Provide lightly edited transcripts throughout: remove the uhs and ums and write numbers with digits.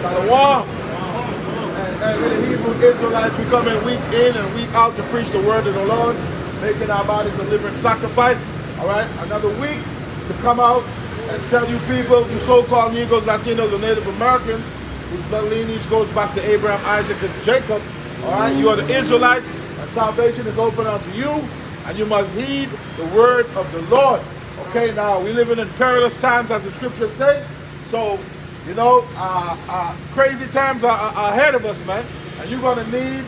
Shalom. And with the Hebrew Israelites, we come in and week out to preach the word of the Lord, making our bodies a living sacrifice. All right, another week to come out and tell you people, you so-called Negroes, Latinos, and Native Americans, whose blood lineage goes back to Abraham, Isaac, and Jacob. All right, you are the Israelites, and salvation is open unto you, and you must heed the word of the Lord. Okay, now we living in perilous times, as the scriptures say. So, you know, crazy times are ahead of us, man. And you're gonna need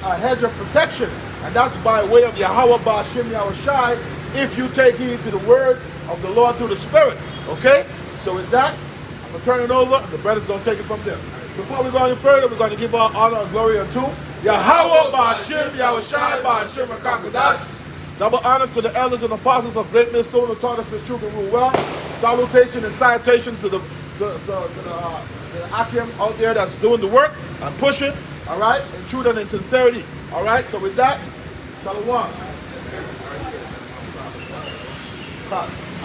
a hedge of protection, and that's by way of Yahweh Ba'Shem Yahushai, if you take heed to the word of the Lord through the Spirit. Okay. So with that, I'm gonna turn it over, and the brother's gonna take it from there. Before we go any further, we're gonna give our honor and glory unto Yahweh Ba'Shem Yahushai Ba'Shem Akakodash. Double honors to the elders and apostles of Great Millstone who taught us this truth and rule well. Salutation and salutations to the Akim out there that's doing the work and pushing, all right, in truth and in sincerity, all right. So with that, Shalom. All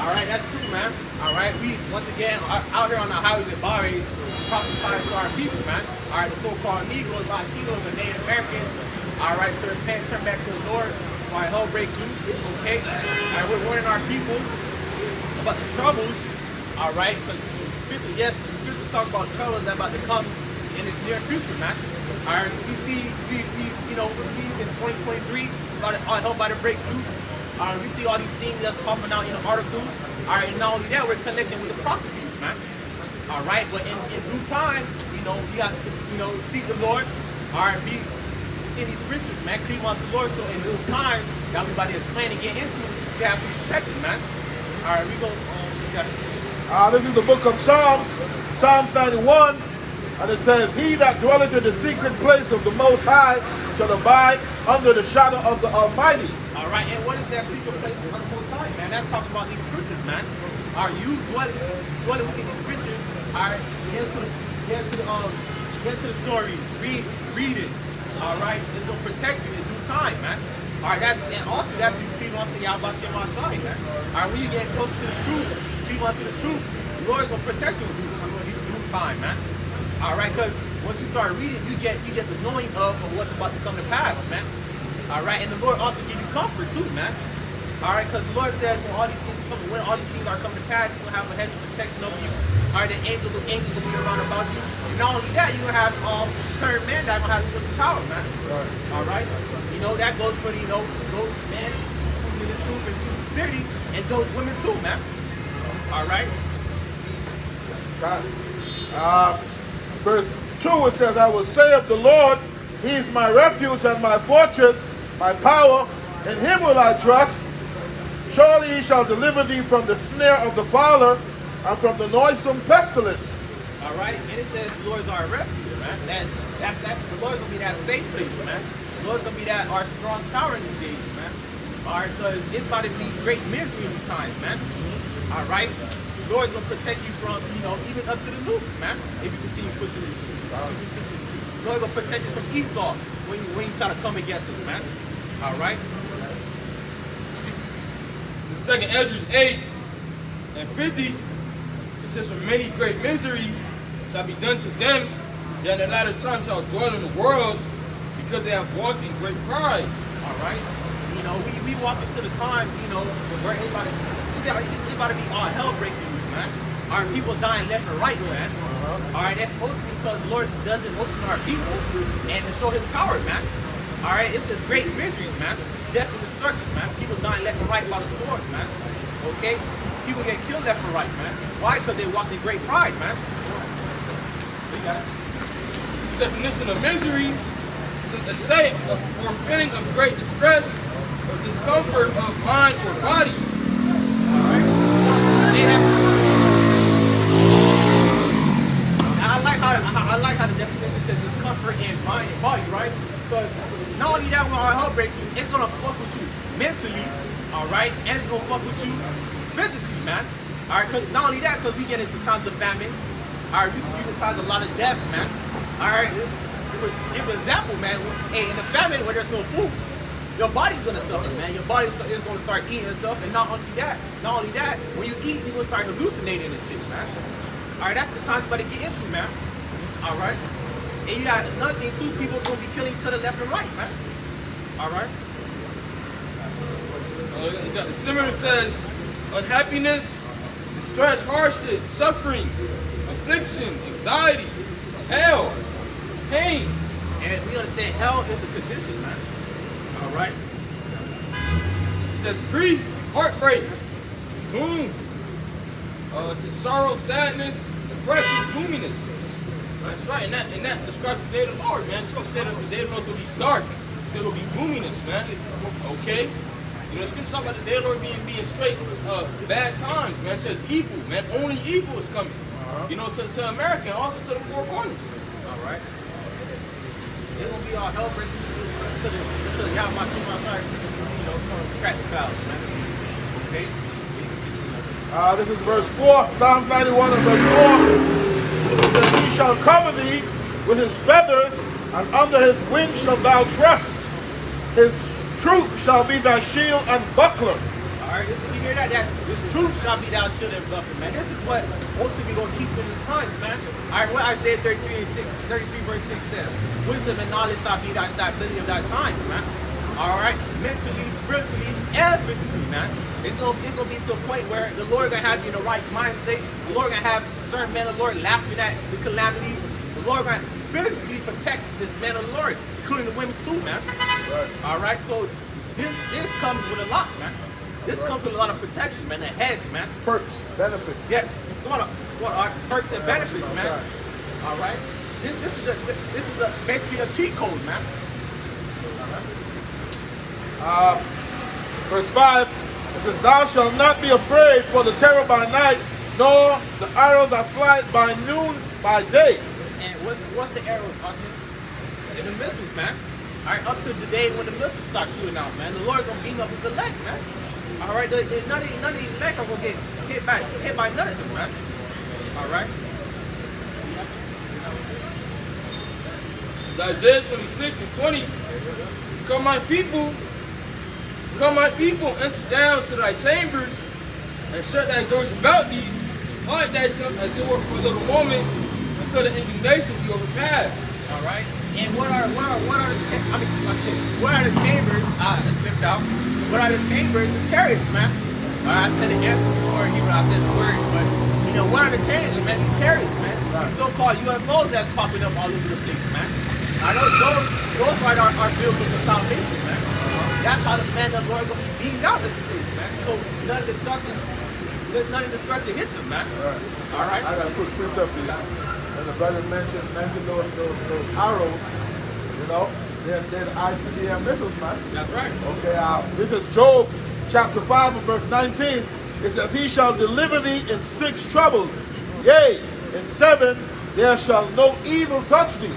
right, that's true, man. All right, we once again are out here on the highways and byways prophesying to our people, man. All right, the so-called Negroes, Latinos, and Native Americans, all right, to repent, turn back to the Lord. All right, hell break loose, okay? All right, we're warning our people about the troubles, all right? Because the scripture, yes, the scripture talk about troubles that are about to come in this near future, man. All right, we see, we in 2023, about hell about to break loose. All right, we see all these things that's popping out in the articles. All right, and not only that, we're connecting with the prophecies, man. All right, but in due time, we got to, seek the Lord. All right, be in these scriptures, man, cleave unto the Lord. So in those times that everybody is planning to get into, you have some protection, man. All right, we go. This is the book of Psalms, Psalms 91, and it says, "He that dwelleth in the secret place of the Most High shall abide under the shadow of the Almighty." All right, and what is that secret place of the Most High, man? That's talking about these scriptures, man. Are you dwelling within these scriptures? All right, get into the stories, read it. All right, it's gonna protect you in due time, man. All right, and also that's you cleave onto Yahweh Shem Ashai, man. All right, when you get closer to the truth, cleave onto the truth, the Lord is gonna protect you in due time, man. All right, because once you start reading, you get the knowing of what's about to come to pass, man. All right, and the Lord also give you comfort too, man. All right, because the Lord says when all these things are coming to pass, you're gonna have a hedge of protection over you. All right, the angels will be around about you. And not only that, you're gonna have certain men that are gonna have spiritual power, man. Right. All right, that goes for those men who in the truth and true sincerity, and those women too, man. All right. Verse 2, it says, "I will say of the Lord, He is my refuge and my fortress, my power. In Him will I trust. Surely He shall deliver thee from the snare of the fowler and from the noisome pestilence." All right, and it says the Lord is our refuge, man. That's the Lord's gonna be that safe place, man. The Lord's gonna be our strong tower in these days, man. All right, because it's about to be great misery in these times, man. All right, the Lord's gonna protect you from, even up to the nukes, man. If you continue pushing this, the Lord's gonna protect you from Esau when you try to come against us, man. All right. The second Esdras 8 and 50, it says, "For many great miseries shall be done to them that in the latter time shall dwell in the world, because they have walked in great pride." All right. We walk into the time, where it's about to be all hell breaking loose, man. Our people dying left and right, man. All right, that's supposed to be because the Lord judges most of our people and to show His power, man. All right, it says great miseries, man. Death and destruction, man. People dying left and right by the sword, man. Okay? People get killed left and right, man. Why? Because they walk in great pride, man. We got it. The definition of misery is a state of or feeling of great distress or discomfort of mind or body. Alright? I like how the definition says discomfort in mind and body, right? Because not only that, when our hell breaks you, it's gonna fuck with you mentally, alright, and it's gonna fuck with you physically, man. Alright, because not only that, because we get into times of famine. Alright, we see times a lot of death, man. Alright, to give an example, man. Hey, in the famine where there's no food, your body's gonna suffer, man. Your body is gonna start eating stuff, and not only that, when you eat, you're gonna start hallucinating and shit, man. All right, that's the time you better get into, man. All right. And you got another thing too. People gonna be killing each other left and right, man. All right. The Simmer says, unhappiness, distress, hardship, suffering, affliction, anxiety, hell, pain. And we understand hell is a condition, man. All right. It says grief, heartbreak, doom. It says sorrow, sadness, depression, gloominess. That's right, and that describes the day of the Lord, man. It's gonna say that the day of the Lord is gonna be dark. It's gonna be gloominess, man. Okay? You know, it's gonna talk about the day of the Lord being straight. Bad times, man. It says evil, man. Only evil is coming. You know, to America and also to the four corners. All right. It's gonna be all hell breaking to the Yahweh Shema, you know, crack the clouds, man. Okay. This is verse 4, Psalms 91 and verse 4. It says, he shall cover thee with his feathers, and under his wings shalt thou trust. His truth shall be thy shield and buckler. All right, listen, you hear that? This truth shall be thy shield and buckler, man. This is what ultimately going to keep in these times, man. All right, what Isaiah 33 verse 6 says. Wisdom and knowledge shall be thy stability of thy times, man. All right, mentally, spiritually, and physically, man. It's gonna be to a point where the Lord gonna have you in the right mind state. The Lord gonna have certain men of the Lord laughing at the calamities. The Lord gonna physically protect this man of the Lord, including the women too, man. Right. All right, so this comes with a lot, man. This comes with a lot of protection, man. A hedge, man. Perks, benefits. Yes, come on, perks and benefits, man. All right, this is basically a cheat code, man. Verse 5, it says, thou shalt not be afraid for the terror by night, nor the arrow that flieth by noon by day. And what's the arrows, and the missiles, man. All right, up to the day when the missiles start shooting out, man. The Lord's gonna beam up his elect, man. All right, none of the elect are gonna get hit by none of them, man. All right. Isaiah 26 and 20. Come my people, enter down to thy chambers, and shut thy doors about thee. Hide thyself as it were for a little moment, until the indignation be overpassed. All right. And what are the chambers? I slipped out. What are the chambers? The chariots, man. All right, I said the answer before, even I said the word, but you know, what are the chariots, man? These chariots, man. These so-called UFOs that's popping up all over the place, man. I know those right are vehicles of salvation, man. That's how the man of the Lord gonna be beamed out of the place, man. So none of the destruction hit them, man. All right. I got a quick precept for you. And the brother mentioned those arrows, you know, they're the ICBM missiles, man. That's right. Okay, this is Job chapter 5 and verse 19. It says, he shall deliver thee in 6 troubles. Yea, in 7 there shall no evil touch thee.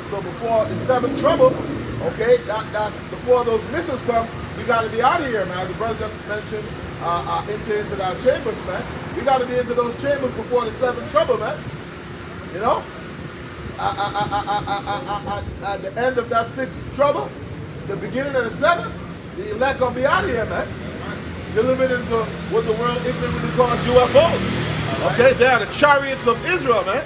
So before the 7th trouble, okay, before those missiles come, we got to be out of here, man. The brother just mentioned into our chambers, man. We got to be into those chambers before the 7th trouble, man. You know? At the end of that 6th trouble, the beginning of the 7th, the elect going to be out of here, man. Delivered into what the world ignorantly calls UFOs. Okay, they are the chariots of Israel, man.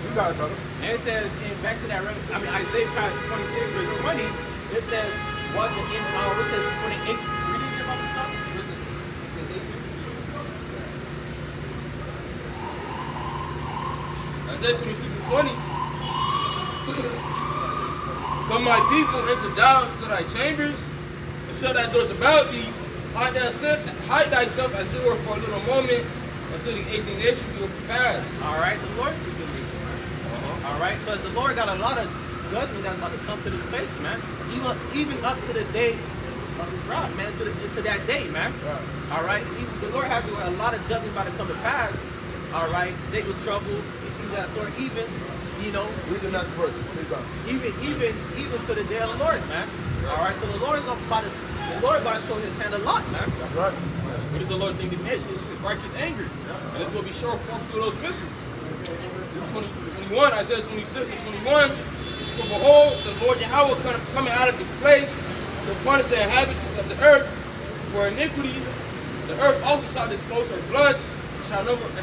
You got it, brother. And it says, back to that, Isaiah chapter 26, verse 20, it says, what says 28? Reading about the stuff? Isaiah 26 and 20. Come my people, enter down to thy chambers, and shut thy doors about thee. Hide thyself as it were for a little moment, until the indignation be overpassed. All right, the Lord's indignation, man. All right, because the Lord got a lot of judgment that's about to come to this place, man. Even up to the day of his wrath, man, to that day, man. All right, the Lord has a lot of judgment about to come to pass. All right, Jacob trouble, things of that sort. Even, you know, read the next verse. Even to the day of the Lord, man. All right, so the Lord is about to show his hand a lot, man. That's right. What is the Lord's indignation? It's his righteous anger. And it's going to be shown forth through those missiles. 21, Isaiah 26 and 21. For behold, the Lord Yahweh coming out of his place to punish the inhabitants of the earth for iniquity. The earth also shall disclose her blood, and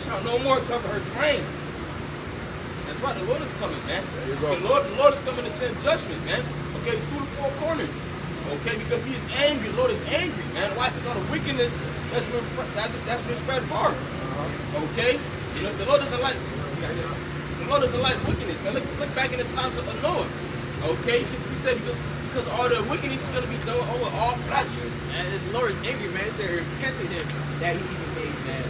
shall no more cover her slain. That's right, the Lord is coming, man. There you go. The Lord is coming to send judgment, man. Okay, through the four corners. Okay, because he is angry. The Lord is angry, man. Why? Because all the wickedness that's been spread far. Okay? You know, the Lord doesn't like wickedness, man. Look back in the times of Noah. Okay? Because he said because all the wickedness is gonna be done over all flesh. And the Lord is angry, man. He said repent to him that he even made man.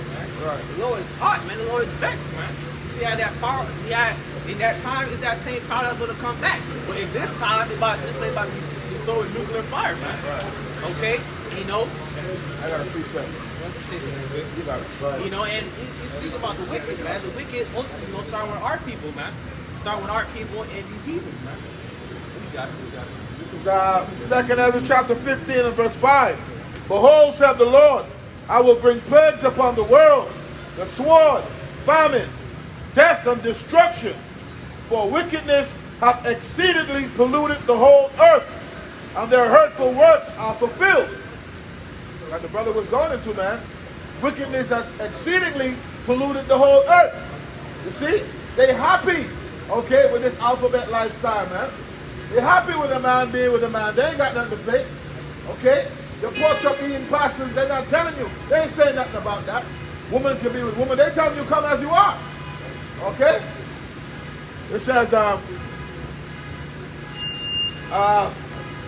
Right. The Lord is hot, man. The Lord is vexed, man. He had that power. He had in that time is that same power that's gonna come back. But in this time, the Bible about to be restored with nuclear fire, man. Right. Okay, you know. I got a precept. Say something real quick. You got it. Go ahead. You know, and you speak about the wicked, man. The wicked ultimately gonna start with our people, man. Start with our people and these heathens, man. What you got? What you got? This is 2nd Ezra chapter 15 and verse 5. Behold, said the Lord, I will bring plagues upon the world, the sword, famine, death, and destruction. For wickedness hath exceedingly polluted the whole earth, and their hurtful works are fulfilled. Like the brother was going into, man. Wickedness has exceedingly polluted the whole earth. You see? They happy, okay, with this alphabet lifestyle, man. They happy with a man being with a man. They ain't got nothing to say. Okay? The pork chop eating pastors, they're not telling you. They ain't saying nothing about that. Woman can be with woman. They tell you come as you are. Okay? It says,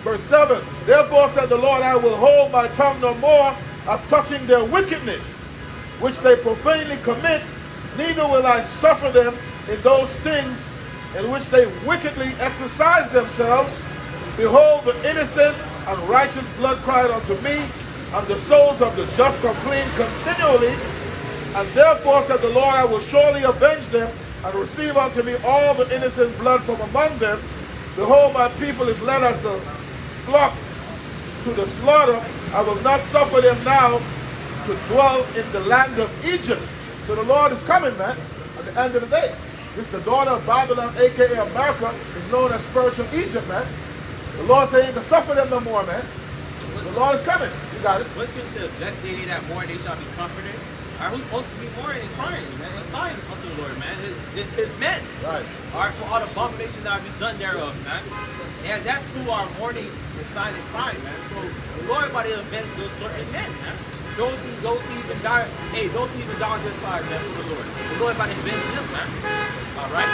verse 7, therefore said the Lord, I will hold my tongue no more as touching their wickedness, which they profanely commit, neither will I suffer them in those things in which they wickedly exercise themselves. Behold, the innocent and righteous blood cried unto me, and the souls of the just complain continually. And therefore said the Lord, I will surely avenge them, and receive unto me all the innocent blood from among them. Behold, my people is led as a flock to the slaughter. I will not suffer them now to dwell in the land of Egypt. So the Lord is coming, man, at the end of the day. This the daughter of Babylon, aka America, is known as spiritual Egypt, man. The Lord saying to suffer them no more, man. The Lord is coming. You got it. What's considered blessed they that mourn, they shall be comforted. All right, who's supposed to be mourning and crying, man, and sighing unto the Lord, man? His men. Right. All right, for all the abominations that have been done thereof, man. And that's who are mourning and sighing and crying, man. So the Lord about to avenge those certain men, man. Those who even die, hey, those who even die on this side, man, for the Lord. The Lord about to avenge them, man. All right.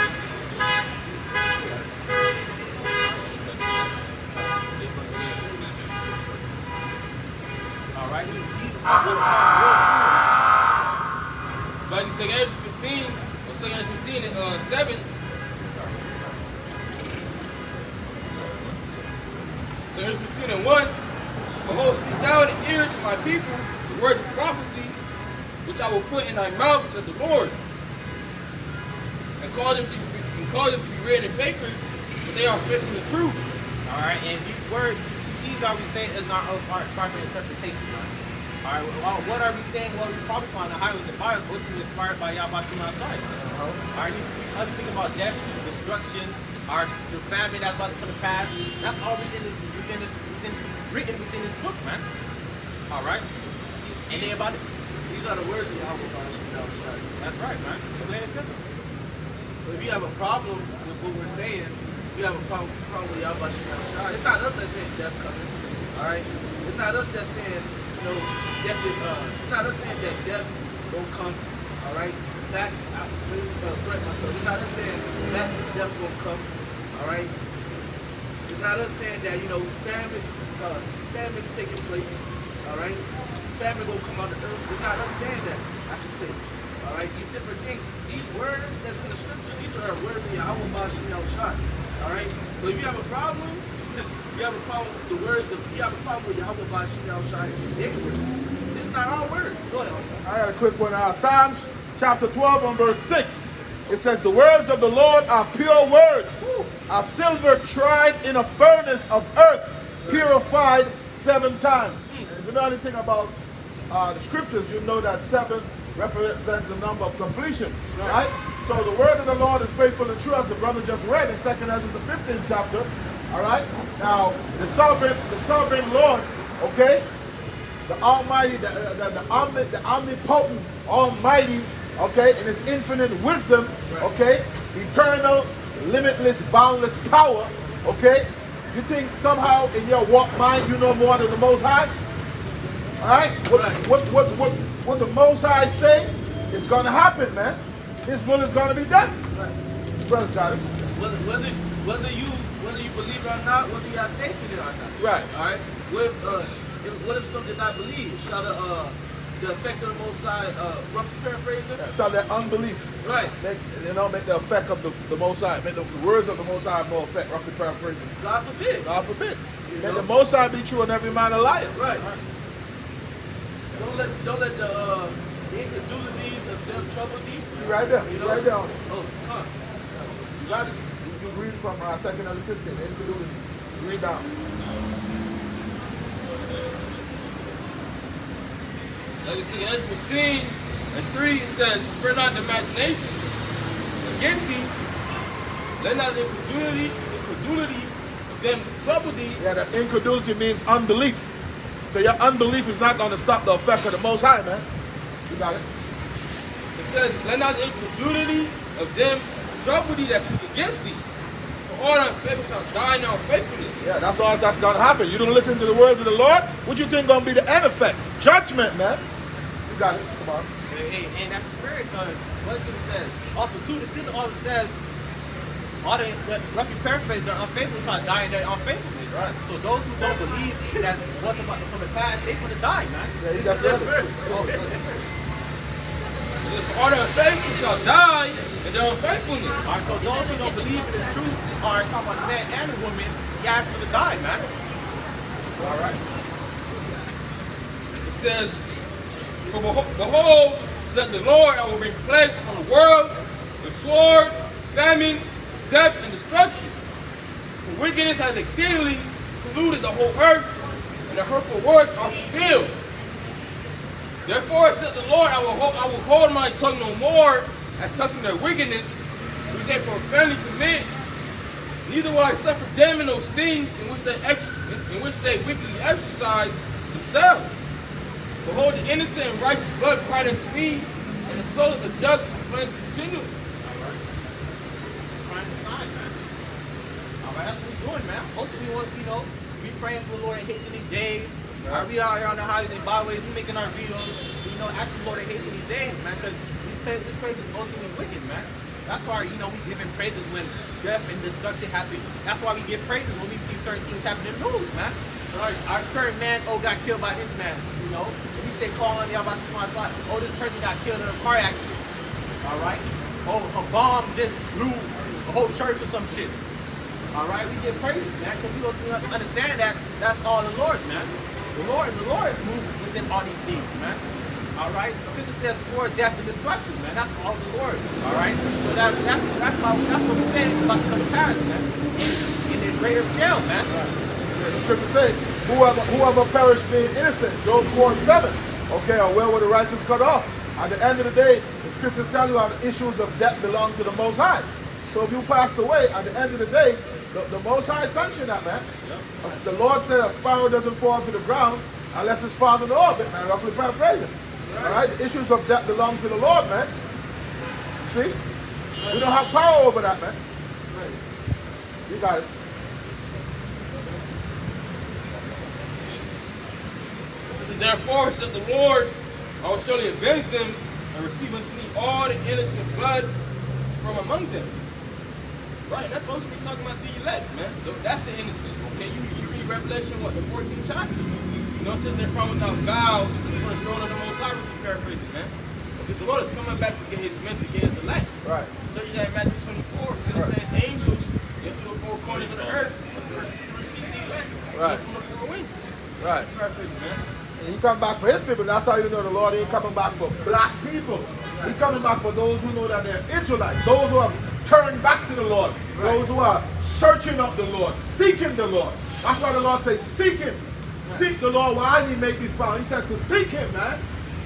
All right. These are going to come real soon. Like you said, Exodus 15, or 2 15 and 7. So Exodus 15 and 1. Behold, speak thou in the ears of my people the words of prophecy, which I will put in thy mouth, said the Lord, and cause them to be written in paper, but they are fit from the truth. All right, and these words, these are we saying is not of our proper interpretation, man. All right, well, what are we saying? Well, we probably find the highways the Bible, which was inspired by Yahweh Shai. All right, us speaking about death, destruction, the famine that's about to come to pass. That's all written within this book, man. All right, and they about it. These are the words of Yahweh. That's right, man. Plain and simple. So if you have a problem with what we're saying, you have a problem with Yahweh. It's not us that's saying death coming. All right, it's not us that's saying death. It's not us saying that death will come. All right, that's correct myself. It's not us saying that's death will come. All right, it's not us saying that famine's taking place. All right, famine will come on the earth. It's not us saying that. I should say. All right, these different things, these words that's in the scripture, these are words of Yahweh Bashim Shai. All right, so if you have a problem, you have a problem with the words of, you have a problem with Yahweh Bashim Shai, their words. It's not our words. Go ahead. I got a quick one. Psalms chapter 12 and verse 6. It says, the words of the Lord are pure words, are silver tried in a furnace of earth, purified 7 times. If you know anything about the scriptures, you know that 7 represents the number of completion, right? So the word of the Lord is faithful and true, as the brother just read in 2nd Ezra the 15th chapter. All right. Now the sovereign Lord, okay, the Almighty, the omnipotent Almighty, okay, in His infinite wisdom, okay, eternal, limitless, boundless power, okay? You think somehow in your walk mind you know more than the Most High? All right? What the Most High say is going to happen, man. His will is going to be done. Right. Brother's got it. Whether you believe it or not, whether you have faith in it or not. Right. All right. What if something I believe? Shall the effect of the Most High, roughly paraphrasing? So that unbelief, Right. make the effect of the Most High, make the words of the Most High have more effect, roughly paraphrasing. God forbid. God forbid. You May know? the Most High be true and every man a liar. Right. Don't let the incredulities of them trouble thee. You right there. You You know? right there. Oh, come. You got it. You read from 2nd and 15. Incredulity. Read down. Like you see, Ezra 15 and 3, it says, "Fear not the imaginations against thee, let not the incredulity of them trouble thee." Yeah, the incredulity means unbelief. So your unbelief is not going to stop the effect of the Most High, man. You got it. It says, "Let not the incredulity of them trouble thee that speak against thee. For all unfaithful shall die in unfaithfulness." Yeah, that's all that's going to happen. You don't listen to the words of the Lord. What you think going to be the end effect? Judgment, man. You got it. Come on. And that's the spirit, because what it says. Also, too, the scripture also says, all the roughly paraphrase, the unfaithful shall die in their unfaithfulness. Right. So those who don't believe that what's about to come to pass, they going to die, man. Yeah, that's right. For all the unfaithful shall die in their unfaithfulness. All right, so those who don't believe in this truth are talking about the man and the woman, he asked for to die, man. All right. It says, "For behold, said the Lord, I will bring plagues upon the world, with sword, famine, death, and destruction. For wickedness has exceedingly polluted the whole earth, and the hurtful words are fulfilled. Therefore, said the Lord, I will hold my tongue no more as touching their wickedness, which they profanely commit. Neither will I suffer them in those things in which they wickedly exercise themselves. Behold, the innocent and righteous blood cried unto me, and the soul of the just complained continually." Trying to sign, man. All right, that's what we're doing, man. Most of we want, we praying for the Lord and hasten these days. Right. We out here on the highways and byways, we making our videos. Actually, the Lord and hasten these days, man, because this place is ultimately wicked, man. That's why, we giving praises when death and destruction happen. That's why we give praises when we see certain things happen in the news, man. Our certain man, got killed by this man, And we say, call on the Abba Shema, this person got killed in a car accident. All right? Oh, a bomb just blew a whole church or some shit. All right? We give praises, man, because we go to understand that that's all the Lord, man. The Lord moved within all these things, man. All right? The scripture says sword, death, and destruction, man. That's all the Lord. All right? So that's what we saying about to come to pass, man. In a greater scale, man. Yeah, the scripture says, whoever perished being innocent, Job 4:7. Okay, or where were the righteous cut off? At the end of the day, the scriptures tell you how the issues of death belong to the Most High. So if you passed away, at the end of the day, the Most High sanctioned that, man. Yep. The Lord said a sparrow doesn't fall to the ground unless it's found in the orbit, man. Roughly paraphrasing. Right. All right? The issues of death belong to the Lord, man. You see? Right. We don't have power over that, man. Right. You got it. It says, "Therefore, said the Lord, I will surely avenge them and receive unto me all the innocent blood from among them." Right, that's supposed to be talking about the elect, man. That's the innocent. Okay, you read Revelation, the 14th chapter. It says they're from without guile before the throne of the Most High, paraphrasing, man. Because the Lord is coming back to get his men, to get his elect. Right. To tell you that in Matthew 24, it's going to say his angels get through the four corners of the earth to receive the elect. Right. From the four winds. Right. Paraphrasing, man. And he come back for his people. That's how you know the Lord ain't coming back for black people. He's coming back for those who know that they're Israelites, those who have turned back to the Lord, those who are searching up the Lord, seeking the Lord. That's why the Lord says, seek him. Seek the Lord while he may be found. He says to seek him, man.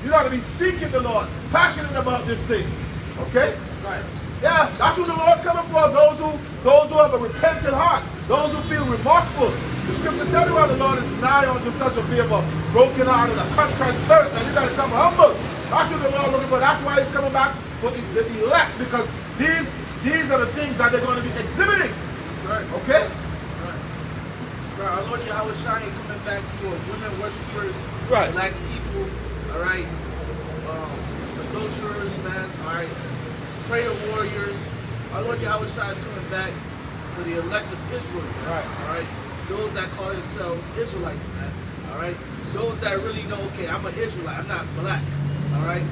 You got to be seeking the Lord, passionate about this thing. Okay? Right. Yeah, that's what the Lord coming for. Those who have a repentant heart, those who feel remorseful. The scripture tells you how the Lord is nigh unto such a be of a broken heart and a contrite spirit, and you got to come humble. That's what the Lord looking for. That's why he's coming back for the elect, because these These are the things that they're going to be exhibiting. That's right. Okay? That's right. That's right. Our Lord Yahweh Shai ain't coming back for women worshipers, Right. black people, all right, adulterers, man, all right, prayer warriors. Our Lord Yahweh Shai is coming back for the elect of Israel, man, Right. all right, those that call themselves Israelites, man, all right, those that really know, okay, I'm an Israelite, I'm not black, all right,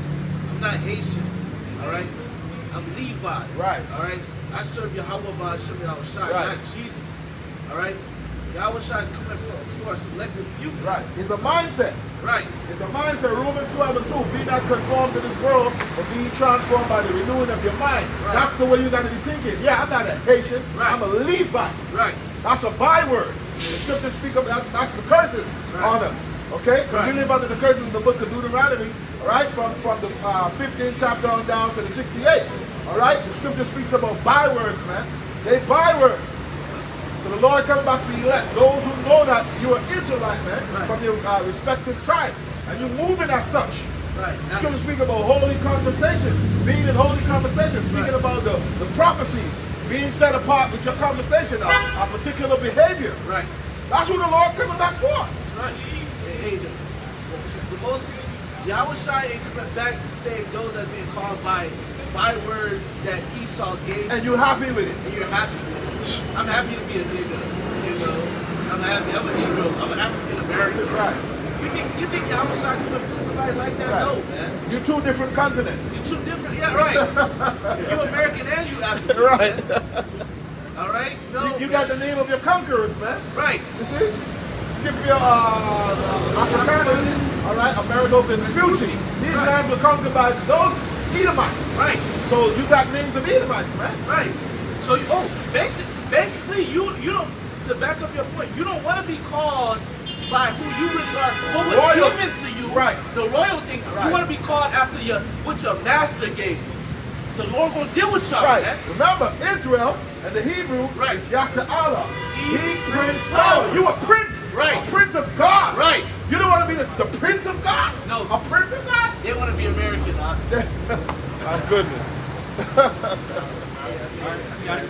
I'm not Haitian, all right, I'm Levi, Right. all right, I serve Yahweh Ba'ashem Yahweh Shai, Right. not Jesus, all right. Yahweh Shai is coming for a selective few. Right. It's a mindset. Right. It's a mindset. Romans 12:2. Be not conformed to this world, but be transformed by the renewing of your mind. Right. That's the way you got to be thinking. Yeah, I'm not a Haitian. Right. I'm a Levite. Right. That's a byword. The scriptures speak of that's the curses Right. on us. Okay? Because Right. we live under the curses in the book of Deuteronomy, all right? From the 15th chapter on down to the 68th. All right? The scripture speaks about bywords, man. They bywords. So the Lord coming back to elect those who know that you are Israelite, man, Right. from your respective tribes, and you're moving as such. Right. It's going to speak about holy conversation, being in holy conversation, speaking Right. about the prophecies, being set apart with your conversation, a particular behavior. Right. That's who the Lord coming back for. That's right. Hey, the most Yahweh Shai ain't coming back to save those that being called by words that Esau gave. And you're happy with it. And you're happy with it. I'm happy to be a nigga. You know. I'm happy. I'm a Negro. I'm an African American. Right. You think Yahweh Shai coming for somebody like that? Right. No, man. You're two different continents. You two different. Yeah, right. You American and you African. Right. All right. No. You got the name of your conquerors, man. Right. You see? Scipio, Africanus, all right, Amerigo Vespucci. These Right. lands were conquered by those Edomites. Right. So you got names of Edomites, man. Right. So basically you don't, to back up your point, you don't want to be called by who you regard, what was Royal. given to you, Right. the royal thing. Right. You want to be called after what your master gave you. The Lord gonna deal with y'all, Right. man. Remember, Israel and the Hebrew Right. is Yasha'Allah. He Prince Prince Power. Power. You a prince. Right. A prince of God. Right. You don't want to be the prince of God? No. A prince of God? They want to be American, huh? My goodness. You got it.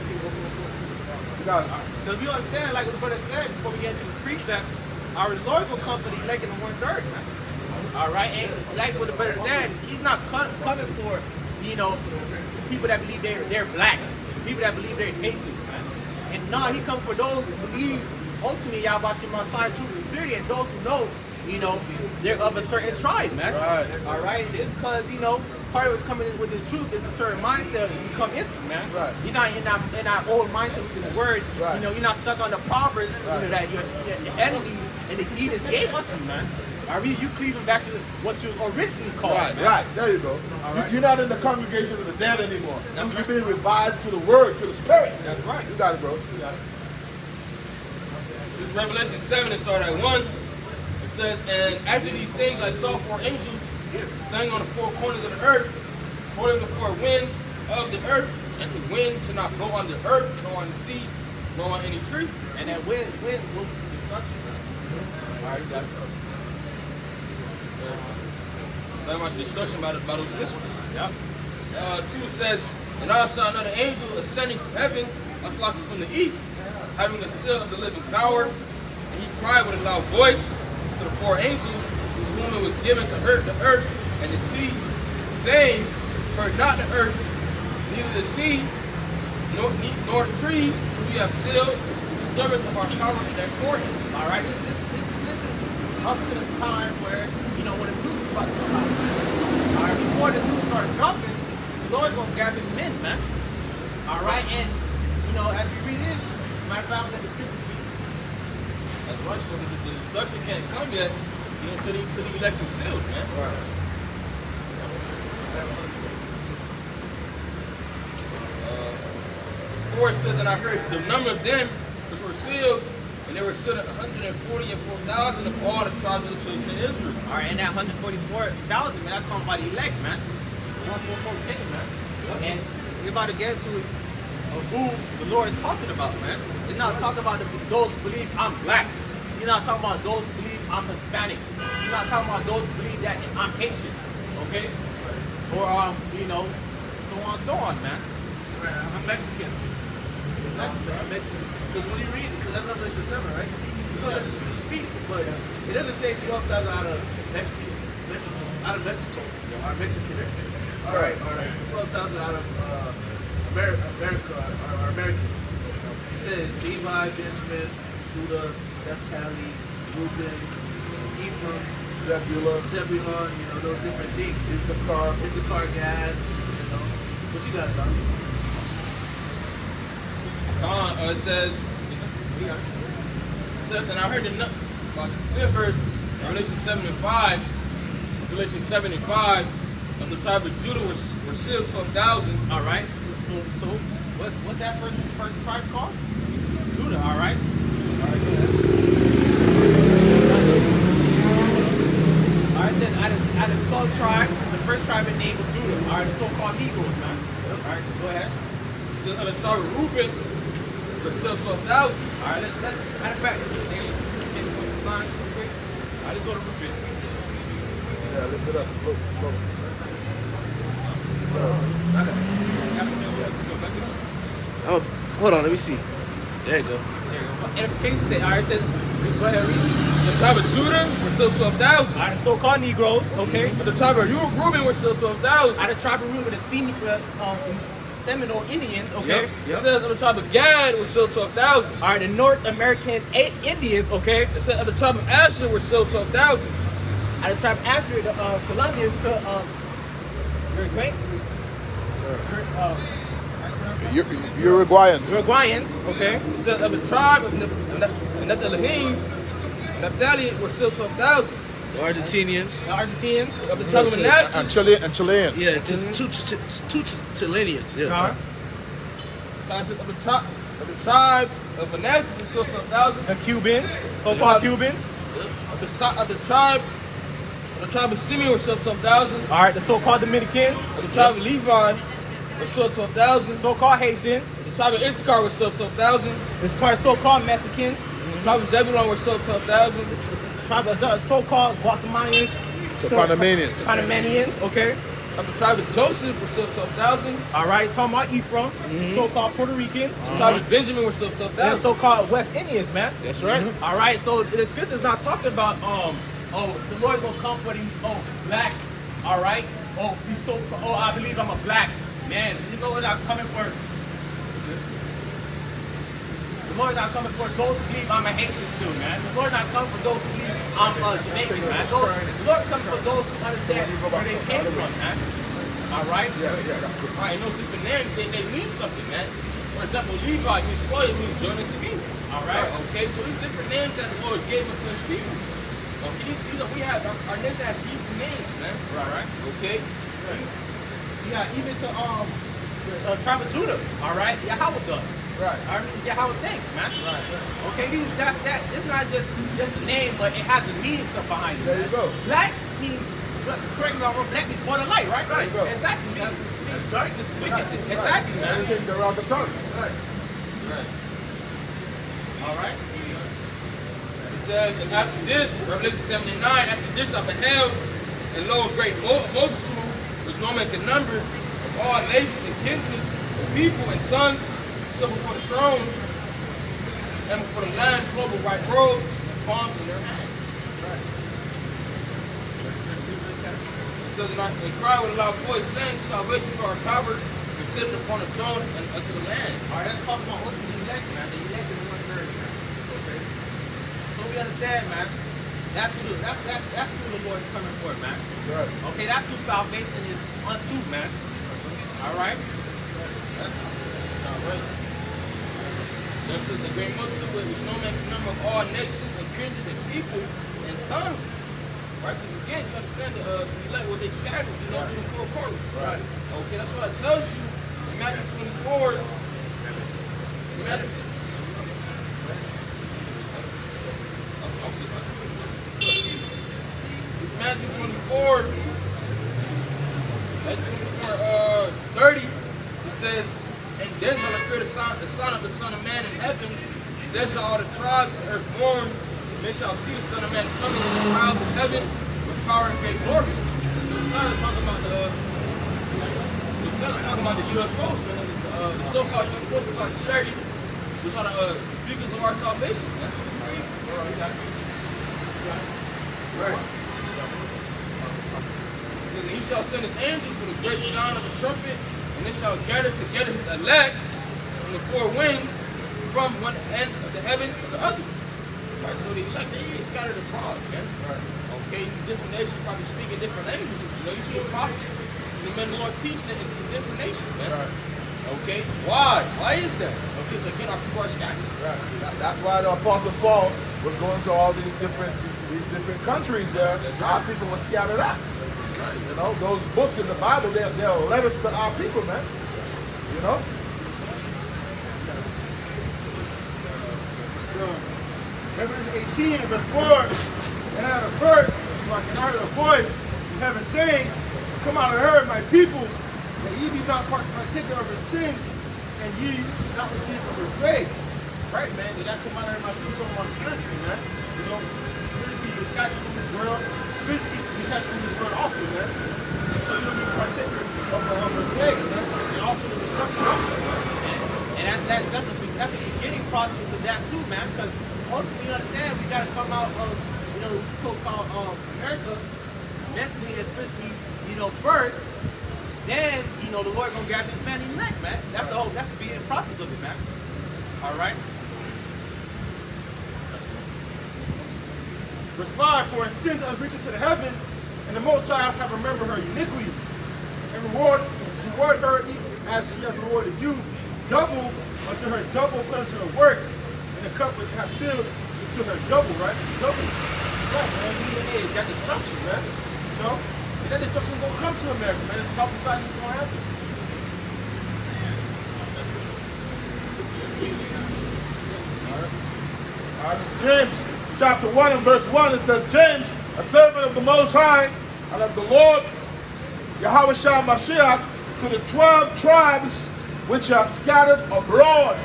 You got it. Because you understand, like what the brother said before we get into this precept, our Lord will come for the elect in the 1/3, man. All right, and like what the brother said, he's not coming for, people that believe they're black, people that believe they're Haitians, man. And no, he comes for those who believe ultimately Yahweh Shai to the Syrians, those who know, they're of a certain tribe, man. Right. All right, it's because part of what's coming in with this truth is a certain mindset you come into, man. Right. You're not in that old mindset within the word. Right. You're not stuck on the proverbs Right. that your enemies and the heathens gave unto you, man. I mean, you cleaving back to what you was originally called, Right, man. right. There you go. right. You're not in the congregation of the dead anymore. That's You're right. being revived to the word, to the spirit. That's right. You got it, bro. You got it. This Revelation 7, it started at 1. It says, and after these things I saw 4 angels standing on the 4 corners of the earth, holding the 4 winds of the earth, and the wind should not blow on the earth, nor on the sea, nor on any tree. And that wind will destruction, man. All right, that's That much destruction by those missiles. Yep. 2 says, and I saw another angel ascending from heaven, that's like from the east, having the seal of the living power, and he cried with a loud voice to the 4 angels, to whom it was given to hurt the earth and the sea, saying, hurt not the earth, neither the sea, nor the trees, till we have sealed the servants of our power in their foreheads. All right, this is up to the time where when the news is about to come out. All right, before the news starts dropping, the Lord's gonna gather his men, man. All right, and as we read in, matter of fact, let the scripture speak. That's right, so the destruction can't come yet until the elect is sealed, man. Right. 4 says, and I heard the number of them which were sealed, and they were sealed 144,000 of all the tribes of the children of Israel. All right, and that 144,000, man, that's talking about the elect, man. 144K, man. And we're about to get into who the Lord is talking about, man. It's not talking about those who believe I'm black. You're not talking about those who believe I'm Hispanic. You're not talking about those who believe that I'm Haitian, okay? Or, so on and so on, man. I'm Mexican. I'm Mexican. Because when you read it, because that's Revelation 7, right? You know that the scriptures speak, but it doesn't say 12,000 out of out of Mexico, are Mexicans. All right. 12,000 out of America are Americans. It said Levi, Benjamin, Judah, Naphtali, Reuben, Ephraim, Zebulun, you know, those different things. Issachar, Gad, you know. What you got, Don? It says, and I heard the fifth verse, Revelation 7 and 5. Revelation 7 and 5 of the tribe of Judah were sealed 12,000. All right. So what's that first tribe called? Judah. All right. All right. Then out of the 12 tribe, the first tribe in name was Judah. All right. The so-called Negroes, man. All right. Go ahead. So the tribe of Reuben were sealed 12,000. All right. Let's matter of fact, sign. I just go to Reuben. Yeah, lift it up. Look. Oh, hold on, let me see. There you go. And in case you say, all right, it says, go ahead, read. The tribe of Judah were still 12,000. All right, the so-called Negroes, okay. But the tribe of Reuben were still 12,000. Out of the tribe of Reuben, the Seminole Indians, okay. It says of the tribe of Gad were still 12,000. All right, the North American Indians, okay. It said of the tribe of Asher were still 12,000. Out of the tribe of Asher, the Colombians, Uruguayans. Uruguayans, okay. It said of the tribe of Naphtali were still 12,000. The Argentinians. The Argentinians. Of the tribe of Manasseh. And Chileans. Yeah, two Chileans. Yeah. I said of the tribe of Manasseh were still 12,000. The Cubans, so-called Cubans. Of the tribe of Simeon were still 12,000. All right, the so-called Dominicans. Of the tribe of Levi were still 12,000. So-called Haitians. The tribe of Issachar was still 12,000. The so-called Mexicans. The tribe of Zebulun were still 12,000. The tribe of so-called Guatemalans. Panamanians, okay. Of the tribe of Joseph were still 12,000. All right, talking about Ephraim, so-called Puerto Ricans. The tribe of Benjamin were still And 12,000. so-called West Indians, man. That's right. All right, so the scripture's not talking about the Lord's gonna come for these blacks. All right, I believe I'm a black man. You know what I'm coming for? The Lord's not coming for those who believe I'm a Haitian still, man. The Lord's not coming for those who believe I'm Jamaican, man. The Lord's coming for those who understand where they came from, man. All right? Yeah, that's good. All right, no different names, they mean something, man. For example, Levi means spoil, it means join to me. All right, okay, so these different names that the Lord gave us to his people. Okay, we have, our nation has Hebrew names, man. Right. Okay? Yeah, even to the tribe of Judah, all right? Yahweh does. Right. I mean, it's Yahweh thanks, man. Right. Okay, that's that. It's not just a name, but it has a meaning behind it. There you go. Black means, correct me if I'm wrong, black means for the light, right? There you go. Exactly. Means darkness, wickedness. Right. Exactly, man. Everything around the tongue. Right. All right. It says, and after this, Revelation 79, after this I beheld, and lo, a great multitude, which no man can number, of all nations and kindreds, and people and sons, stood before the throne, and before the Lamb, clothed with white robes, and palms in their hands. It says, and cried with a loud voice, saying, salvation to our power, and sit upon the throne, and unto the Lamb. All right, let's talk about what's the elect, man. The elect is one word, man. Okay. So we understand, man. That's who the Lord is coming for, man. Right. Okay, that's who salvation is unto, man. All right. All right. This is the great multitude which no man can number of all nations and kindred and people and tongues. Right? Because again, you understand the elect, what they scattered, you know, through the four quarters. Right. Okay, that's why it tells you in Matthew 24. Matthew 24, 30, it says, and then shall appear the Son of the Son of Man in heaven, and then shall all the tribes of the earth mourn, and they shall see the Son of Man coming in the clouds of heaven with power and great glory. It's kind of talking about the UFOs, man, the so-called young folk, which are the chariots, which are the beacons of our salvation, man. Right. It says, and he shall send his angels with a great sound of a trumpet, and they shall gather together his elect from the four winds, from one end of the heaven to the other. Right, so the elect, they ain't scattered abroad, man. Right. Okay, these different nations probably speaking different languages. You know, you see the prophets, the men of the Lord teaching it in different nations, man. Right. Okay, why? Why is that? Okay, so again, our people are scattered. Right. That's why the Apostle Paul was going to all these different countries there. That's Our right. people were scattered out. That's right. You know, those books in the Bible, they're letters to our people, man. You know? So, Revelation 18, verse 4, and I heard a verse, so I can hear a voice from heaven saying, come out of her, my people, that ye be not partaker of her sins, and ye not receive of her grace. Right, man? They got to come out of her, my people, so more spiritually, man. You know, spiritually detached from this world, physically detached from this world also, man. So you don't be partaker of her grace, man. And also the destruction also, man. And that's the beginning process of that too, man. Because ultimately, understand we gotta come out of so-called America mentally and spiritually, first. Then the Lord gonna grab his man elect, man. That's the beginning process of it, man. All right. Verse 5, for in sins unreaching to the heaven, and the Most High have remembered her iniquities, and reward her even as she has rewarded you, double unto her double unto her works, and the cup which hath filled to her double, right? Double. Right, man. Hey, that destruction, man. You know? And that destruction gonna come to America, man. It's prophesied it's gonna happen. Alright, it's James chapter 1 and verse 1. It says, James, a servant of the Most High and of the Lord Yahushua Mashiach, to the 12 tribes which are scattered abroad.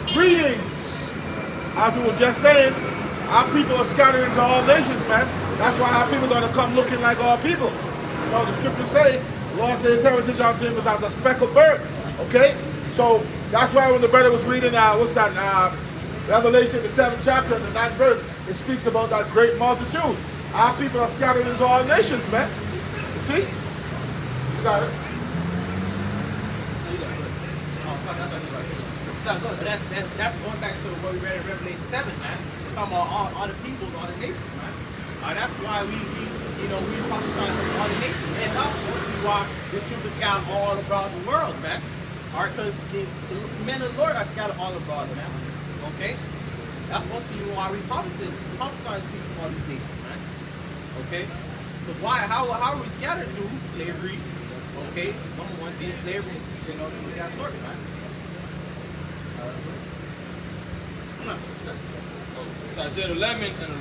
Greetings. As we was just saying, our people are scattered into all nations, man. That's why our people are going to come looking like all people. You know, the scriptures say, the Lord says his heritage unto him is as a speckled bird. Okay? So that's why when the brother was reading, Revelation, the 7th chapter, the 9th verse, it speaks about that great multitude. Our people are scattered into all nations, man. You see? You got it. That's going back to what we read in Revelation 7, man. We're talking about all the people, all the nations, man. That's why we prophesy to all the nations. And that's why this truth is scattered all abroad the world, man. All right, because the men of the Lord are scattered all abroad, man. Okay? That's also why we prophesy to all these nations, man. Okay? Because why? How are we scattered through slavery? Okay? Number one thing, slavery, that sort, man. So Isaiah 11 and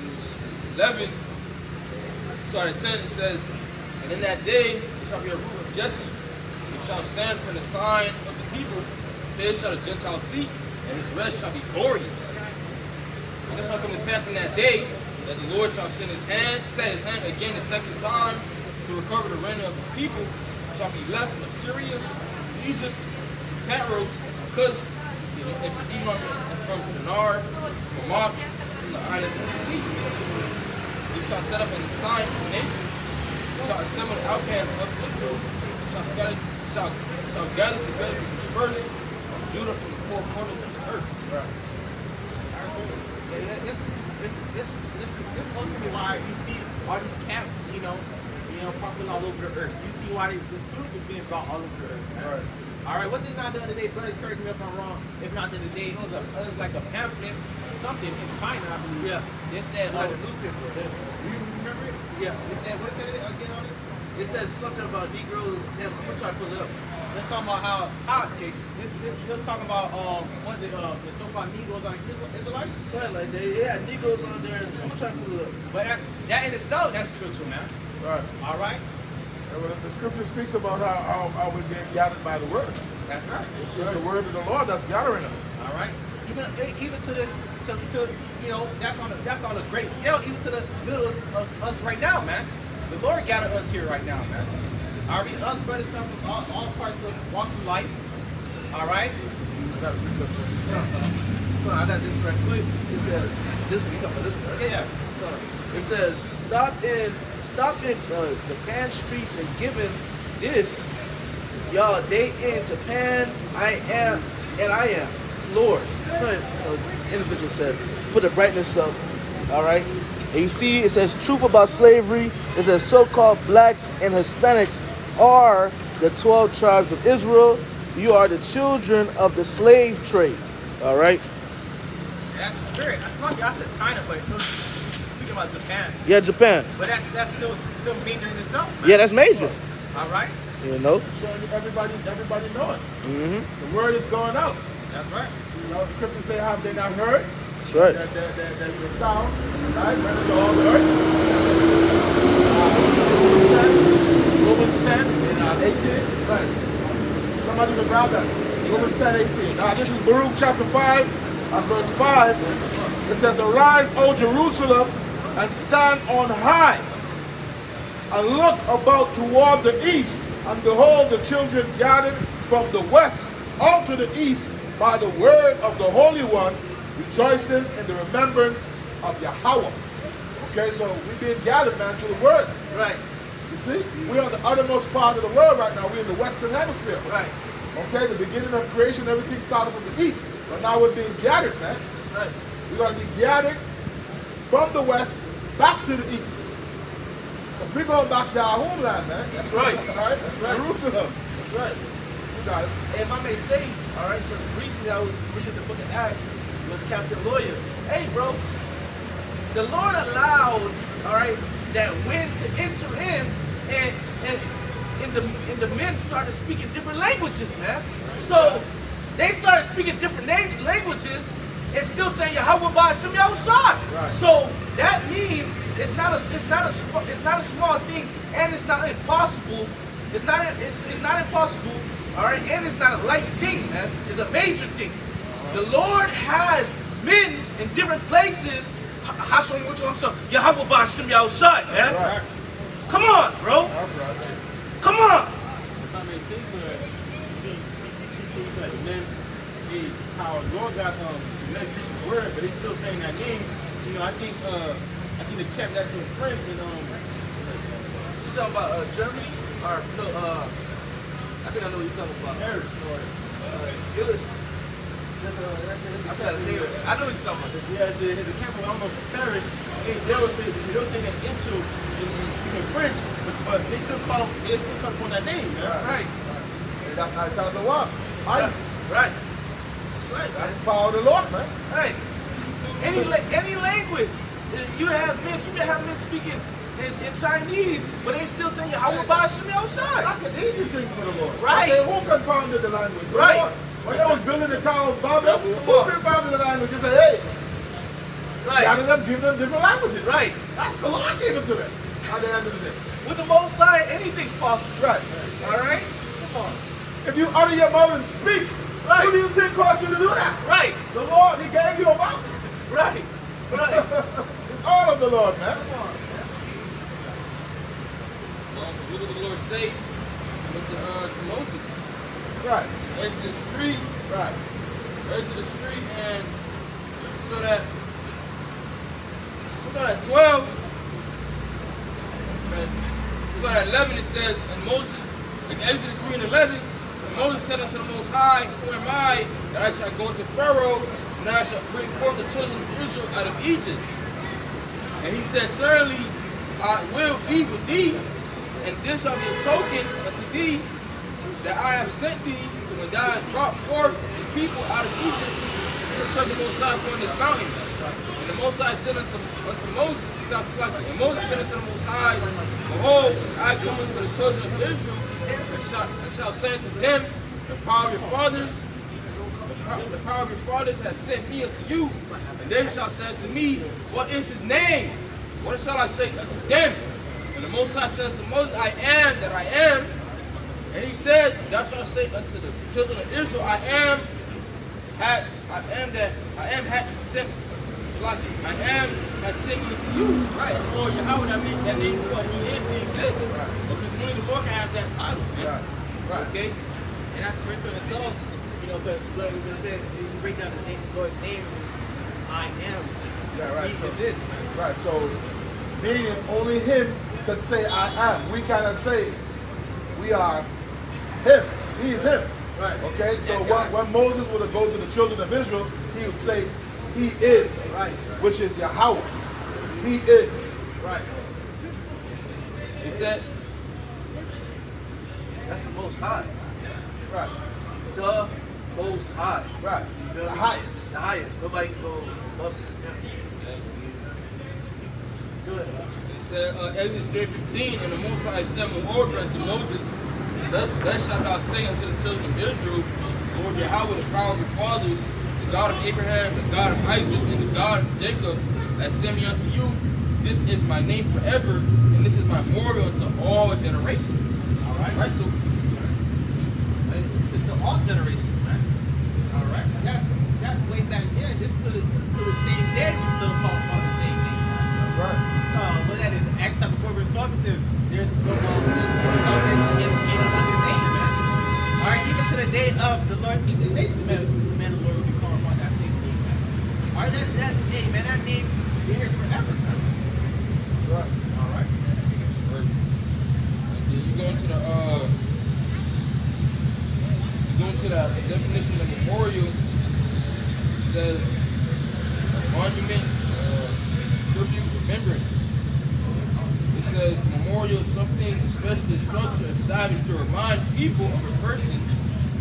11, sorry, 10, it says, and in that day there shall be a root of Jesse, it shall stand for the sign of the people, so shall the Gentiles seek, and his rest shall be glorious. And this shall come to pass in that day, that the Lord shall set his hand again the second time to recover the remnant of his people, shall be left from Assyria, Egypt, Patros, Cush, Edom, and from Shinar, from Moth, from the islands of the sea. He shall set up a sign for the nations, shall assemble the outcasts of Israel, shall gather together to disperse Judah from the four corners of the earth. Right. This ultimately why we see all these camps, popping all over the earth. You see why this truth is being brought all over the earth. Man. Right. All right, what's it not the other day? Brothers, correct me if I'm wrong. If not the other day, it was like a pamphlet or something in China, I believe. Yeah. They said, Like a newspaper. you remember it? Yeah. They said, what said it again on it? It says something about Negroes. Damn, I'm gonna try to pull it up. Let's talk about how let's talk about what's it the so-called Negroes on Israelites. Something like that. Yeah, Negroes on there. I'm gonna try to pull it up. But that in itself, that's spiritual, man. Right. All right. And when the scripture speaks about how we're being gathered by the word. That's right. It's the word of the Lord that's gathering us. All right. Even to that's on a great scale. Even to the middle of us right now, man. The Lord gathered us here right now, man. Our us brothers come from all parts of walk of life. All right. I got this right quick. It says this week. This one, right? Yeah. It says stop in the Pan streets and giving this, y'all. They in Japan. I am floored. Some individual said, put the brightness up. All right. And you see, it says truth about slavery. It says so-called blacks and Hispanics are the 12 tribes of Israel. You are the children of the slave trade. All right. That's the spirit. That's lucky. I said China, but it was speaking about Japan. Yeah, Japan. But that's still major in itself, man. Yeah, that's major. All right. You know. Showing everybody know it. Mm-hmm. The word is going out. That's right. You know, scriptures say, have they not heard? That's right. That the sound, right, went into all the earth. Romans 10 and 18. Right. Somebody will grab that. Romans 10, 18. Now, this is Baruch chapter 5 and verse 5. It says, arise, O Jerusalem, and stand on high, and look about toward the east, and behold the children gathered from the west unto the east by the word of the Holy One, rejoicing in the remembrance of Yahweh. Okay, so we're being gathered, man, through the word. Right. You see, we're on the uttermost part of the world right now. We're in the western hemisphere. Right. Okay, the beginning of creation, everything started from the east. But now we're being gathered, man. That's right. We're going to be gathered from the west back to the east. But we're going back to our homeland, man. That's right. All right? That's right. Jerusalem. That's right. You got it. If I may say, all right, because recently I was reading the book of Acts with Captain Lawyer. Hey, bro, the Lord allowed, all right, that wind to enter in, and the men started speaking different languages, man. So they started speaking different languages and still saying Yahweh Ba'Shem Yahushua. Right. So that means it's not a small thing, and it's not impossible. It's not impossible, all right, and it's not a light thing, man. It's a major thing. The Lord has men in different places. Yahweh Ba'Shem Yahushua, man. Right. Come on, bro. That's right. Come on. If I may say so, you see like the men, how Lord got the men preach the word, but they still saying that name. You know, I think the camp that's in front and You talking about Germany or no? I think I know what you're talking about. Paris or Gillis. I know what you're talking about. yeah, it's a camp. I don't know if Paris. They don't say that into in speaking French, but they still call them. They still come from that name, man. Right. That's the one. Right. That's right. That's the power of the Lord, man. Right. Any language. You have men speaking in Chinese, but they still saying Yahweh Ba'Shem Yahushua. That's an easy thing for the Lord. Right. They won't confound the language. The Right. Lord, when they was building the tower of Babel, who confounded the language? They said, hey, scatter them, give them different languages. Right. That's the Lord gave it to them at the end of the day. With the Most High, anything's possible. Right. All right. Come on. If you utter your mouth and speak, Right. who do you think caused you to do that? Right. The Lord, He gave you a mouth. Right. Right. It's all of the Lord, man. What did the Lord say to Moses? Right. Exodus 3. Right. Exodus 3 and let's go at 12. Let's go at 11. It says, and Moses, in Exodus 3 and 11, and Moses said unto the Most High, who am I, that I shall go unto Pharaoh, and I shall bring forth the children of Israel out of Egypt? And he said, certainly I will be with thee, and this shall be a token unto thee that I have sent thee, when thou hast brought forth the people out of Egypt, to serve the Most High upon this mountain. And the Most High said unto Moses, and Moses said unto the Most High, behold, I come unto the children of Israel, and shall say unto them, the power of your fathers, the power of your fathers has sent me unto you, and they shall say unto me, what is his name? What shall I say unto them? And the Most High said unto Moses, I am that I am. And he said, thou shalt say unto the children of Israel, I am had sent me unto you. Right. Or Yahweh, that means what he is, he exists. Because only the Lord can have that title. Man. Right. Okay? And that's spiritual itself. You know, because like we just said, you break down the name, the Lord's name is I am. Yeah, right. He So, exists, man. right. So, being only Him could say I am. We cannot say we are Him. He is Him. Right. Okay. So when Moses would go to the children of Israel, he would say, He is, Right. which is Yahweh. He is. Right. He said, That's the most high. Right. The most high. Right. You feel The me? highest. The highest. Nobody can go above him. Good. It said, Exodus 3:15, and the Most High said, moreover unto Moses, thus shalt thou say unto the children of Israel, Lord Yahweh, the power of your fathers, the God of Abraham, the God of Isaac, and the God of Jacob, that sent me unto you. This is my name forever, and this is my memorial to all generations. All right. Right, so This is to all generations, man. All right. That's way back then. This to the same day we still talk about the same thing. That's right. What that is, Acts chapter 4 verse 12 says, there's no salvation in any other name, man. All right, even to the day of the Lord's indignation, man, the Lord will be calling upon that same name, man. All right, that name, man, that name been here forever, man. Right. All right. right. And then you go into the definition of memorial. It says monument, tribute, remembrance. It says memorial is something, especially structure established to remind people of a person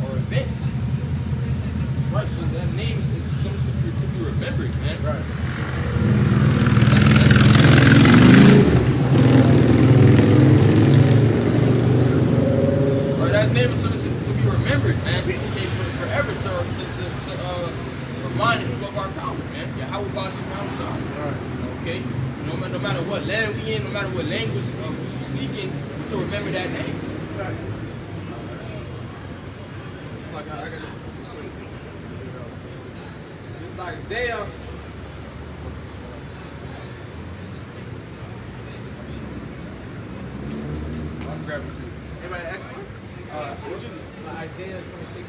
or event. Right, so that name is something to be remembered, man. Right. Or that name is something to be remembered, man. Forever to remind people of our power, man. Yahweh Bashim Shah. Right. Okay? No matter what land we in, no matter what language we speak in, to remember that name. Right. It's like I got this. This is Isaiah. Let's grab it. Anybody ask me? Isaiah 26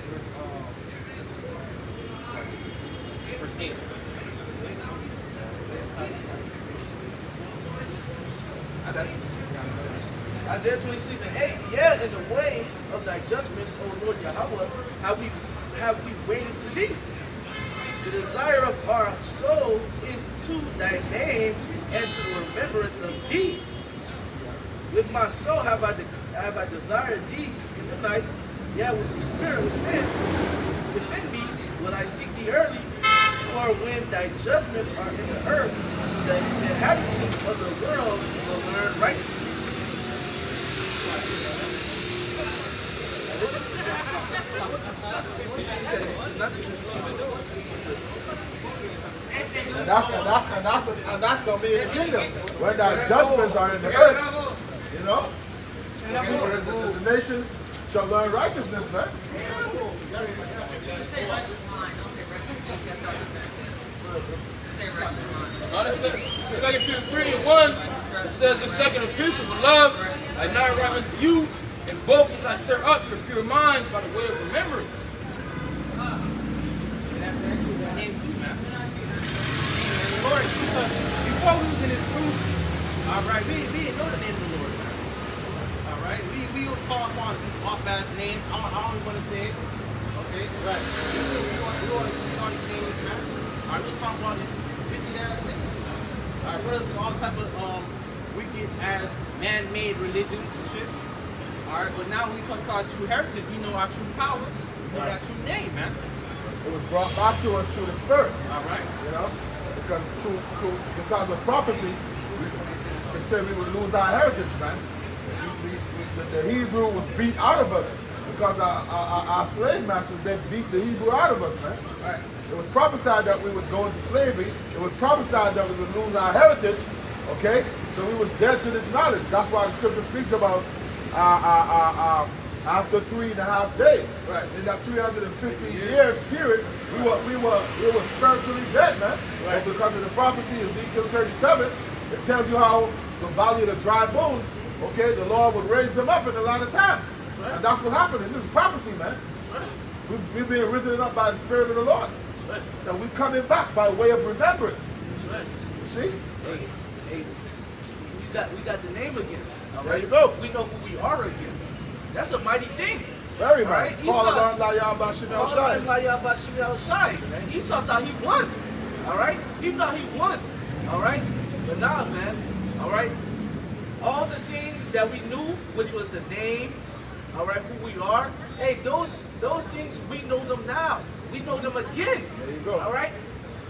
verse 8. I got it. Isaiah 26 and 8. Yeah, in the way of thy judgments, O Lord Yahweh, have we waited for thee. The desire of our soul is to thy name and to the remembrance of thee. With my soul have I desired thee in the night. Yeah, with the spirit within me will I seek thee early. For when thy judgments are in the earth, the inhabitants of the world will learn righteousness. Listen. He said it's not And that's gonna be in the kingdom. When the judgments are in the earth, you know? The nations shall learn righteousness, man. Second Peter 3:1, it says the second epistle of love, I now write unto you, and both which I stir up your pure minds by the way of remembrance. That name too, man. And the Lord, because before we was in His truth, all right, we didn't know the name of the Lord. All right, we would call upon these off-ass names. I don't want to say it. Okay, right. We want to see all these names, man. All right, let's talk about this 50-ass names. All right, what is all type of wicked ass man-made religions and shit. All right, but now we come to our true heritage. We know our true power. We know our true name, man. It was brought back to us through the Spirit. All right. You know? Because of prophecy, it said we would lose our heritage, man. The Hebrew was beat out of us because our slave masters, they beat the Hebrew out of us, man. Right. It was prophesied that we would go into slavery. It was prophesied that we would lose our heritage, okay? So we was dead to this knowledge. That's why the scripture speaks about after 3.5 days. Right. In that 350 years period, we were spiritually dead, man. Right. But because of the prophecy, Ezekiel 37, it tells you how the value of the dry bones, okay, the Lord would raise them up in a lot of times. That's right. And that's what happened. This is prophecy, man. That's right. We've been risen up by the Spirit of the Lord. That's right. Now we're coming back by way of remembrance. That's right. You see? Hey, we got the name again. All There right? you go. We know who we are again. That's a mighty thing. Very All much. right? Call it on La Yahweh Shem El Shai. He thought he won. All right? He thought he won. All right? But nah, man. All right? All the things that we knew, which was the names, all right, who we are, hey, those things, we know them now. We know them again. There you go. All right?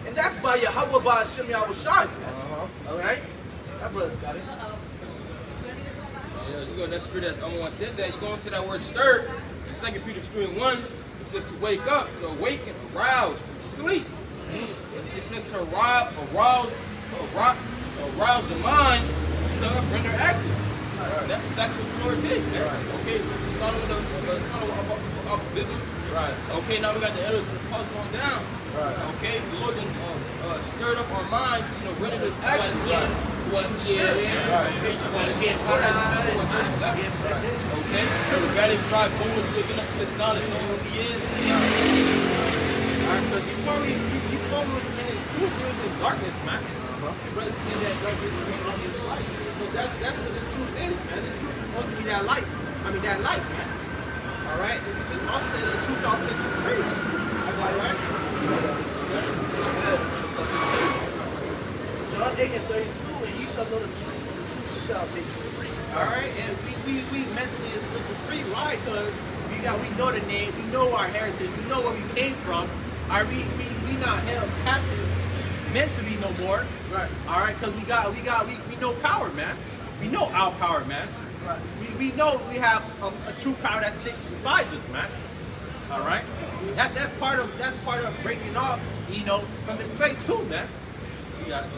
And that's by Yahweh by Hashem Yahweh Shai. Uh-huh. All right? That brother's got it. Yeah, you go that spirit that Amun said that. You go into that word stir. In 2 Peter 3:1, it says to wake up, to awaken, arouse from sleep. It says to arouse the mind, to render active. That's exactly what the Lord did. Man. Okay, starting with the tunnel of Vivians. Right. Okay, now we got the elders and the pulse on down. Right. Okay, the Lord then stirred up our minds, rendered us active. What the Spirit. Right. Okay, you want to get part of the 37. Okay, we got to try boldness to get up to this knowledge, knowing who He is. Because before we was in His truth, we was in darkness, man. Brother, in that darkness, we was in His light. So that's what His truth is, man. The truth is supposed to be that light. I mean, that light, man. All right? It's also said the truth shall set you free. I got it right? John 8:32, and ye shall know the truth shall make you free. All right? And we mentally is spiritually free. Why? Because we know the name, we know our heritage, we know where we came from. All right? We not held captive mentally no more. Right. All right? Because we know power, man. We know our power, man. Right. We know we have a true power that sticks beside us, man. All right, that's part of breaking off, from this place too, man. You got it.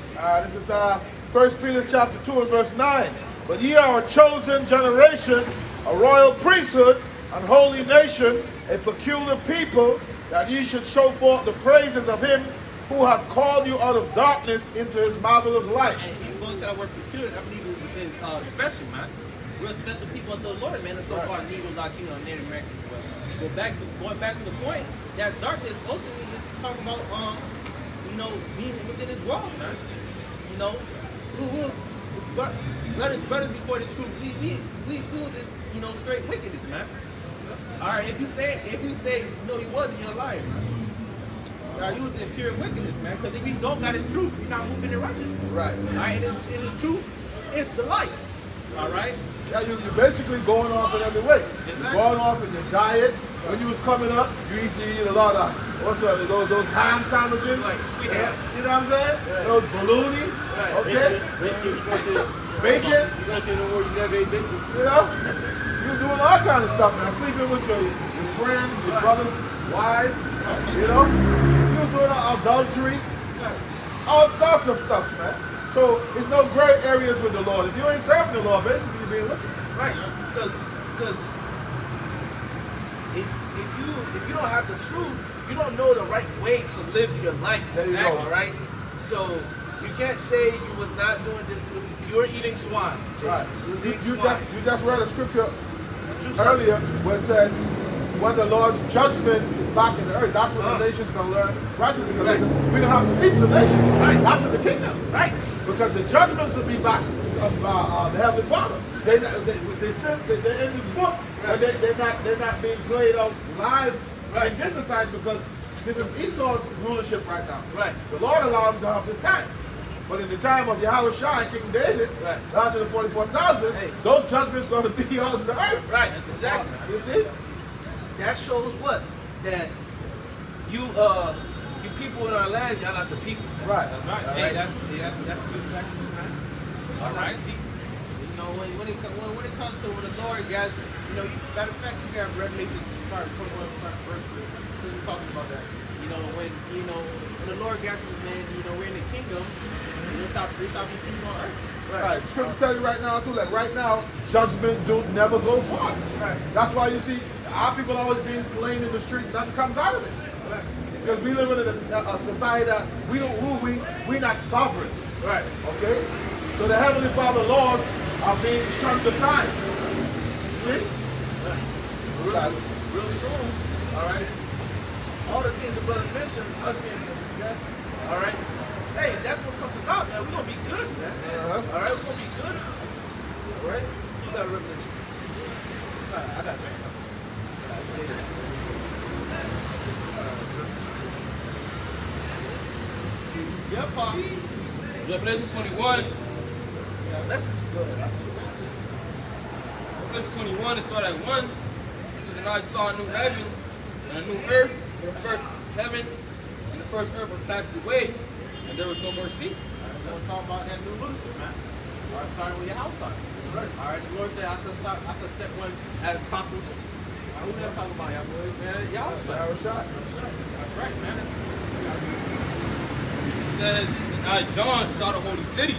This is 1 Peter chapter 2 and verse 9. But ye are a chosen generation, a royal priesthood, an holy nation, a peculiar people, that ye should show forth the praises of Him who hath called you out of darkness into His marvelous light. And if you go into that word peculiar, I believe it is special, man. We're special people unto the Lord, man. The so-called Negro, Latino, and Native Americans. Going back to the point, that darkness ultimately is talking about, being within this world, man. Who was brothers before the truth? We was in, straight wickedness, man. All right, if you say no, you wasn't, you're a liar, man. All right, you was in pure wickedness, man. Because if you don't got His truth, you're not moving in righteousness. Right. All right, and His truth is the light. All right. Yeah, you're basically going off in every way. Exactly. You're going off in your diet. When you was coming up, you used to eat a lot of those ham sandwiches. Like sweet ham. You know what I'm saying? Yeah. Those bologna. Right. Okay? Bacon. Especially in the world, you never ate bacon. You know? You were doing all kind of stuff, man. Sleeping with your friends, your brothers, wives. You know? You were doing adultery. All sorts of stuff, man. So it's no gray areas with the Lord. If you ain't serving the Lord, basically you're being wicked. Right. Because if you don't have the truth, you don't know the right way to live your life. There you go. All right. So you can't say you was not doing this. You were eating swine. Right. You was You eating swine. just read a scripture Truth earlier where it said, when the Lord's judgments is back in the earth, that's when the nation's going to learn righteousness. Right. We don't have to teach the nations. Right. That's in the kingdom. Right. Because the judgments will be back of the Heavenly Father. They're in this book, but they're not being played out live Right. in this society because this is Esau's rulership right now. Right. The Lord allowed him to have this time. But in the time of Yahweh Shai, King David, Right. down to the 44,000, Hey. those judgments are going to be on the earth. Right. Exactly. You see? That shows what? That you people in our land, y'all not the people. Right. That's right. All Hey, right. that's a good fact, man. All right. When it comes to when the Lord guys, matter of fact, you got Revelation start 21 verse 3. We're talking about that. When the Lord gathers men, we're in the kingdom. There shall be peace on earth. Right. Scripture tell you right now too, like right now, judgment do never go far. Right. That's why you see our people always being slain in the street, nothing comes out of it. Right. Because we live in a society that we don't rule, we're not sovereign. Right. Okay? So the Heavenly Father laws are being shunned aside. See? Real soon. All right. all the things the brother mentioned, us saying that, all right? Hey, that's what comes about, man. We're going to be good, man. All right, we're going to be good. All right? You got a revelation. All right, I got something. Yeah, Pop. Revelation 21. Yeah, message. Go ahead. Revelation 21, it started at 1. It says, and I saw a new heaven and a new earth. For the first heaven and the first earth were passed away, and there was no more sea. We're going to talk about that new Lucifer, man. All right, starting with your house on. Right. All right, the Lord said, I shall set one as proper. Who never talking about y'all boys, man? Y'all shot. That's right, man. It says, and I, John, saw the holy city,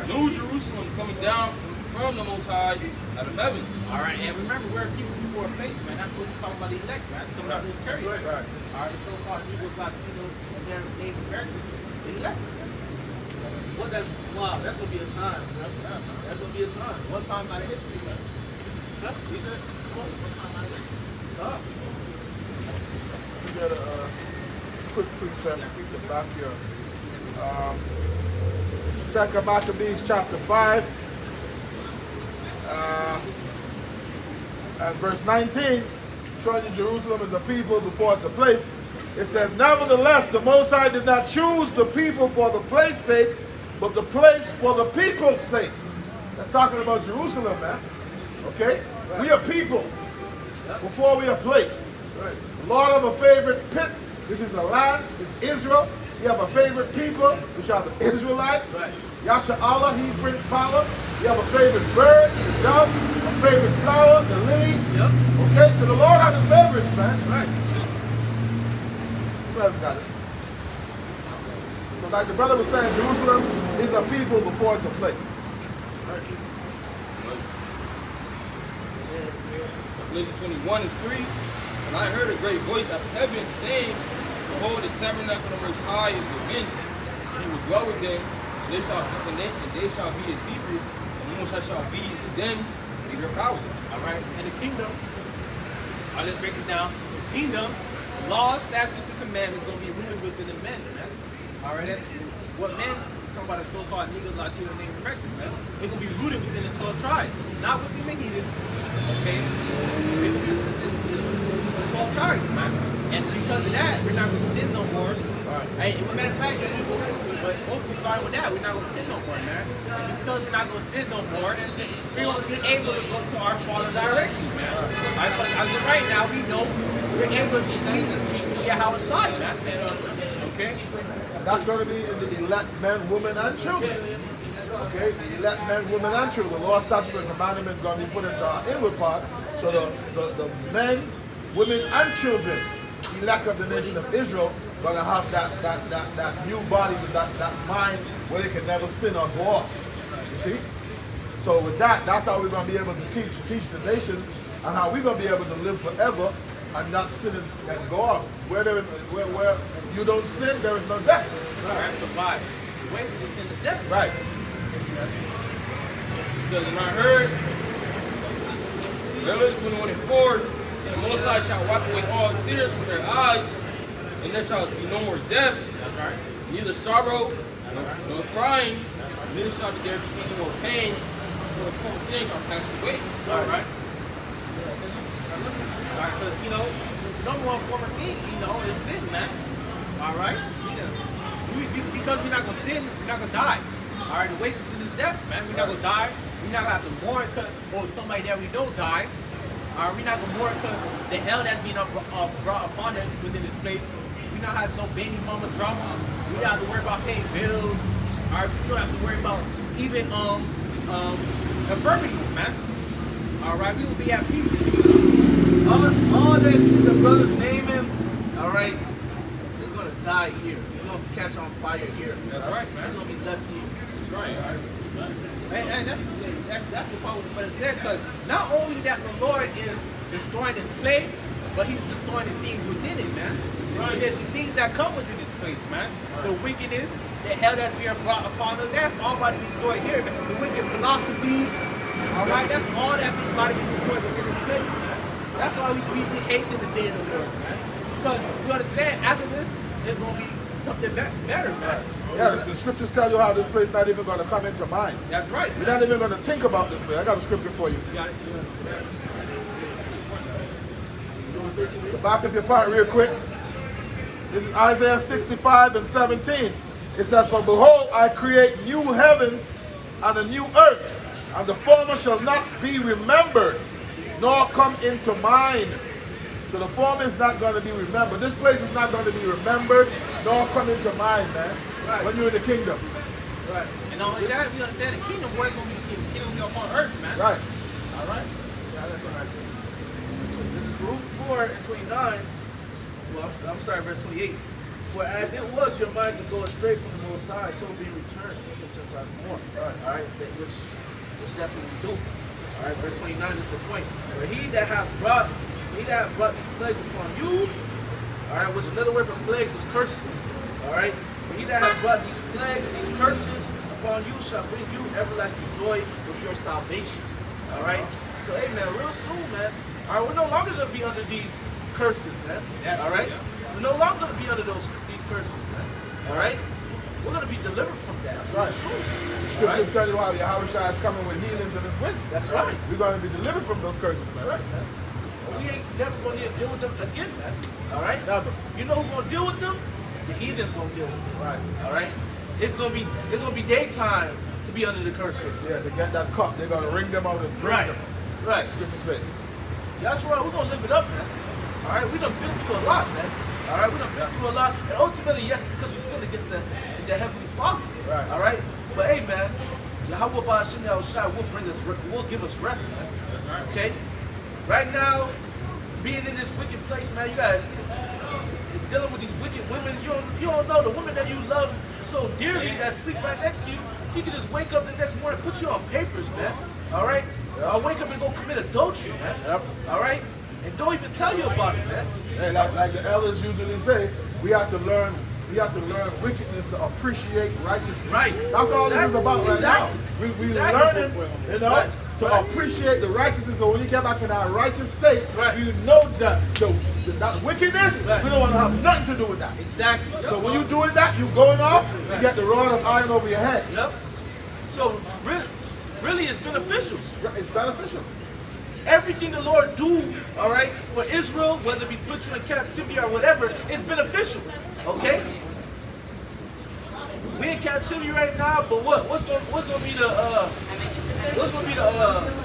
New Jerusalem, coming down from the Most High out of heaven. All right, and remember, we're people before a face, man. That's what we're talking about, the elect, man. Coming out of this territory. Right. All right, the so-called Negroes, Latinos, and their Native Americans, the elect. What that, wow, that's going to be a time, bro. That's going to be a time. One time out of history, man. Huh? He said, one time out of it. Huh? We got a quick precept to back here. Second Maccabees chapter 5 and verse 19, showing you Jerusalem as a people before it's a place. It says, nevertheless, the Most High did not choose the people for the place's sake, but the place for the people's sake. That's talking about Jerusalem, man. Okay? Right. We are people before we are place. Right. The Lord have a favorite pit, which is a land, is Israel. You have a favorite people, which are the Israelites. Right. Yasha Allah, he brings power. You have a favorite bird, the dove, a favorite flower, the lily. Yep. Okay, so the Lord has his favorites, man. Right. Who else got it? So like the brother was saying, Jerusalem is a people before it's a place. Revelation 21 and 3. And I heard a great voice out of heaven saying, behold, the tabernacle of the Most High is within, and he will dwell with them, and they shall be his people, and the Most High shall be them, be their power. All right, and the kingdom, I'll just break it down. The kingdom, laws, statutes, and commandments will be rooted within the men, man. All right, that's what men, we're talking about the so-called Negroes, Latino, and Native Americans, man. They're going to be rooted within the 12 tribes, not within the heathen, okay? They're going to be within the 12 tribes, man. And because of that, we're not going to sin no more. Right. As a matter of fact, you're going to go into it, but mostly starting with that, we're not going to sin no more, man. And because we're not going to sin no more, we're going to be able to go to our Father directly, man. Right? But as of right now, we know we're able to meet Yahweh Shai, man. Okay? And that's going to be in the elect men, women, and children. Okay, the elect men, women, and children. The law, statutes, and commandments going to be put into our inward parts. So the men, women, and children, elect of the nation of Israel, going to have that new body with that mind where they can never sin or go off. You see? So with that, that's how we're going to be able to teach the nations, and how we're going to be able to live forever and not sin and go off. Where you don't sin, there is no death. Right. The body. The way we sin is death. Right. It says, and I heard, Revelation 21 and 4, and the Most High shall wipe away all tears from their eyes, and there shall be no more death, neither sorrow, nor crying, neither shall there be any more pain, for the former things are passed away. All right. Because, you know, no more former thing, you know, is sin, man. All right? Because we're not going to sin, we're not going to die. All right? The wages of sin is death, man. We're not going to die. We're not going to have to mourn because somebody that we don't die. All right? We're not going to mourn because the hell that's being brought upon us within this place. We don't have no baby mama drama. We don't have to worry about paying bills. All right? We don't have to worry about even infirmities, man. All right? We will be at peace. All that shit the brothers naming, all right, it's going to die here. It's going to catch on fire here. That's right, man. It's going to be left here. That's right. All right. And that's the part what it said, because not only that the Lord is destroying this place, but he's destroying the things within it, man. Right. There's the things that come within this place, man. The wickedness, the hell that's being brought upon us, that's all about to be destroyed here, man. The wicked philosophies, all right, that's all that about to be destroyed within this place, man. That's why we should be hastening the day of the Lord, man. Because you understand, after this, it's going to be something better, man. Yeah, the scriptures tell you how this place not even going to come into mind. That's right. You're not even going to think about this place. I got a scripture for you. You got it. Back up your part real quick. This is Isaiah 65 and 17. It says, "For behold, I create new heavens and a new earth, and the former shall not be remembered, nor come into mind." So the former is not going to be remembered. This place is not going to be remembered, nor come into mind, man, Right. when you're in the kingdom. Right. And not only that, we understand the kingdom boy going to be the kingdom. Kingdom will be upon earth, man. Right. All right? Yeah, that's all right. This is Luke 4 and 29. Well, I'm starting verse 28. "For as it was your mind to go astray from the Most High, so be returned 10 times more." All right, which that's what we do. All right, verse 29 is the point. "For he that hath brought these plagues upon you," all right, which another word for plagues is curses. All right, "For he that hath brought these plagues, these curses upon you, shall bring you everlasting joy with your salvation." All right, so hey man, real soon, man. All right, we're no longer gonna be under these curses, man. All right, we're no longer gonna be under these curses, man. All right, we're gonna be delivered from that real Right. soon. All Scriptures right, tell you how Yahweh is coming with healings in his wind. that's right. We're going to be delivered from those curses, That's man. right, man. We ain't never gonna deal with them again, man. All right, Never. you know who's gonna deal with them? The heathens gonna deal with them. Right. All right, it's gonna be daytime to be under the curses. Yeah, to get that cup, they're going to ring them out and drink Right, them. right. Scripture say. That's right. We're gonna live it up, man. All right, we done been through a lot, man. All right, we done been through a lot, and ultimately, yes, because we sinned against the heavenly Father. Right. All right, but hey, man, Yahweh Ba'ashim Yahushua will give us rest, man. Okay. Right now, being in this wicked place, man, you got dealing with these wicked women. You don't know the woman that you love so dearly that sleep right next to you. He can just wake up the next morning, put you on papers, man. All right. I'll wake up and go commit adultery, man. Yep. All right? And don't even tell you about it, man. Hey, like the elders usually say, we have to learn wickedness to appreciate righteousness. Right. That's all this is about right Exactly. now. We Exactly. learning, you know, Right. to Right. appreciate the righteousness. So when you get back in our righteous state, Right. you know that that wickedness, Right. we don't want to have nothing to do with that. Exactly. So when you're doing that, you going off, you get the rod of iron over your head. Yep. So really it's beneficial. It's beneficial. Everything the Lord do, all right, for Israel, whether we put you in captivity or whatever, is beneficial. Okay? We in captivity right now, but what's gonna be the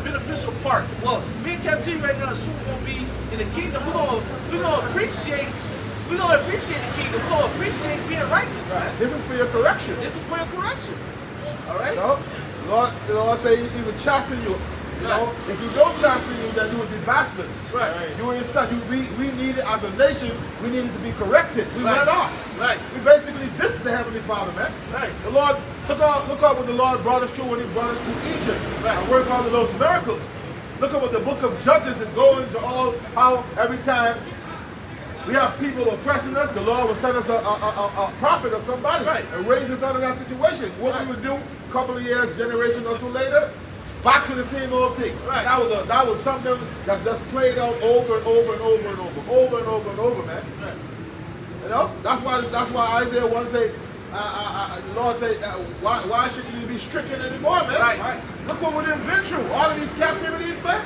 beneficial part? Well, we in captivity right now, soon we're gonna be in the kingdom. We're gonna appreciate the kingdom. We're gonna appreciate being righteous, man. This is for your correction. This is for your correction. All right? You know? The Lord say he will chasten you. You know, if you don't chasten you, then you would be bastards. Right. You and your son, we needed as a nation, we needed to be corrected. We Right. went off. Right. We basically dissed the Heavenly Father, man. Right. The Lord, look out what the Lord brought us through when he brought us through Egypt. Right. And worked all of those miracles. Look at what the book of Judges is going to how every time we have people oppressing us, the Lord will send us a prophet or somebody Right. and raise us out of that situation. What Right. we would do a couple of years, generation or two later, back to the same old thing. Right. That was something that just played out over and over and over and over, man. Right. You know, that's why Isaiah once say, the Lord say, why should you be stricken anymore, man? Right. Look what we've been through, all of these captivities, man.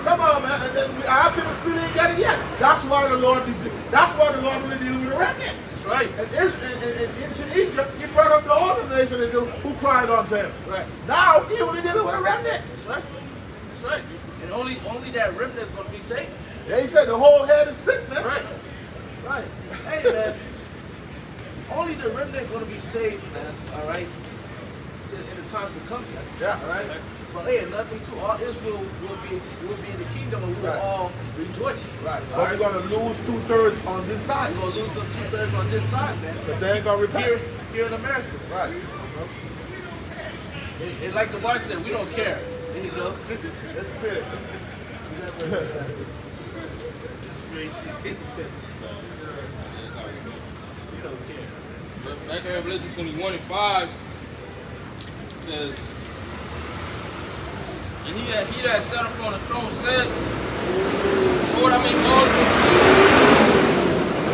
Come on, man. And then our people still ain't get it yet. That's why the Lord is. That's why the Lord will deal with the remnant. That's right. And in ancient Egypt, he brought up the other nation of Israel who cried unto him. Right. Now he only dealing with a remnant. That's right. That's right. And only that remnant is going to be saved. Yeah, he said the whole head is sick, man. Right. Right. Hey, man. Only the remnant going to be saved, man. All right. In the times to come, man. Yeah. All right. But hey, another thing too. All Israel will be in the kingdom, and we will Right. all rejoice. Right. All But we're going to lose 2/3 on this side. We're going to lose the 2/3 on this side, man. Because they ain't going to repent. Here in America. Right. And like the wife said, we don't care. There you go. That's good. Back in Revelation 21:5 says, and he that sat upon the throne said, Lord, I make all things new.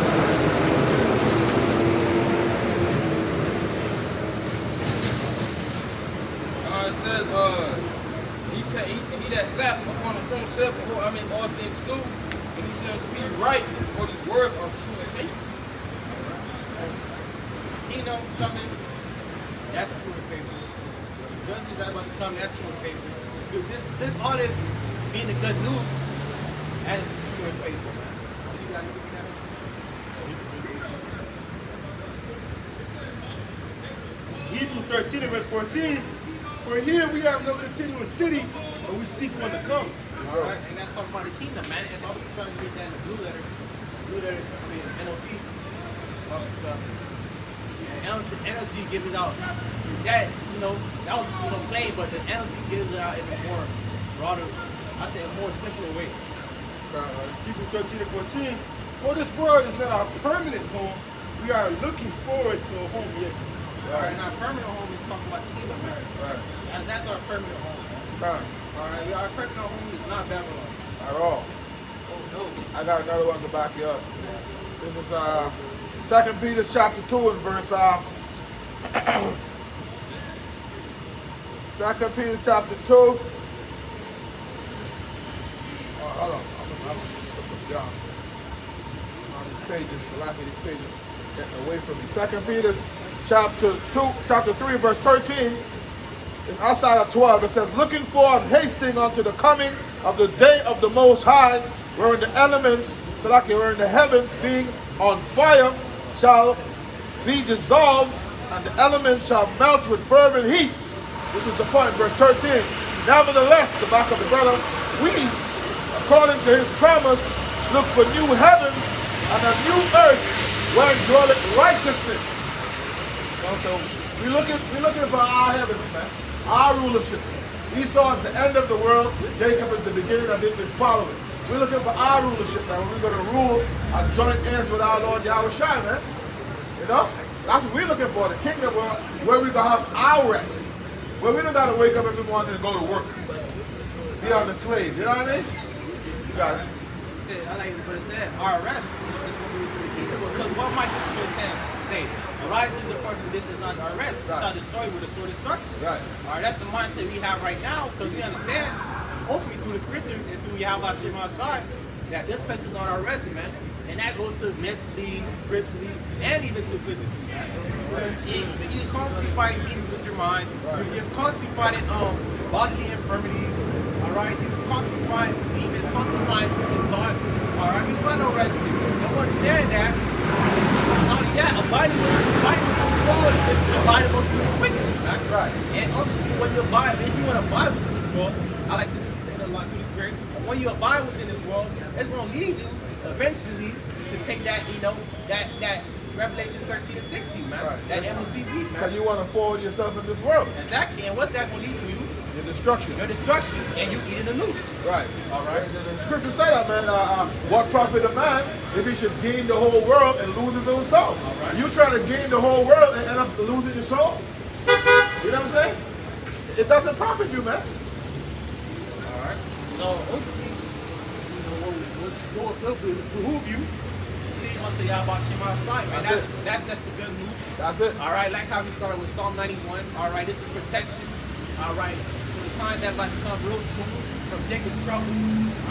he that sat upon the throne said, behold, I make all things new. And he said unto me, write, for these words are true and faithful. Kingdom coming, that's true and faithful. Judgment that's about to come, that's true and faithful. Dude, this all this being the good news, that is true and faithful, man. You got anything to that? Hebrews 13 and verse 14. For here we have no continuing city, but we seek one to come. All right, and that's talking about the kingdom, man. And I'm trying to read that in the blue letter. Blue letter, I mean, NLT. NLT gives it out. That, that was, plain, but the NLT gives it out in a more broader, I think a more simpler way. Hebrews 13 and 14. For this world is not our permanent home. We are looking forward to a home yet. All right, and our permanent home is talking about the kingdom, man. Right. And that's our permanent home. Right. All right, our permanent home is not Babylon. At all. Oh, no. I got another one to back you up. This is 2 Peter chapter 2 and verse 2 Peter chapter 2. Hold on. I'm gonna look down. All these pages, a lot of these pages getting away from me. 2 Peter chapter 3, verse 13. It's outside of 12. It says, looking forward, hasting unto the coming of the day of the Most High, wherein the elements, wherein the heavens being on fire shall be dissolved, and the elements shall melt with fervent heat. This is the point, verse 13. Nevertheless, the back of the brother, we, according to his promise, look for new heavens and a new earth where dwelleth righteousness. So we're looking for our heavens, man. Our rulership. Esau is the end of the world. Jacob is the beginning of it. We follow it. We're looking for our rulership, man. We're going to rule our joint heirs with our Lord Yahweh Shai, man. That's what we're looking for. The kingdom where we're going to have our rest. Where we don't got to wake up every morning and go to work. Be on the slave. You know what I mean? You got it. I like what it said. Our rest is going to be the kingdom. Because what Micah 2:10 say? Arise is the first, but this is not our rest. Right. Start the story with a sword of destruction. Right. All right, that's the mindset we have right now, because we understand, ultimately through the scriptures and through Yahweh Shem outside, that this place is not our rest, man. And that goes to mentally, spiritually, and even to physically, man. Because you're constantly fighting demons with your mind. Right. You're constantly fighting bodily infirmities. All right, you're constantly fighting demons, constantly fighting wicked thoughts. All right, we find no rest here. Don't understand that. Not only that, abiding with those walls is abiding with wickedness, man. Right. And ultimately, when you abide, if you want to abide within this world, I like to say that a lot through the Spirit. When you abide within this world, it's going to lead you eventually to take that, that Revelation 13 and 16, man. Right. That MOTB, man. Because you want to forward yourself in this world. Exactly. And what's that going to lead to you? Your destruction. Your destruction, and you eating the loot. Right. All right. The scripture say that, man. What profit a man if he should gain the whole world and lose his own soul? All right. You try to gain the whole world and end up losing your soul? You know what I'm saying? It doesn't profit you, man. All right. So, ultimately, what will behoove you? Unto Yahweh Shema Fire, man. That's the good news. That's it. All right, like how we started with Psalm 91. All right, this is protection. All right, for the time that's about to come real soon from Jacob's trouble.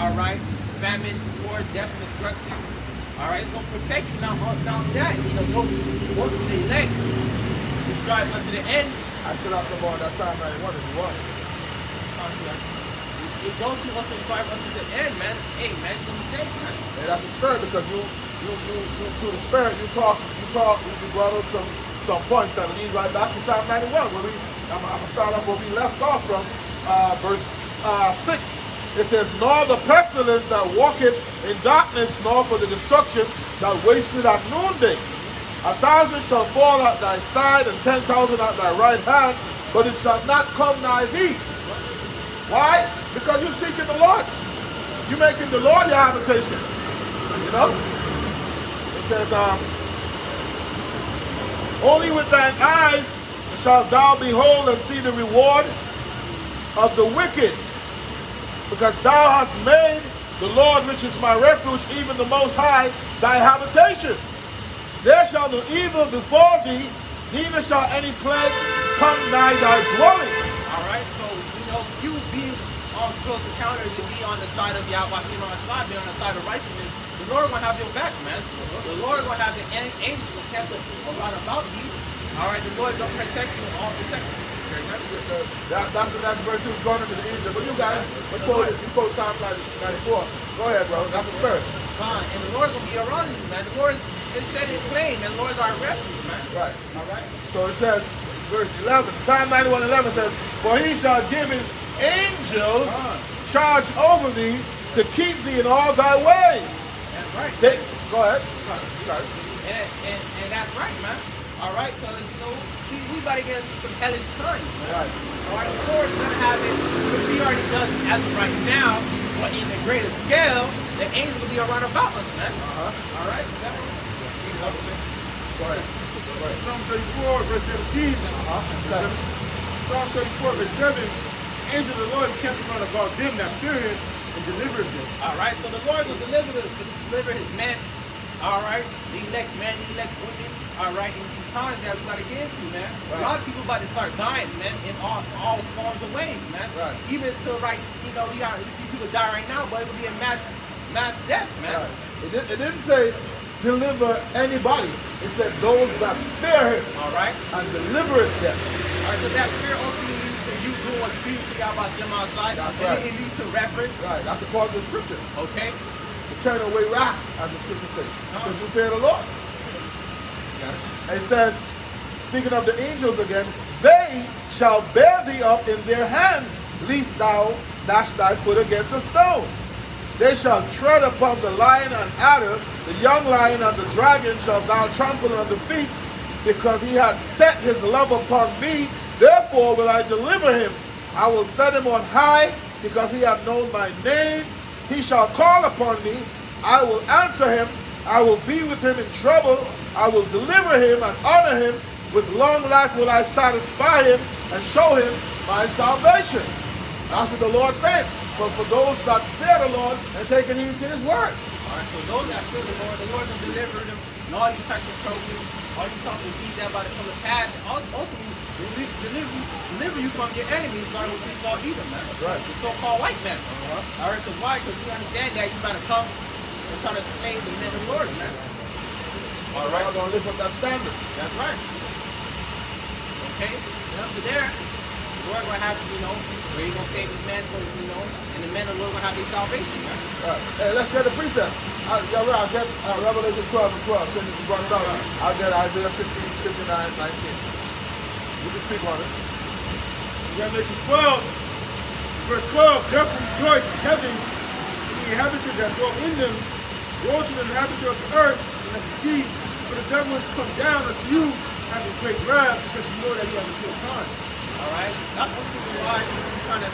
All right, famine, sword, death, and destruction. All right, it's gonna protect you. Now that those of the elect who strive unto the end. I should have come on that Psalm 91 if you want. It goes who want to strive unto the end, man. Hey, man, it's gonna be safe, man. And that's the spirit, because you through the spirit, you brought up some points that lead right back to Psalm 91. Where I'm going to start off where we left off from, verse 6. It says, nor the pestilence that walketh in darkness, nor for the destruction that wasteth at noonday. 1,000 shall fall at thy side, and 10,000 at thy right hand, but it shall not come nigh thee. Why? Because you're seeking the Lord. You're making the Lord your habitation. You know? It says, only with thine eyes shalt thou behold and see the reward of the wicked, because thou hast made the Lord, which is my refuge, even the Most High, thy habitation. There shall no evil befall thee, neither shall any plague come nigh thy dwelling. All right, so you being on close encounters and be on the side of Yahweh Shema Shah, be on the side of righteousness, the Lord gonna have your back, man. The Lord gonna have the angels that kept around about you. All right, the Lord gonna protect you, all protect you. That's the next verse he was going into the angels. But you got it. You quote Psalm 94. Go ahead, bro. That's the third. Fine. And the Lord gonna be around you, man. The Lord is set in plain, and the Lord's our refuge, man. Right. All right. So it says, verse 11, Psalm 91:11 says, for he shall give his angels charge over thee to keep thee in all thy ways. That's right. Go ahead. You got it. And that's right, man. All right, because you know we about to get into some hellish times, man. Right. All right, the Lord's gonna have it, which He already does as of right now, but in the greater scale, the angels will be around about us, man. All right. Go ahead. Psalm 34, verse 17. Psalm 34, verse 7. Angel of the Lord kept around about them that fear him and delivered them. All right, so the Lord will deliver His men. All right, the elect men, the elect women. All right, in these times that we got to get into, man. Right. A lot of people about to start dying, man, in all forms of ways, man. Right. Even to you know, we see people die right now, but it will be a mass death, man. Right. It didn't say deliver anybody. It said those that fear him All right. and deliver them. All right, so that fear ultimately leads to you doing what's pleasing to Yahweh Shema Shai, That's and right. it leads to reverence. Right. That's according to the scripture. Okay. To turn away wrath, as the scripture says. Because you fear the Lord. It says, speaking of the angels again, they shall bear thee up in their hands, lest thou dash thy foot against a stone. They shall tread upon the lion and adder, the young lion and the dragon shall thou trample under feet, because he hath set his love upon me. Therefore will I deliver him. I will set him on high, because he hath known my name. He shall call upon me. I will answer him. I will be with him in trouble. I will deliver him and honor him. With long life will I satisfy him and show him my salvation. That's what the Lord said. But for those that fear the Lord and take heed to his word. All right, so those that fear the Lord will deliver them and all these types of troubles, all these types of deeds that about to come to pass, and also deliver you from your enemies, starting with Esau Edom, man. That's right. The so-called white man. All right, because why? Because we understand that you got to come and try to slay the men of the Lord, man. All right. I'm going to lift up that standard. That's right. Okay? And up to there, the Lord going to have, you know, where He's going to save His men, you know, and the men of the Lord going to have their salvation, man. All right. Hey, let's get the precept. I'll get Revelation 12 and 12. Since you brought it up, I'll get Isaiah 15, 59, 19. You can speak on it. Revelation 12, verse 12. Therefore rejoice in heaven, and the inhabitants that dwell in them. Woe to the inhabitants of the earth and of the sea, for the devil has come down unto you, having great wrath, because you know that he has a short time. All right? That's ultimately why He's trying to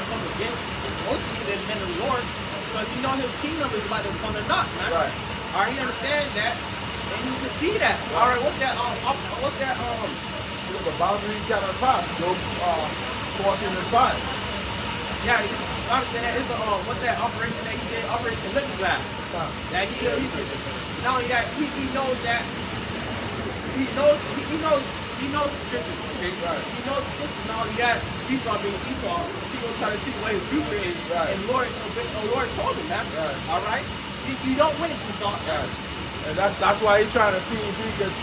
come against mostly the men of the Lord, because you know His kingdom is about to come to naught, man. Right. All right, He understands that, and He can see that. All right, what's that? The boundaries got to pass. Job 14 and 5. Yeah, he understand. It's what's that operation that he did? Operation Liquid Glass. That he not only that he knows that he knows the scriptures. Okay, Right. he knows the scriptures. Not only that, Esau, people try to see what his future is, Right. and Lord showed him that. Right. All right, you don't win, Esau. Right. And that's why he's trying to see if he can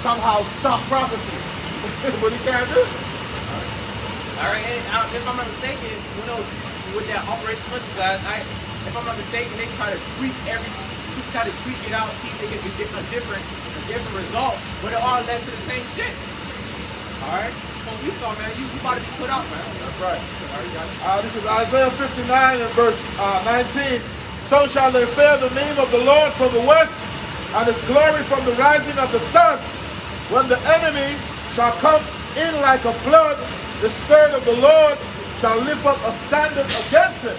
somehow stop prophecy. But he can't do it. All right, and if I'm not mistaken, with that Operation Liquid Glass, if I'm not mistaken, they try to tweak it out, see if they can get a different result, but it all led to the same shit. All right, so Esau, man, you about to be put out, man. That's right. This is Isaiah 59 and verse 19. So shall they fear the name of the Lord from the west, and his glory from the rising of the sun. When the enemy shall come in like a flood, the Spirit of the Lord shall lift up a standard against him.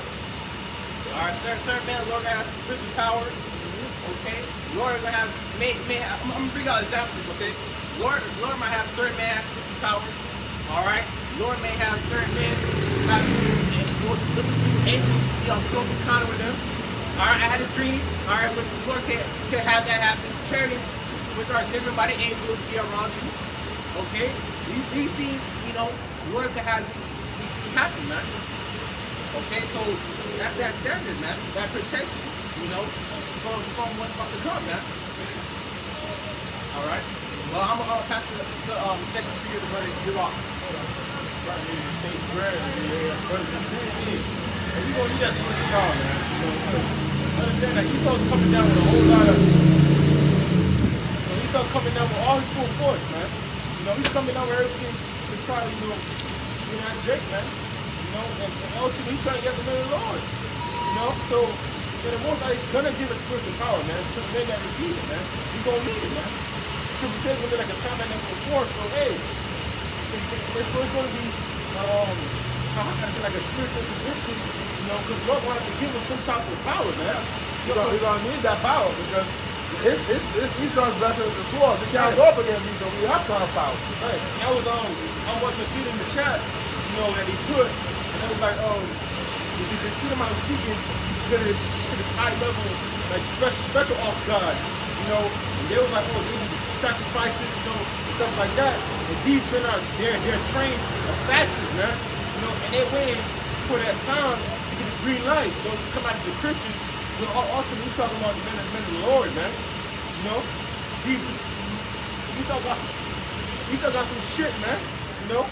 All right, certain man, Lord gonna have spiritual power. Okay, Lord gonna have I'm gonna bring out examples. Okay, Lord might have certain men have spiritual power. All right, Lord may have certain men have listen to angels be on close encounter with them. All right, I had a dream. All right, which the Lord can have that happen. Chariots, which are given by the angels, be around you. Okay, these things, you know, Lord can have these things happen, man. Okay, so that's that standard, man. That protection, you know, from what's about to come, man. All right. Well, I'm gonna pass it to second speaker, the brother Iraq. Trying to get the same bread. But the thing is, and we gonna need that spiritual power, man. You know, understand that Esau's coming down with a whole lot of. Esau's coming down with all his full force, man. You know, he's coming down with everything to try to, you know, at Jake, man. You know, and ultimately he's trying to get the man of the Lord. You know, so the Most High is gonna give us spiritual power, man, to the men that receive it, man. He's gonna need it, man. Because he said it's gonna be like a time that never before, so hey, it's going to be how can I say, like a spiritual conviction, you know, because Lord wanted to give him some type of power, man. You're gonna need that power because it's Esau's blessing with the sword. We can't go up against Esau. We have to have power. Right. And I was watching a feed in the chat, you know, that he put, and it was like, you see, this freedom I was speaking to this high level, like special off God, you know, and they were like, oh, they need sacrifices, you know, stuff like that. And these men are they're trained assassins, man. You know, and they're waiting for that time to get the green light, you know, to come out to the Christians. You know, also we talking about the men of the Lord, man. You know, we talk about some shit, man. You know,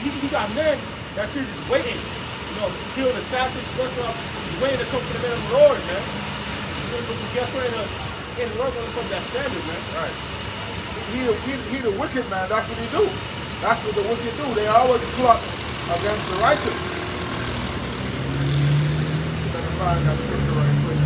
he got men that's here just waiting. You know, killed assassins, stuff, just waiting to come for the men of the Lord, man. You know, but guess what? In the Lord gonna come that standard, man. Right. He the wicked man. That's what he do. That's what the wicked do. They always plot against the righteous. Let me find that scripture right quick.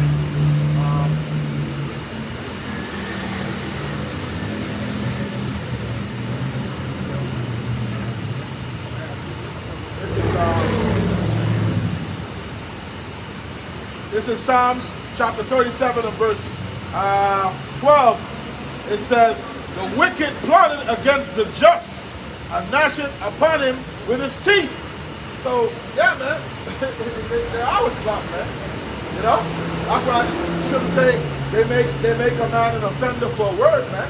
This is Psalms chapter 37 and verse 12. It says, "The wicked plotted against the just and gnasheth upon him with his teeth." So, yeah, man, they always plot, man. You know, that's why you shouldn't say they make a man an offender for a word, man.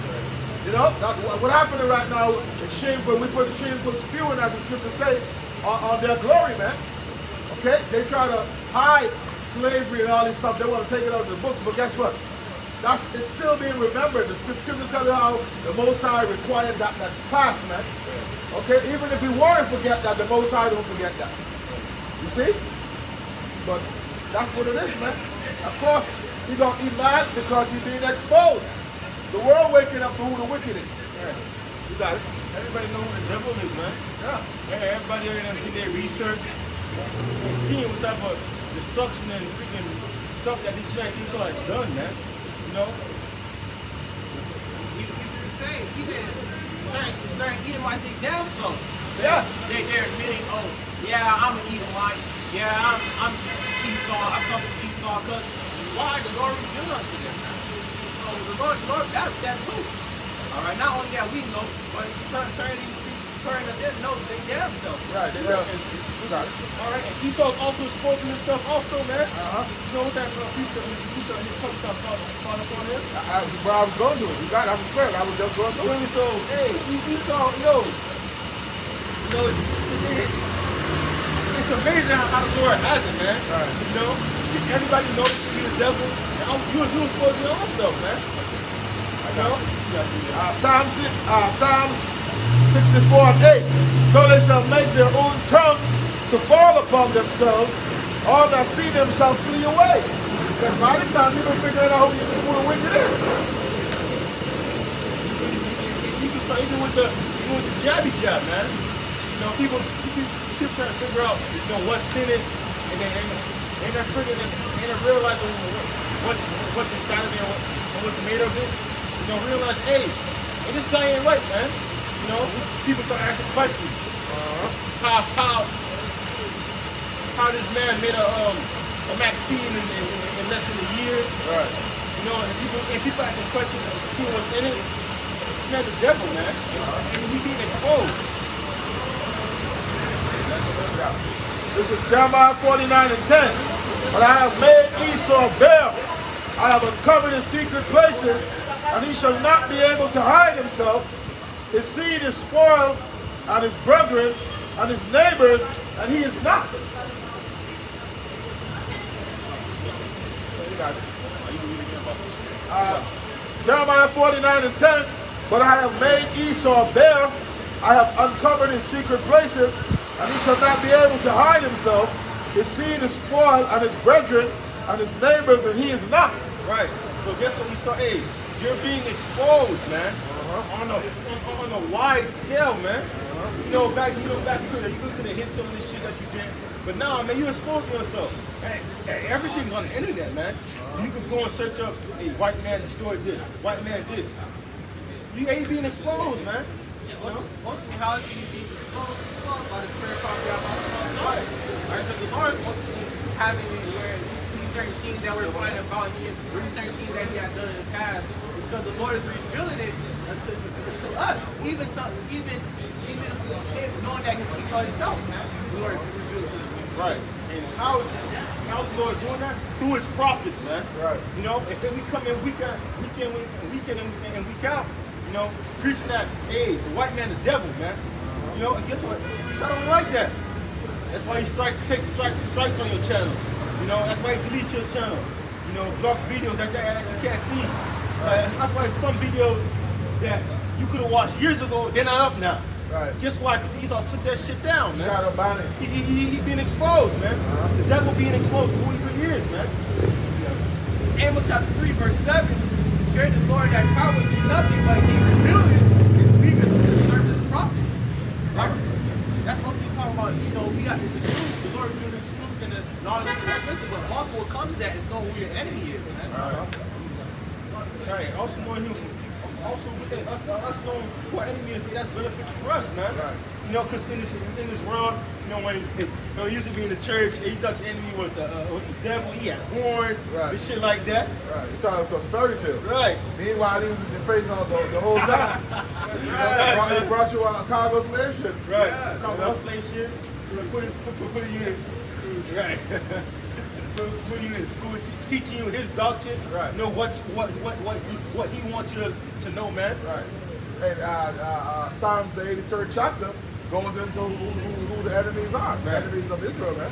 You know, what happening right now is shameful. We put shameful spewing, as the scriptures say, on their glory, man. Okay, they try to hide slavery and all this stuff. They want to take it out of the books, but guess what? It's still being remembered. The scripture tell you how the Most High required that's past, man. Okay, even if we want to forget that, the Most High don't forget that. You see? But that's what it is, man. Of course, he gonna be mad because he's being exposed. The world waking up to who the wicked is. Yeah. You got it. Everybody know who the devil is, man. Yeah. Everybody in their research and seeing what type of destruction and freaking stuff that this man Esau has done, man. You know? Even certain Edomites, they damn so. Yeah. They're admitting, oh, yeah, I'm an Edomite. Yeah, I'm Esau. I come from Esau because why? The Lord revealed unto them. So the Lord got that too. All right, not only that we know, but certain of them know they damn self. Right. You got it. All right, and Esau also exposing himself also, man. Uh-huh. You know what's happening with Esau? He's talking about falling upon him. Where I was going to it. You got it. I was square. I was just going to it. So, hey, Esau, yo, you know, it's amazing how the Lord has it, man. Right. You know, everybody knows he's the devil, and you was supposed to be yourself, man. You know? Psalms 64:8. So they shall make their own tongue to fall upon themselves. All that see them shall flee away. Because by this time people figuring out who the wicked is. You can start even with the jabby jab, man. You know, people trying to figure out, you know, what's in it, and then ain't that figuring ain't that realizing what's inside of it and what's made of it. You know, realize, hey, this guy ain't right, man. You know, people start asking questions. How this man made a vaccine in less than a year. Right. You know, and people asking questions, see what's in it. Man, the devil, man. And he being exposed. This is Jeremiah 49:10. But I have made Esau bare. I have uncovered his secret places, and he shall not be able to hide himself. His seed is spoiled, and his brethren, and his neighbors, and he is not. got it. Jeremiah 49:10. But I have made Esau bare. I have uncovered his secret places, and he shall not be able to hide himself. His seed is spoiled, and his brethren, and his neighbors, and he is not. Right. So guess what, Esau? Hey, you're being exposed, man. On a wide scale, man. You know, back you could have hit some of this shit that you did, but now, man, you exposed yourself. Hey, everything's on the internet, man. You could go and search up, hey, white man destroyed this, white man this. You ain't being exposed, man. Ultimately, how is he being exposed by the spirit property of the Lord? Right? Because the Lord is ultimately having it where these certain things that we're finding about him, or these certain things that he had done in the past, because the Lord is revealing it unto us, even him knowing that he saw himself, man. The Lord revealed to us. Right. And how's the Lord doing that? Through his prophets, man. Right. You know, if we come in week in and week out, you know, preaching that, hey, the white man, the devil, man. You know, and guess what? I don't like that. That's why he strikes on your channel. You know, that's why he deletes your channel. You know, block videos that you can't see. That's why some videos that you could have watched years ago, they're not up now. Right. Guess why? Because Esau took that shit down, man. Shadow banning. He being exposed, man. The devil being exposed for 40 years, man. Amos chapter 3, verse 7. Sure, the Lord that power do nothing, but he revealed it in secrets to the servants of the prophet. Right? That's also talking about, you know, we got this truth, the Lord revealed this truth and the knowledge of the expensive, but also what comes to that is knowing who your enemy is, man. Right. Also knowing you. Also, us knowing who our enemy is, that's beneficial for us, man. Right. You know, because in this world, you know, when it used to be in the church, you thought your enemy was the devil, he had horns, Right. and shit like that. Right. You thought it was some fairy tale. Right. Meanwhile, he was in your face all the whole time. He brought you on cargo slave ships. Right. Yeah. Cargo slave ships, putting you in. Right. Putting you in school, teaching you his doctrines. Right. You know what he wants you to know, man. Right. And Psalms, the 83rd chapter, goes into who the enemies are. The enemies of Israel, man.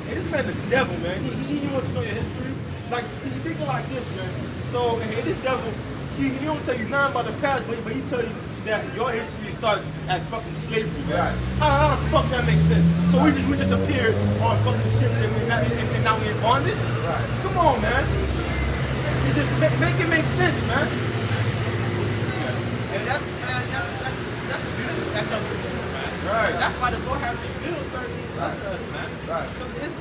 And this man, the devil, man. He wants to know your history. Like, you think like this, man. So, hey, this devil, he don't tell you nothing about the past, but he tell you that your history starts at fucking slavery, man. Right. How the fuck that makes sense? So we just appeared on fucking ships and now we're in bondage? Right. Come on, man. You just make it make sense, man. And that's the beauty that comes with truth, man. Right. That's why the Lord has revealed certain things unto us, man. Right. Because it's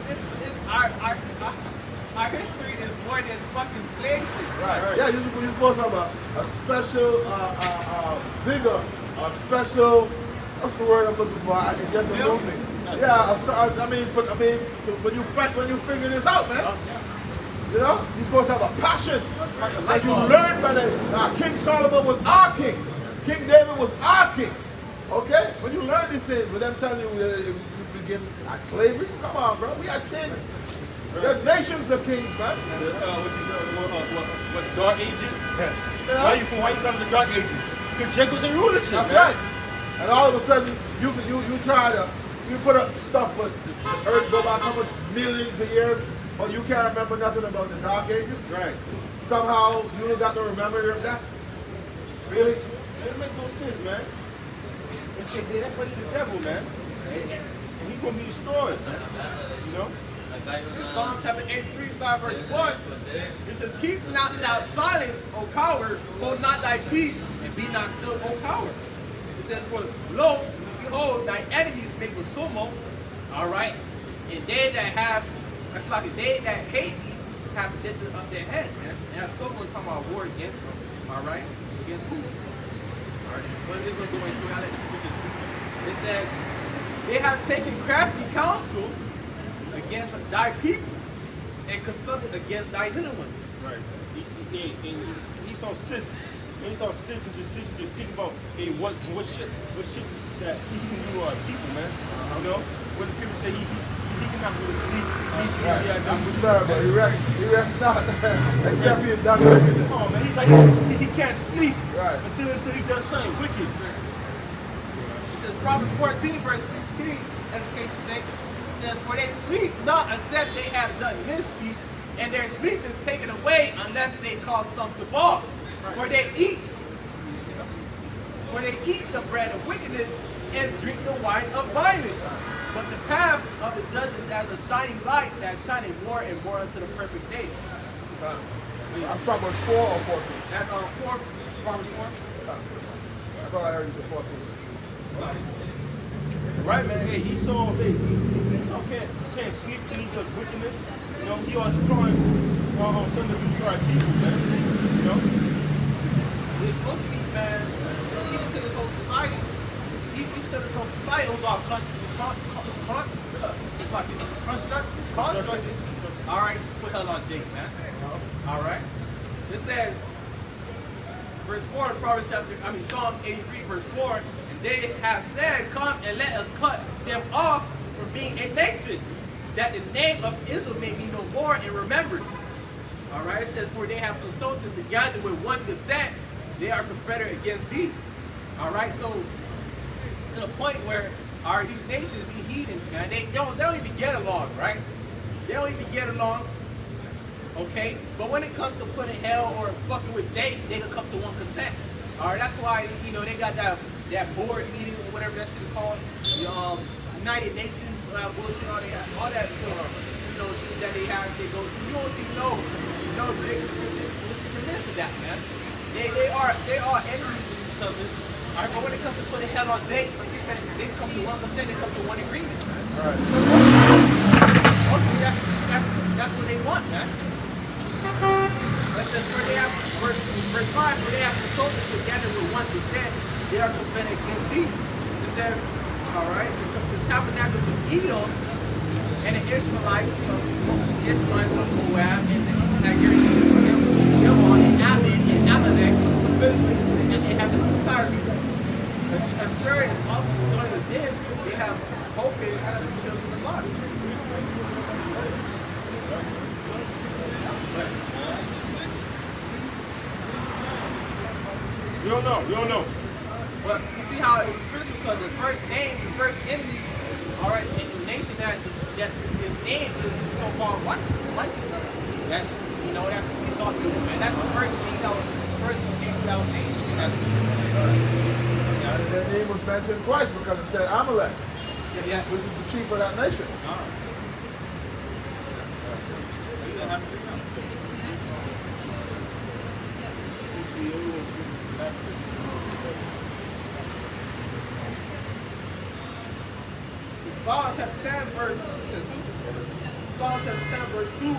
our history is more than fucking slave history. Right. Yeah, you're supposed to have a special vigor, a special, what's the word I'm looking for? It just eluded me. Yeah, when you figure this out, man. You know, you're supposed to have a passion. Like you learn by the King Solomon was our king. King David was our king. Okay? When you learn these things, with them telling you you begin at slavery, come on, bro. We are kings. The nations are kings, man. What dark ages? Yeah. Why you come to the dark ages? Because Jacob's in rulership, That's man. right. And all of a sudden, you try to put up stuff, but earth go back how much millions of years, but you can't remember nothing about the dark ages. Right. Somehow you don't got to remember that. Really? It doesn't make no sense, man. That's why he's the devil, man. And he's gonna be destroyed. You know? In Psalm chapter 83, start verse 1, it says, keep not thou silence, O coward, hold not thy peace, and be not still, O coward. It says, for lo, behold, thy enemies make a tumult, all right, and they that have, that's like they that hate thee have lifted up their head, man. And that tumult is talking about war against them, all right, against who? All right, but it's going to go into, I'll let the scripture speak. It says, they have taken crafty counsel against thy people and consulted against thy hidden ones. Right. He saw sense. He saw sense and just think about, hey, what shit that he can do our people, man. You know? What the people say he cannot go to sleep. I'm disturbed, but he rests not except he done wicked. Come on, man. He's like he can't sleep until he does something wicked. It says Proverbs 14, verse 16, education sake. It says, for they sleep not except they have done mischief, and their sleep is taken away unless they cause some to fall. For they eat the bread of wickedness and drink the wine of violence. But the path of the just is as a shining light that shineth more and more unto the perfect day. That's Proverbs 4 or 14? That's 4, Proverbs 4. I thought I heard you say 14. Right, man. Hey, Esau can't sleep till he does wickedness. You know, he always calling some of the tribe people, man. You know? It's supposed to be, man, even to this whole society, it was all constructed. All right, let's put hell on Jake, man. All right. It says, verse 4 of Psalms 83, verse 4, and they have said, come and let us cut them off from being a nation, that the name of Israel may be no more in remembrance. All right, it says, for they have consulted together with one consent, they are confederate against thee. All right, so to the point where these nations, these heathens, man, they don't even get along, right? They don't even get along, okay? But when it comes to putting hell or fucking with Jake, they can come to one consent. All right, that's why, you know, they got that board meeting or whatever that shit is called, the United Nations, bullshit, all that, you know, things that they go to. You don't even know, Jake is in the midst of that, man. They are enemies with each other. All right, but when it comes to putting hell on Jake, like you said, they come to one consent, they come to one agreement, man. All right. Ultimately, that's what they want, man. It says, verse 5, for they have consulted together with one consent, they are confederate against thee. It says, all right, the tabernacles of Edom and the Ishmaelites of Moab and the Hagarites, Gilon and Ammon and Amalek, the Philistines, and they have this entire people. As sure as also joined with them, they have hope in the children of God. We don't know. But you see how it's spiritual, because the first enemy, all right, in the nation that his name is so-called white people. That's Esau people, man. That's the first thing that was named. Their name was mentioned twice because it said Amalek, Yes. which is the chief of that nation. All right. Psalm chapter 10, verse 2.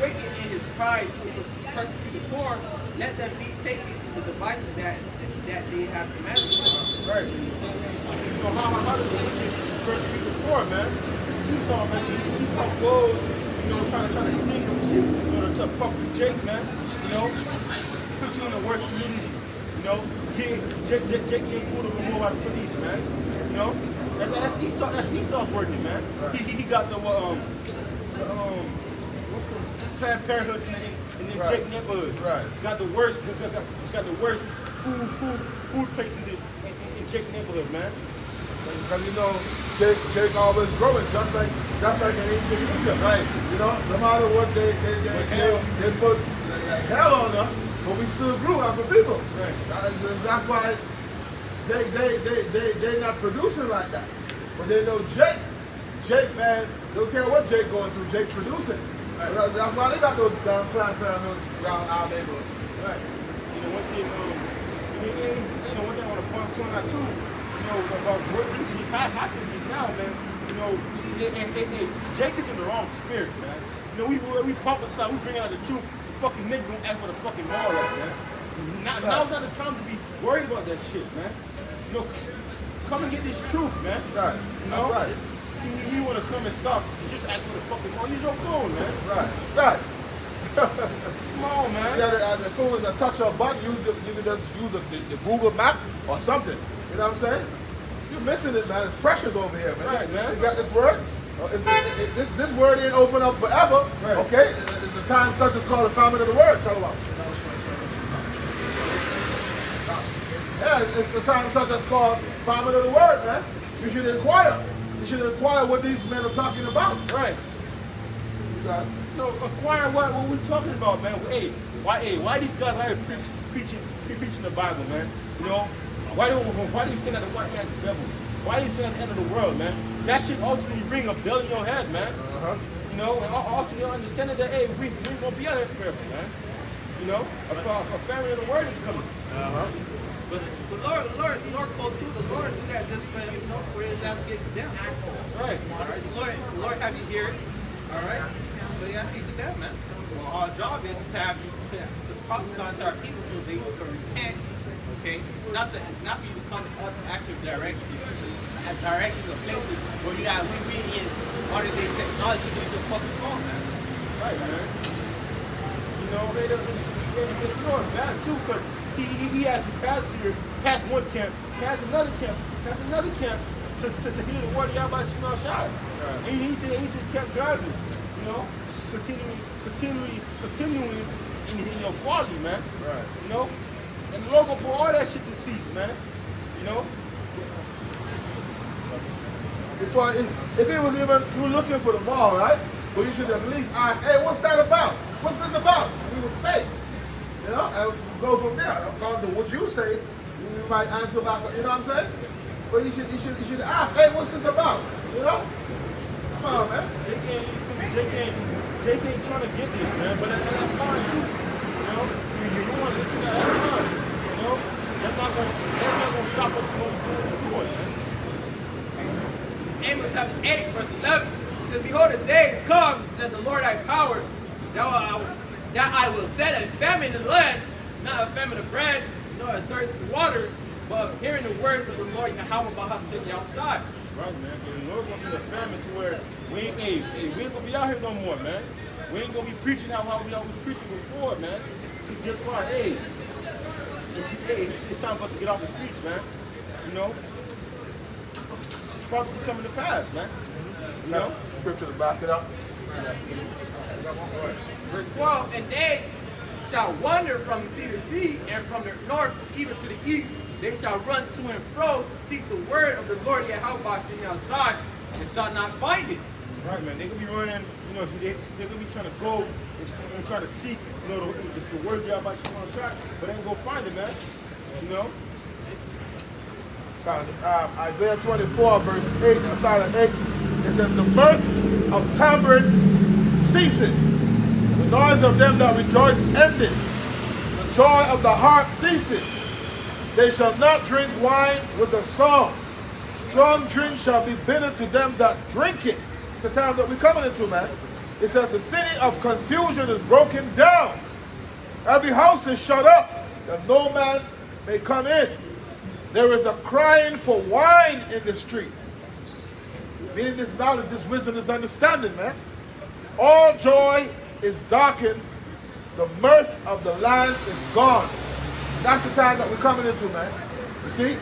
Wicked in his pride who persecute the poor, let them be taken in the devices that they have commanded. Right. You know, how does the persecute the poor, man? Esau goes, you know, trying to think of shit, you know, to fuck with Jake, man. You know, put you in the worst communities. You know, Jake getting pulled over more by the police, man. You know, that's Esau's working, man. Right. He got the what's the Planned Parenthoods in the Right. Jake neighborhood. Right. Got the worst food places in Jake neighborhood, man. Because you know, Jake always growing, just like in ancient Egypt. Right. You know, no matter what they put hell on us, but we still grew as a people. Right. That's why they not producing like that. But they know Jake, man, don't care what Jake going through, Jake producing. Right. That's why they got those Planned Parenthoods around our neighborhoods. Right. You know, one thing I want to point out too, you know, about what just happened just now, man. You know, Jake is in the wrong spirit, man. You know, we prophesy, we bring out the truth. The fucking nigga gonna act with a fucking mall like, man. Now's not the time to be worried about that shit, man. You know, come and get this truth, man. Right. You know? That's right. You want to come and stop, just ask for the fucking mall. Use your phone, man. Right. Come on, man. Yeah, as soon as I touch your button, you can just use the Google map or something. You know what I'm saying? You're missing it, man. It's precious over here, man. Right, man. You got this word. This word ain't open up forever. Right. Okay? It's a time such as called the famine of the word. Shalom. Yeah, it's the time such as called famine of the word, man. You should inquire. You should inquire what these men are talking about. Right. Exactly. No, acquiring what we talking about, man. Why these guys out here preaching the Bible, man? You know, why do you say that the white man's the devil? Why do you say at the end of the world, man? That should ultimately ring a bell in your head, man. You know, and ultimately understanding that, hey, we ain't gonna be out here forever, man. You know, a family of the word is coming. But the Lord called too. The Lord do that just for for his ass to get condemned. Right. All right. The Lord have you hear it. All right. So you have to get condemned, man. Well, our job is to have you to prophesy to our people so they can repent. Okay. Not for you to come up actual directions, directions of places where you got we in modern day technology to your fucking phone, man. Right, man. You know, it's going bad too, because he had to pass here, past one camp, past another camp, to hear the word of Yahweh Shema Shai. And he just kept driving, you know, continuing in your folly, man. Right. You know? And the Lord gonna put all that shit to cease, man. You know? If it was even, you were looking for the ball, right? Well, you should at least ask, hey, what's that about? What's this about? And he would say, you know, and go from there. According to what you say, you might answer back, you know what I'm saying? But you should ask, hey, what's this about? You know? Come on, man. Jake ain't trying to get this, man, but that's fine too. You know? You want to listen to that, that's fine. You know? That's not gonna stop us from doing it, man. Amos chapter 8, verse 11. It says, behold, the days come, said the Lord thy power, that I will set a famine in the land, not a famine of bread, nor a thirst for water, but of hearing the words of the Lord Yahweh Bahashim outside. Right, man. But the Lord wants to send a famine to where we ain't gonna be out here no more, man. We ain't gonna be preaching how we always preaching before, man. Just guess what? It's time for us to get off the streets, man. You know? Prophecy coming to pass, man. You know? Scripture to back it up. Verse 12, and they shall wander from sea to sea, and from the north even to the east. They shall run to and fro to seek the word of the Lord Yahweh outside, and shall not find it. Right, man. They could be running, you know, they're gonna be trying to go and try to seek, you know, the word Yahweh outside, but they ain't gonna find it, man. You know? Isaiah 24, verse 8, and start at 8, it says, the mirth of tabrets ceased, the noise of them that rejoice ended, the joy of the heart ceased. They shall not drink wine with a song. Strong drink shall be bitter to them that drink it. It's the time that we're coming into, man. It says, the city of confusion is broken down. Every house is shut up, that no man may come in. There is a crying for wine in the street. Meaning this knowledge, this wisdom, this understanding, man. All joy is darkened. The mirth of the land is gone. That's the time that we're coming into, man. You see?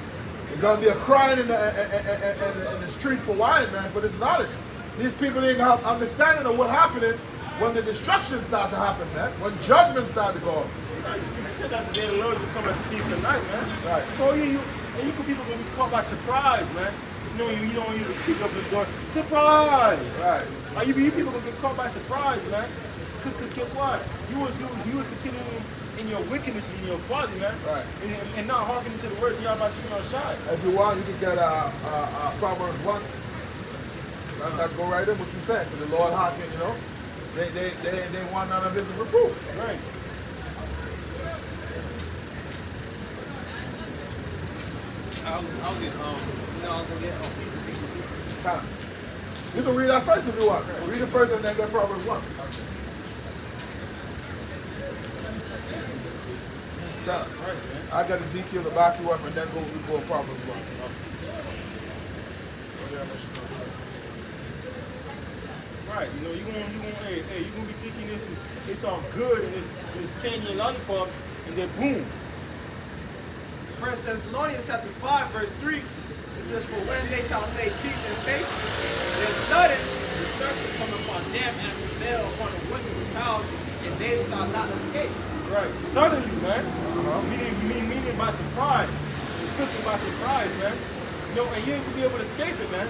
There's going to be a crying in the street for wine, man, for this knowledge. These people didn't have understanding of what happened when the destruction started to happen, man. When judgment started to go on. You said that the day of the Lord will come as a thief in the night, man. Right. So you people gonna be caught by surprise, man. You don't even pick up the door. Surprise! Right. You people gonna get caught by surprise, man. Cause guess what? You was continuing in your wickedness and in your folly, man. Right. And not hearkening to the words of Yahweh Shema Shai. If you want, you can get Proverbs 1. Let's go right in what you said. Because the Lord hearken, you know, they want none of this reproof. Right. I was gonna get piece of 62. You can read that first if you want. Read it first and then get Proverbs 1. I got Ezekiel to back you up and then we go Proverbs 1. Right, you know, you're gonna be thinking it's all good and it's candy and lollipop, and then boom. 1 Thessalonians chapter 5, verse 3, it says, for when they shall say peace and safety, then sudden destruction come upon them and prevail upon the wicked child, and they shall not escape. Right, suddenly, man. Meaning by surprise. It took you by surprise, man. You know, and you ain't gonna be able to escape it, man.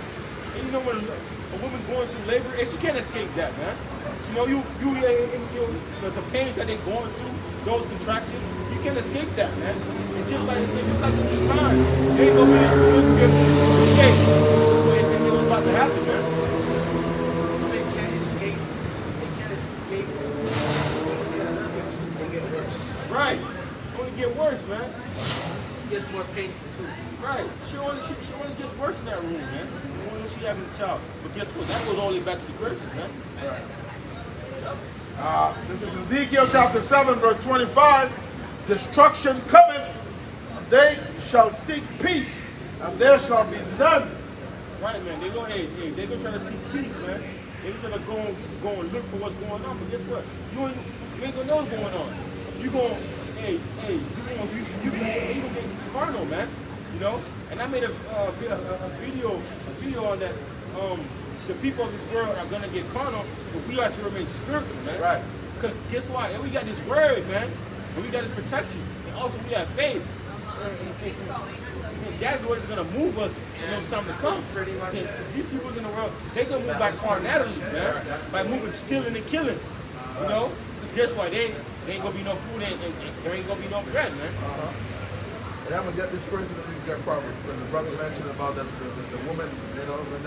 And you know when a woman going through labor, and she can't escape that, man. You know, the pains that they're going through, those contractions, you can't escape that, man. It's just like the sign. They ain't gonna be able to escape. And it was about to happen, man. They can't escape. They can't escape. And another thing too, they get worse. Right. Only get worse, man. It gets more painful too. Right. She only gets worse in that room, man. When she having a child. But guess what? That goes all the way back to the curses, man. This is Ezekiel chapter 7, verse 25. Destruction cometh, and they shall seek peace, and there shall be none. Right, man. They're gonna try to seek peace, man. They're gonna go and look for what's going on. But guess what? You ain't gonna know what's going on. You gonna get carnal, man. You know. And I made a video on that. The people of this world are gonna get carnal, but we are to remain spiritual, man. Right. Because guess what? And we got this word, man. And we got this protection. And also we have faith. And that's what is gonna move us in those time to come. Pretty much. And these people in the world, they gonna move by carnality, man. By moving, stealing, and killing. You know? Because guess what? There ain't gonna be no food and there ain't gonna be no bread, man. And I'm gonna get this first and then we get Proverbs. When the brother mentioned about the woman, you know, when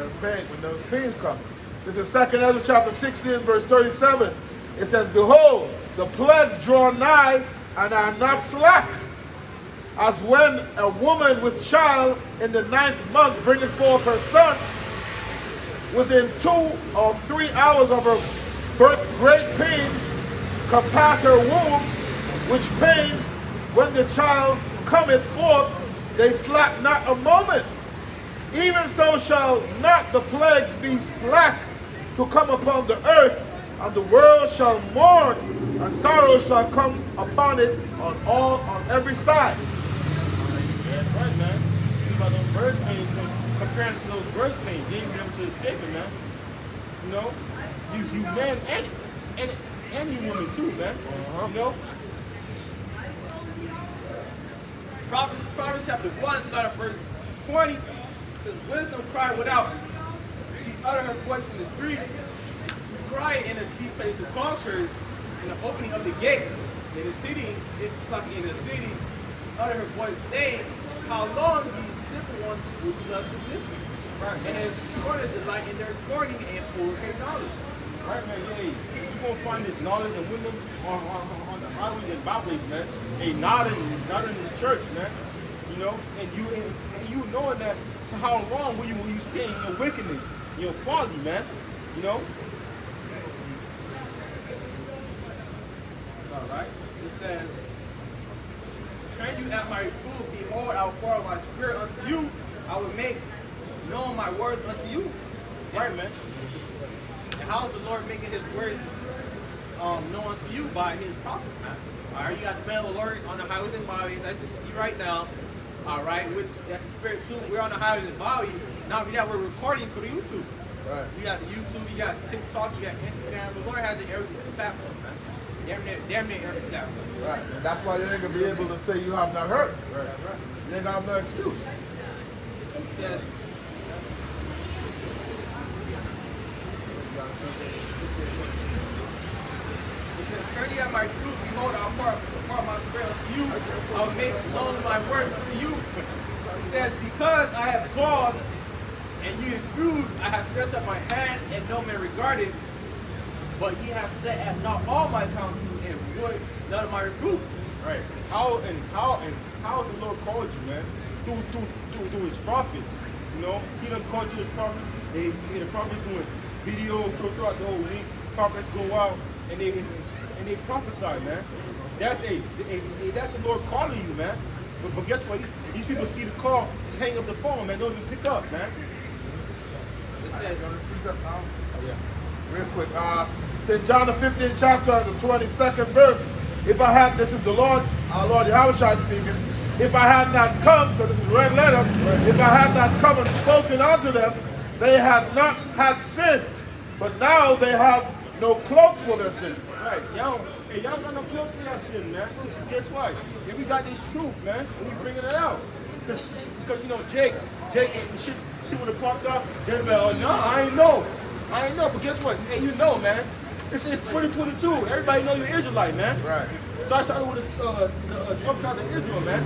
those pains come. This is 2 Ezra chapter 16, verse 37. It says, behold, the plagues draw nigh and are not slack, as when a woman with child in the 9th month bringeth forth her son, within 2 or 3 hours of her birth great pains compass her womb, which pains when the child cometh forth, they slack not a moment. Even so shall not the plagues be slack to come upon the earth, and the world shall mourn, and sorrow shall come upon it on every side. That's right, man. You see about those birth pains, comparing to those birth pains, you ain't be able to escape it, man. You know? You men and you women too, man. You know? Proverbs chapter 1, start at verse 20. It says, wisdom cried without. She uttered her voice in the streets. She cried in the chief place of conquerors, in the opening of the gates. In the city, it's like in the city, she uttered her voice, saying, how long these simple ones will be left to listen. Right. And his scorners delight in their scorning and full of knowledge. Right, man. Hey, you're going to find this knowledge and wisdom on the highways and byways, man. Hey, not in this church, man. You know, and you knowing that how long will you stay in your wickedness, your folly, man. You know? All right. It says, train you at my reproof, behold, I will pour out my spirit unto you. I will make known my words unto you. Right, man. And how is the Lord making his words known unto you? By his prophets, man. All right, you got the bell alert on the highways and byways, as you see right now. All right, which that's the spirit too. We're on the highways and byways. Not only that, we're recording for the YouTube. Right. You got the YouTube, you got TikTok, you got Instagram. The Lord has it every platform, man. Damn near every platform. Right. And that's why you ain't gonna be able to say you have not heard. Right. You ain't gonna have no excuse. It says, turn ye at my fruit, behold, I'll pour my spirit unto you. I'll make known my words unto you. It says, because I have called and ye refused, I have stretched up my hand and no man regarded. But ye have set at not all my counsel and would none of my reproof. Right. How has the Lord called you, man? Through his prophets. You know, he done called you his prophet. The prophets doing videos throughout the whole week. Prophets go out and they prophesy, man. That's the Lord calling you, man. But guess what? These people see the call, just hang up the phone, man. Don't even pick up, man. It says, Oh, yeah. Real quick. St. John the 15th chapter, the 22nd verse. If I had, this is the Lord, our Lord Yahushua speaking. If I had not come, so this is red letter. If I had not come and spoken unto them, they had not had sin. But now they have no cloak for their sin. Right, y'all got no cloak for that sin, man. Guess what? Yeah, we got this truth, man, and we bringing it out. Because you know, Jake, see what the popped up? They're like, oh no, I ain't know. I ain't know, but guess what? Hey, you know, man. It's 2022. Everybody know you're Israelite, man. Right. So I started with the 12 tribes of Israel, man.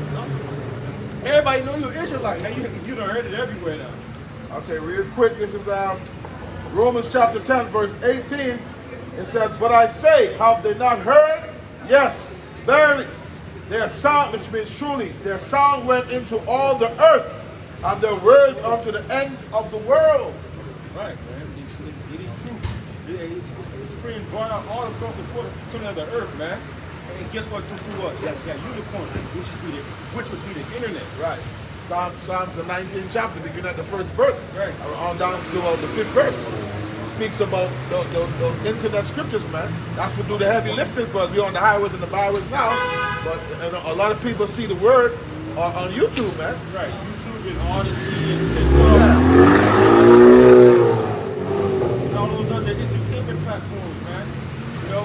Everybody know you're Israelite. Now you done heard it everywhere now. Okay, real quick, this is Romans chapter 10, verse 18. It says, but I say, have they not heard? Yes, verily. Their sound, which means truly, their sound went into all the earth, and their words unto the ends of the world. Right, man. It is true. It's being brought out all across the corner of the earth, man. And guess what? Through what? That unicorn, which would be the internet. Right. Psalms the 19th chapter, beginning at the first verse, right, on down to the 5th verse. Speaks about those internet scriptures, man. That's what do the heavy lifting for us. We're on the highways and the byways now, but a lot of people see the word on YouTube, man. Right, YouTube and Odyssey and TikTok. And all those other entertainment platforms, man. You know,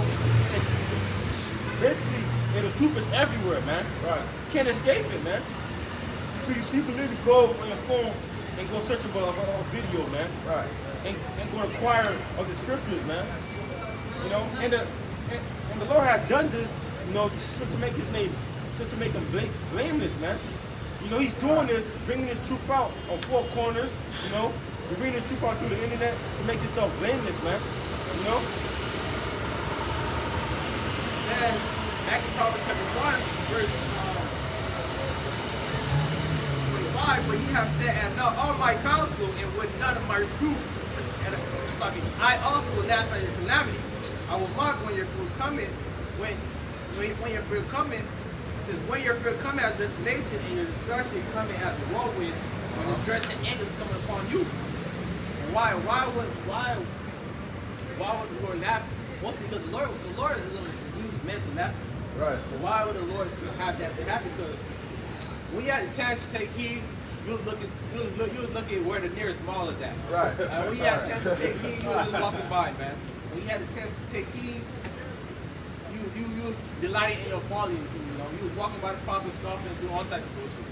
basically, the truth is everywhere, man. Right. Can't escape it, man. People need to go on your phone and go search for a video, man. Right. And go inquire of the scriptures, man. You know, and the Lord has done this, you know, to make his name, to make him blameless, man. You know, he's doing this, bringing his truth out on four corners, you know. He's bringing his truth out through the internet to make himself blameless, man. You know? It says, back in Proverbs chapter 1, verse 25, but ye have said, and not all my counsel, and would none of my reproof. And I also will laugh at your calamity. I will mock when your food cometh. When your food cometh, it says, when your food cometh as destination, and your destruction coming as a whirlwind, when distress and anger is coming upon you. And why would the Lord laugh? Mostly because the Lord is going to use men to laugh. Right. But why would the Lord have that to happen? Because when you had a chance to take heed, you was looking where the nearest mall is at. Right. When you had a chance to take heed, you was just walking by, man. When you had a chance to take heed, you delighted in your folly. You know, you was walking by the proper stuff and doing all types of bullshit.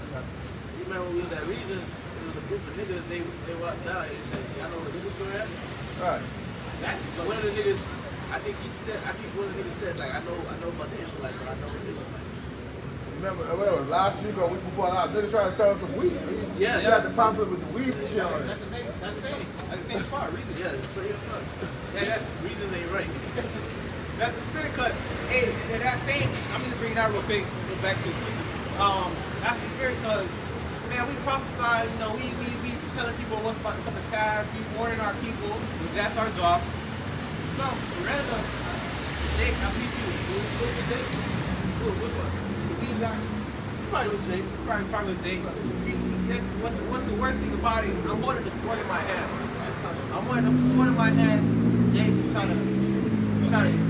You remember when we was at Reasons, there was a group of niggas, they walked out and they said, y'all know where the niggas go at? Right. Exactly. One of the niggas, I think one of the niggas said, like, I know about the Israelites, or I know the Israelites. Remember, well, last week or a week before last, they tried to sell us some weed. Yeah, He had the pamphlet with the weed and shit on it. That's the same spot, Reasons. Yeah, it's pretty fun. Yeah, Reasons ain't right. that's the spirit cut. Hey, and that same, I'm just bringing that real quick, go back to the scriptures. That's the spirit because, man, we prophesy, you know, we telling people what's about to come to pass, we warning our people, because that's our job. Some random, Jake, I believe you. Which one? Probably with Jake. Probably with Jake. What's the worst thing about it? I'm holding the sword in my hand. I'm holding the sword in my hand. Jake is trying to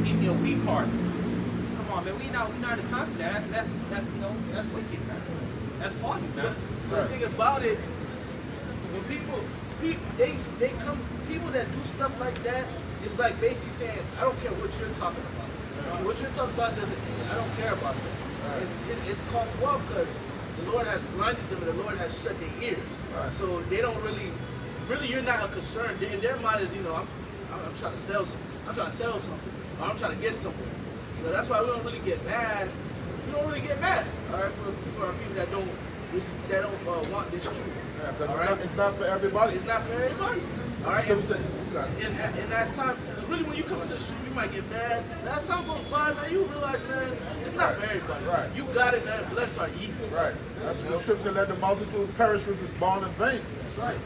give me a weak heart. Come on, man. We not the time for that. That's you know, that's wicked, man. That's folly, man. But the thing about it, when people that do stuff like that, it's like basically saying, I don't care what you're talking about. What you're talking about doesn't, I don't care about that. It's called 12 because the Lord has blinded them and the Lord has shut their ears. Right. So they don't really, you're not a concern. In their mind is, you know, I'm trying to sell something. I'm trying to sell something. Or I'm trying to get something. You know, that's why we don't really get mad. We don't really get mad, all right, for people that don't want this truth. Yeah, because all right? it's not for everybody. It's not for everybody. All right. Scripture said, And as time, because really when you come into the street, you might get mad. As time goes by, man, you realize, man, it's not for everybody. Right. You got it, man. Bless our ye. Right. That's the scripture, let the multitude perish which was born in vain. That's right.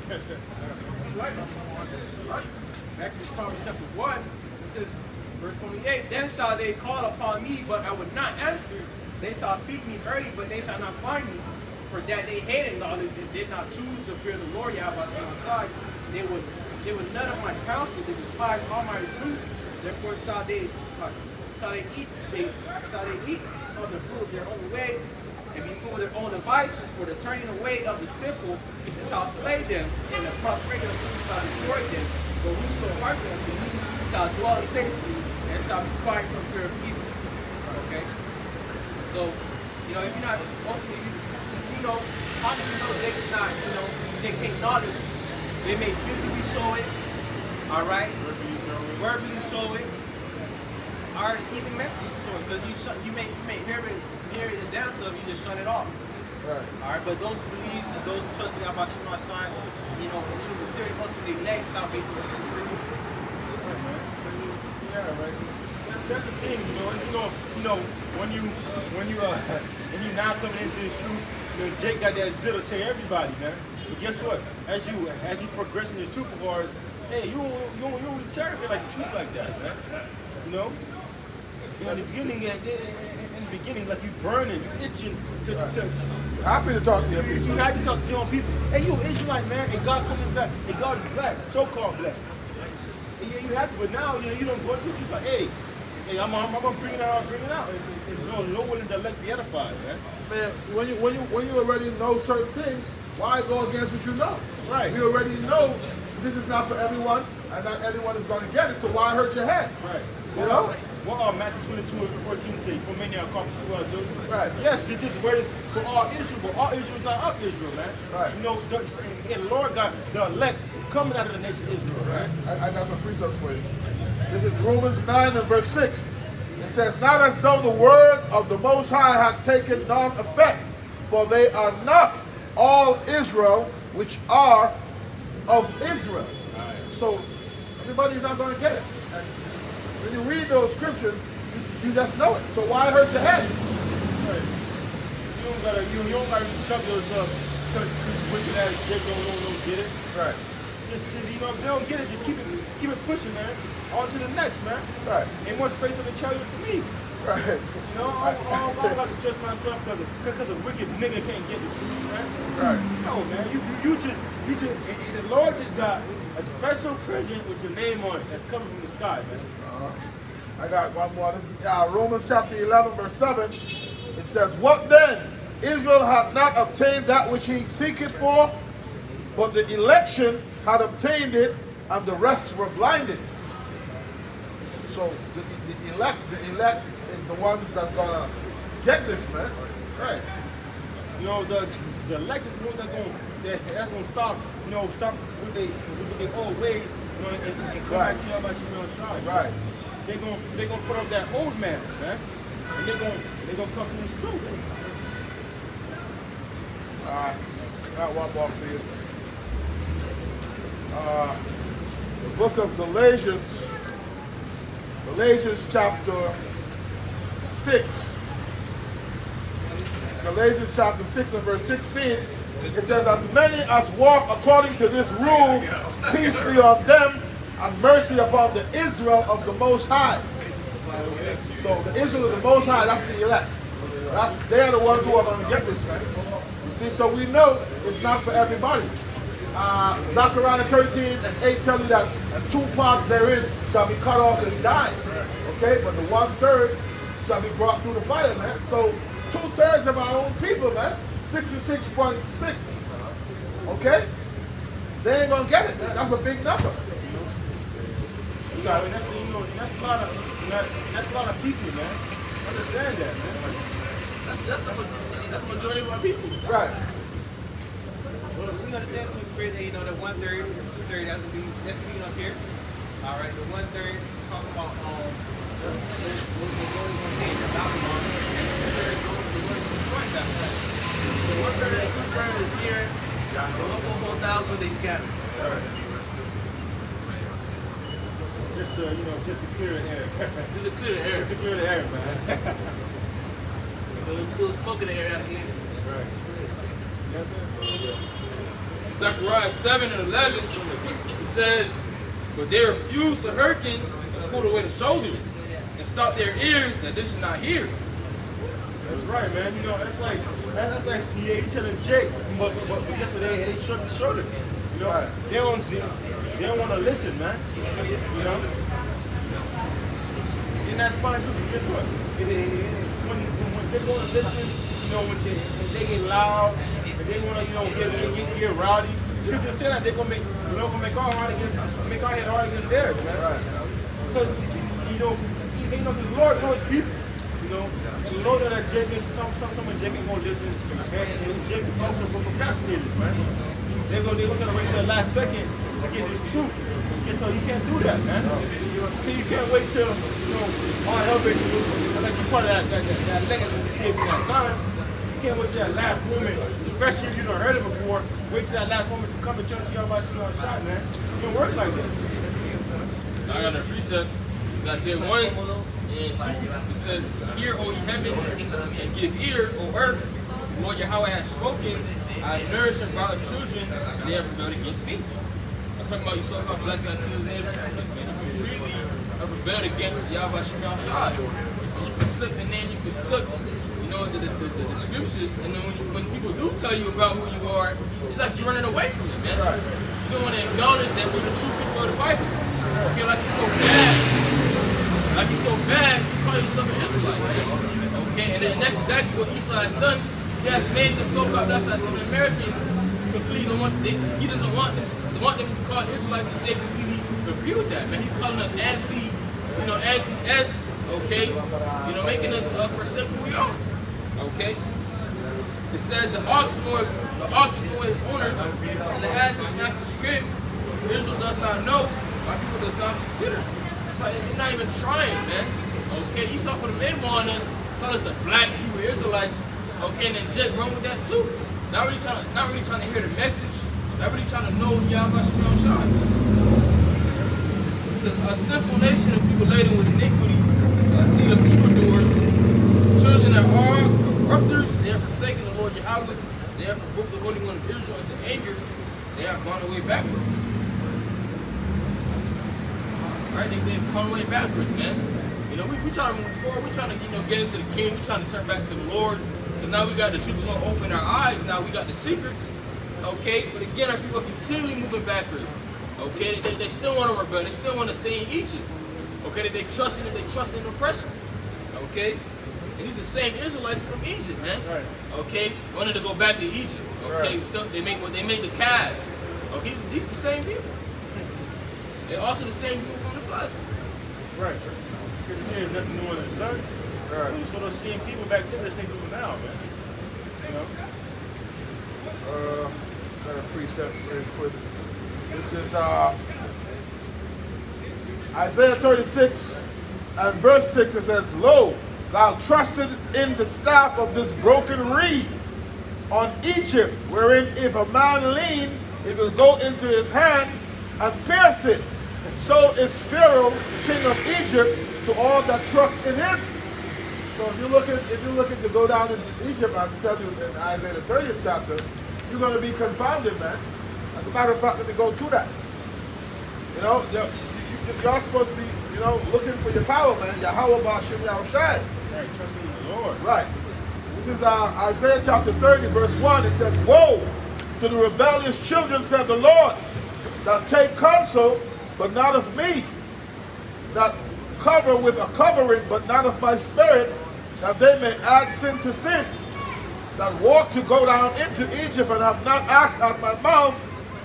That's right. Right. Back to Proverbs chapter 1, it says, verse 28, then shall they call upon me, but I would not answer. They shall seek me early, but they shall not find me. For that they hated knowledge and did not choose to fear the Lord Yahweh on side. They would none of my counsel, they despise all my reproof. Therefore shall they eat of the fruit of their own way, and be full of their own devices, for the turning away of the simple shall slay them, and the prosperity of the wicked shall destroy them. But whoso hearkens unto me shall dwell safely, and shall be quiet from fear of evil. Okay? So, you know, if you're not ultimately, you know, how do you know Jacob's not, you know, they can't knowledge it. They may physically show it, all right? Verbally show it, or even mentally show it. Because you may hear it and dance of, you just shut it off. Right. All right, but those who believe, and those who trust in God, Shema Shai, you know, in truth and serious, ultimately elect salvation into the kingdom. Yeah, right. That's the thing, you know, when you now coming into the truth, you know, Jake got that zeal to tell everybody, man. But guess what? As you progress in the truth of ours, hey, you don't really interrogate like the truth like that, man. You know? In the beginning, like you burning, you itching to Happy to talk to you. you had to talk to your own people. Hey, you Israelite, man, and God coming back, and God is black, so-called black. And yeah, you happy, but now you don't go through. You like, hey, I'm gonna bring it out. And no one in the elect be edified, man. Man, when you already know certain things, why go against what you know? Right. We already know this is not for everyone, and not everyone is going to get it. So why hurt your head? Right. You know? What Matthew 22:14 say? For many are called to our children. Right. Yes, this word is for all Israel, but all Israel is not of Israel, man. Right. You know, and Lord God, the elect coming out of the nation of Israel, right? I got some precepts for you. This is Romans 9 and verse 6. It says, not as though the word of the Most High had taken none effect, for they are not all Israel which are of Israel. Right. So everybody's not going to get it. And when you read those scriptures, you just know it. So why hurt your head? Right. You don't gotta chuck yourself because wicked ass Jake don't get it. Right. Just you know, if they don't get it, just keep it pushing, man. On to the next, man. Right. Ain't more space on the chariot for me. Right. You know, I don't like to stress myself because a wicked nigga can't get the truth, man. Right. No, man. You just the Lord just got a special present with your name on it that's coming from the sky, man. I got one more. This is Romans chapter 11, verse 7. It says, what then? Israel had not obtained that which he seeketh for, but the election had obtained it, and the rest were blinded. So the elect is the ones that's gonna get this, man. Right. You know, the elect is the ones that's gonna stop with their old ways, you know, and come back to you about you, Right. They're gonna put up that old man, man, and they're gonna come to this truth. Got one more for you. The book of Galatians chapter 6. Galatians chapter 6 and verse 16. It says, as many as walk according to this rule, peace be on them, and mercy upon the Israel of the Most High. So the Israel of the Most High, that's the elect. They're the ones who are going to get this, man. You see, so we know it's not for everybody. Zechariah 13 and 8 tell you that 2 parts therein shall be cut off and die. Okay, but the 1/3 shall be brought through the fire, man. So 2/3 of our own people, man. 66.6. Okay? They ain't gonna get it, man. That's a big number. You know, and that's a lot of people, man. Understand that, man. That's the majority of our people. Right. Well, we understand through the spirit that, you know, that 1/3 and 2/3 that's me up here. All right, the 1/3 talk about what we're going to say in Babylon, and the 2/3 we're going to destroy Babylon. The 1/3 and 2/3 is here. The local 1,000 they scatter. Just to clear the air. Just to clear the air. Just to clear the air, man. There's still smoke in the air out of here. Right. Yes, sir. Zechariah 7 and 11, it says, but they refuse to hearken and pulled away the shoulder and stopped their ears that they should not hear. That's right, man. You know, that's like you telling Jake, but guess what? They shut the shoulder. You know, Right. they don't want to listen, man. You know, and that's fine too. But guess what? When they want to listen, you know, when they get loud, and they want to, get rowdy. Scripture say that they're gonna make our head hard against theirs, man. Right. Because the Lord knows people. You know, and know that Jacob, some of Jacob gonna listen, and Jacob also for procrastinators, man. They're gonna try to wait till the last second to get this truth. So you can't do that, man. So you can't wait till, all hell breaks loose, unless you're part of that legacy to be saved in that time. You can't wait till that last moment, especially if you don't heard it before. Wait till that last moment to come and jump to y'all about you on shot, man. It don't work like that. I got a precept. I said 1 and 2. It says, "Hear, O ye heavens, and give ear, O earth. The Lord Yahweh has spoken. I nourish and brought up children, and they have rebelled against me." I'm talking about you saw how blessed I see his name. You really have rebelled against Yahweh Shemel Shai. And you forsook the name, you forsook, the scriptures, and then when people do tell you about who you are, it's like you're running away from it, man. You don't want to acknowledge that we're the true people of the Bible. Okay, like it's so bad. Like it's so bad to call yourself an Israelite, man. Okay, and that's exactly what Esau has done. He has made the so-called Black Americans completely he doesn't want them to be called Israelites, and Jay completely agree with that, man. He's calling us anti-S, okay? Making us forsake who we are. Okay? It says the ox nor his owner, and the ass of the master's crib, Israel does not know, my people does not consider. So they're not even trying, man. Okay, Esau put a label on us, call us the black Hebrew Israelites. Okay, and then Jet run with that too. Not really trying to hear the message. Not really trying to know Yahweh Shemel Shai. It says a simple nation of people laden with iniquity, seed of evildoers, children that are corrupters. They have forsaken the Lord Yahweh. They have provoked the Holy One of Israel into anger. They have gone away backwards. Right? They've gone away backwards, man. We trying to move forward. We trying to get into the King. We trying to turn back to the Lord. Because now we got the truth, we're going to open our eyes. Now we got the secrets. Okay? But again, our people are continually moving backwards. Okay? They still want to rebel. They still want to stay in Egypt. Okay? They trust in oppression. Okay? And these are the same Israelites from Egypt, man. Right. Okay? Wanted to go back to Egypt. Okay? Right. They made the calf. Okay? These are the same people. They're also the same people from the flood. Right. Because there's nothing new under the sun. Right. Who's going to see people back then, the same people now, man? Got a precept very quick. This is Isaiah 36 and verse 6. It says, "Lo, thou trusted in the staff of this broken reed on Egypt, wherein if a man lean, it will go into his hand and pierce it. So is Pharaoh, king of Egypt, to all that trust in him." So if you're looking to go down into Egypt, as I tell you in Isaiah the 30th chapter, you're going to be confounded, man. As a matter of fact, let me go to that. You're supposed to be, looking for your power, man. Yahweh Ba'ashem Yahushai. Right, trusting in the Lord. Right. This is Isaiah chapter 30, verse 1. It says, "Woe to the rebellious children, said the Lord, that take counsel, but not of me, that cover with a covering, but not of my spirit, that they may add sin to sin, that walk to go down into Egypt and have not asked at my mouth,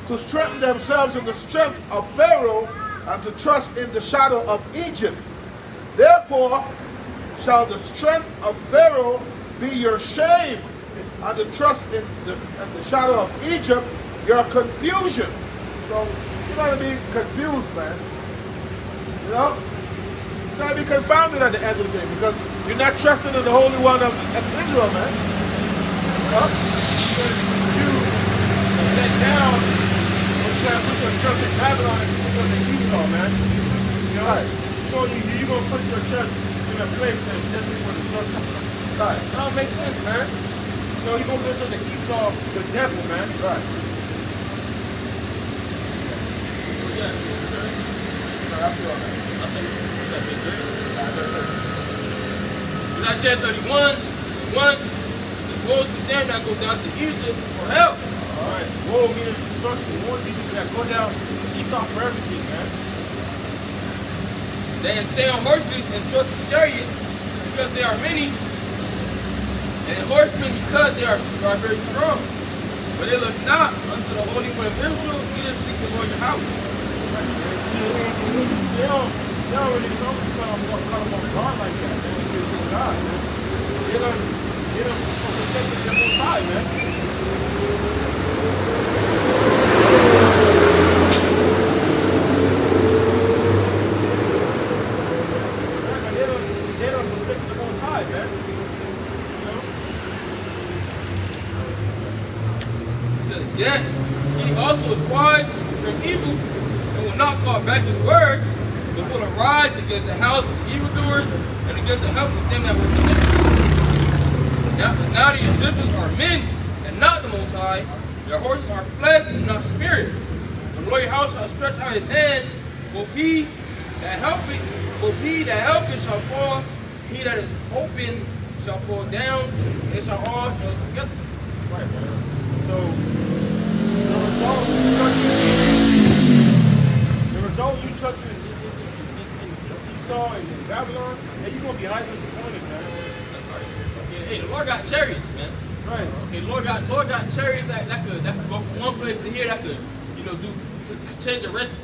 to strengthen themselves in the strength of Pharaoh, and to trust in the shadow of Egypt. Therefore shall the strength of Pharaoh be your shame, and the trust in the shadow of Egypt your confusion." So you're going to be confused, man. You're going to be confounded at the end of the day, because you're not trusting in the Holy One of Israel, man. You let down, you got to put your trust in Babylon and put your trust in Esau, man. Right. You're going to put your trust in a place that's just for the trust. Right. That don't make sense, man. You're going to put your trust in Esau, the devil, man. Right. In Isaiah 31, 1, it says, "Woe to them that go down to Egypt for help." All right. Woe means destruction. Woe to people that go down to Esau for everything, man. They stay on horses and trust in chariots because they are many, and horsemen because they are very strong. But they look not unto the Holy One of Israel, neither seek the Lord Yahweh. They don't really come from God like that. God, man. They don't forsake the Most High, man. They don't forsake the Most High, man. It says, yet he also is wise from evil and will not call back his words, but will arise against the house of evildoers and against the help of them that will deliver. Now the Egyptians are men and not the Most High. Their horses are flesh and not spirit. The Lord house shall stretch out his hand. Both he that helpeth shall fall. He that is open shall fall down, and it shall all fall together. Right, man. So, the result you trust in Esau and in Babylon, and you're going to be highly disappointed, man. That's right. Okay, hey, the Lord got chariots, man. Right. Okay, Lord got chariots that could go from one place to here, that could, change the rest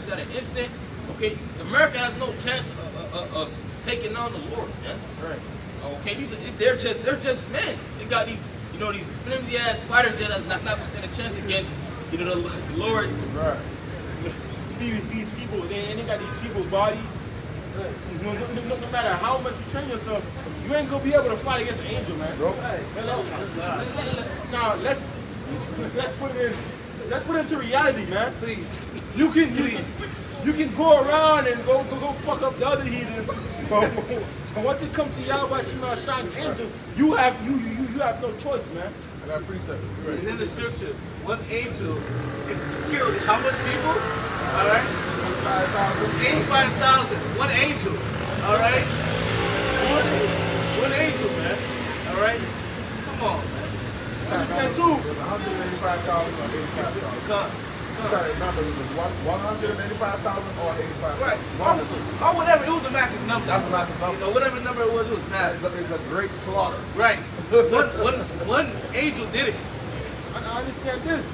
at an instant. Okay, America has no chance of taking on the Lord, man. Right. Okay, they're just men. They got these flimsy ass fighter jets that's not gonna stand a chance against the Lord. Right. These people, they got these people's bodies. No matter how much you train yourself, you ain't gonna be able to fight against an angel, man. Nope. Now let's put it into reality, man. Please. You can go around and go fuck up the other heathens, but once it comes to Yahweh Shema Shai's angel, you have no choice, man. I got a precept. It's in the scriptures. One angel killed how much people? All right? 85,000. One angel. All right? One angel, man. All right? Come on, man. Understand too? 185,000 or 85,000. Come. I'm trying to remember, it was 185,000 or 85,000. Right. Or whatever. It was a massive number. That's a massive number. Whatever number it was massive. It's a great slaughter. Right. One angel did it. I understand this.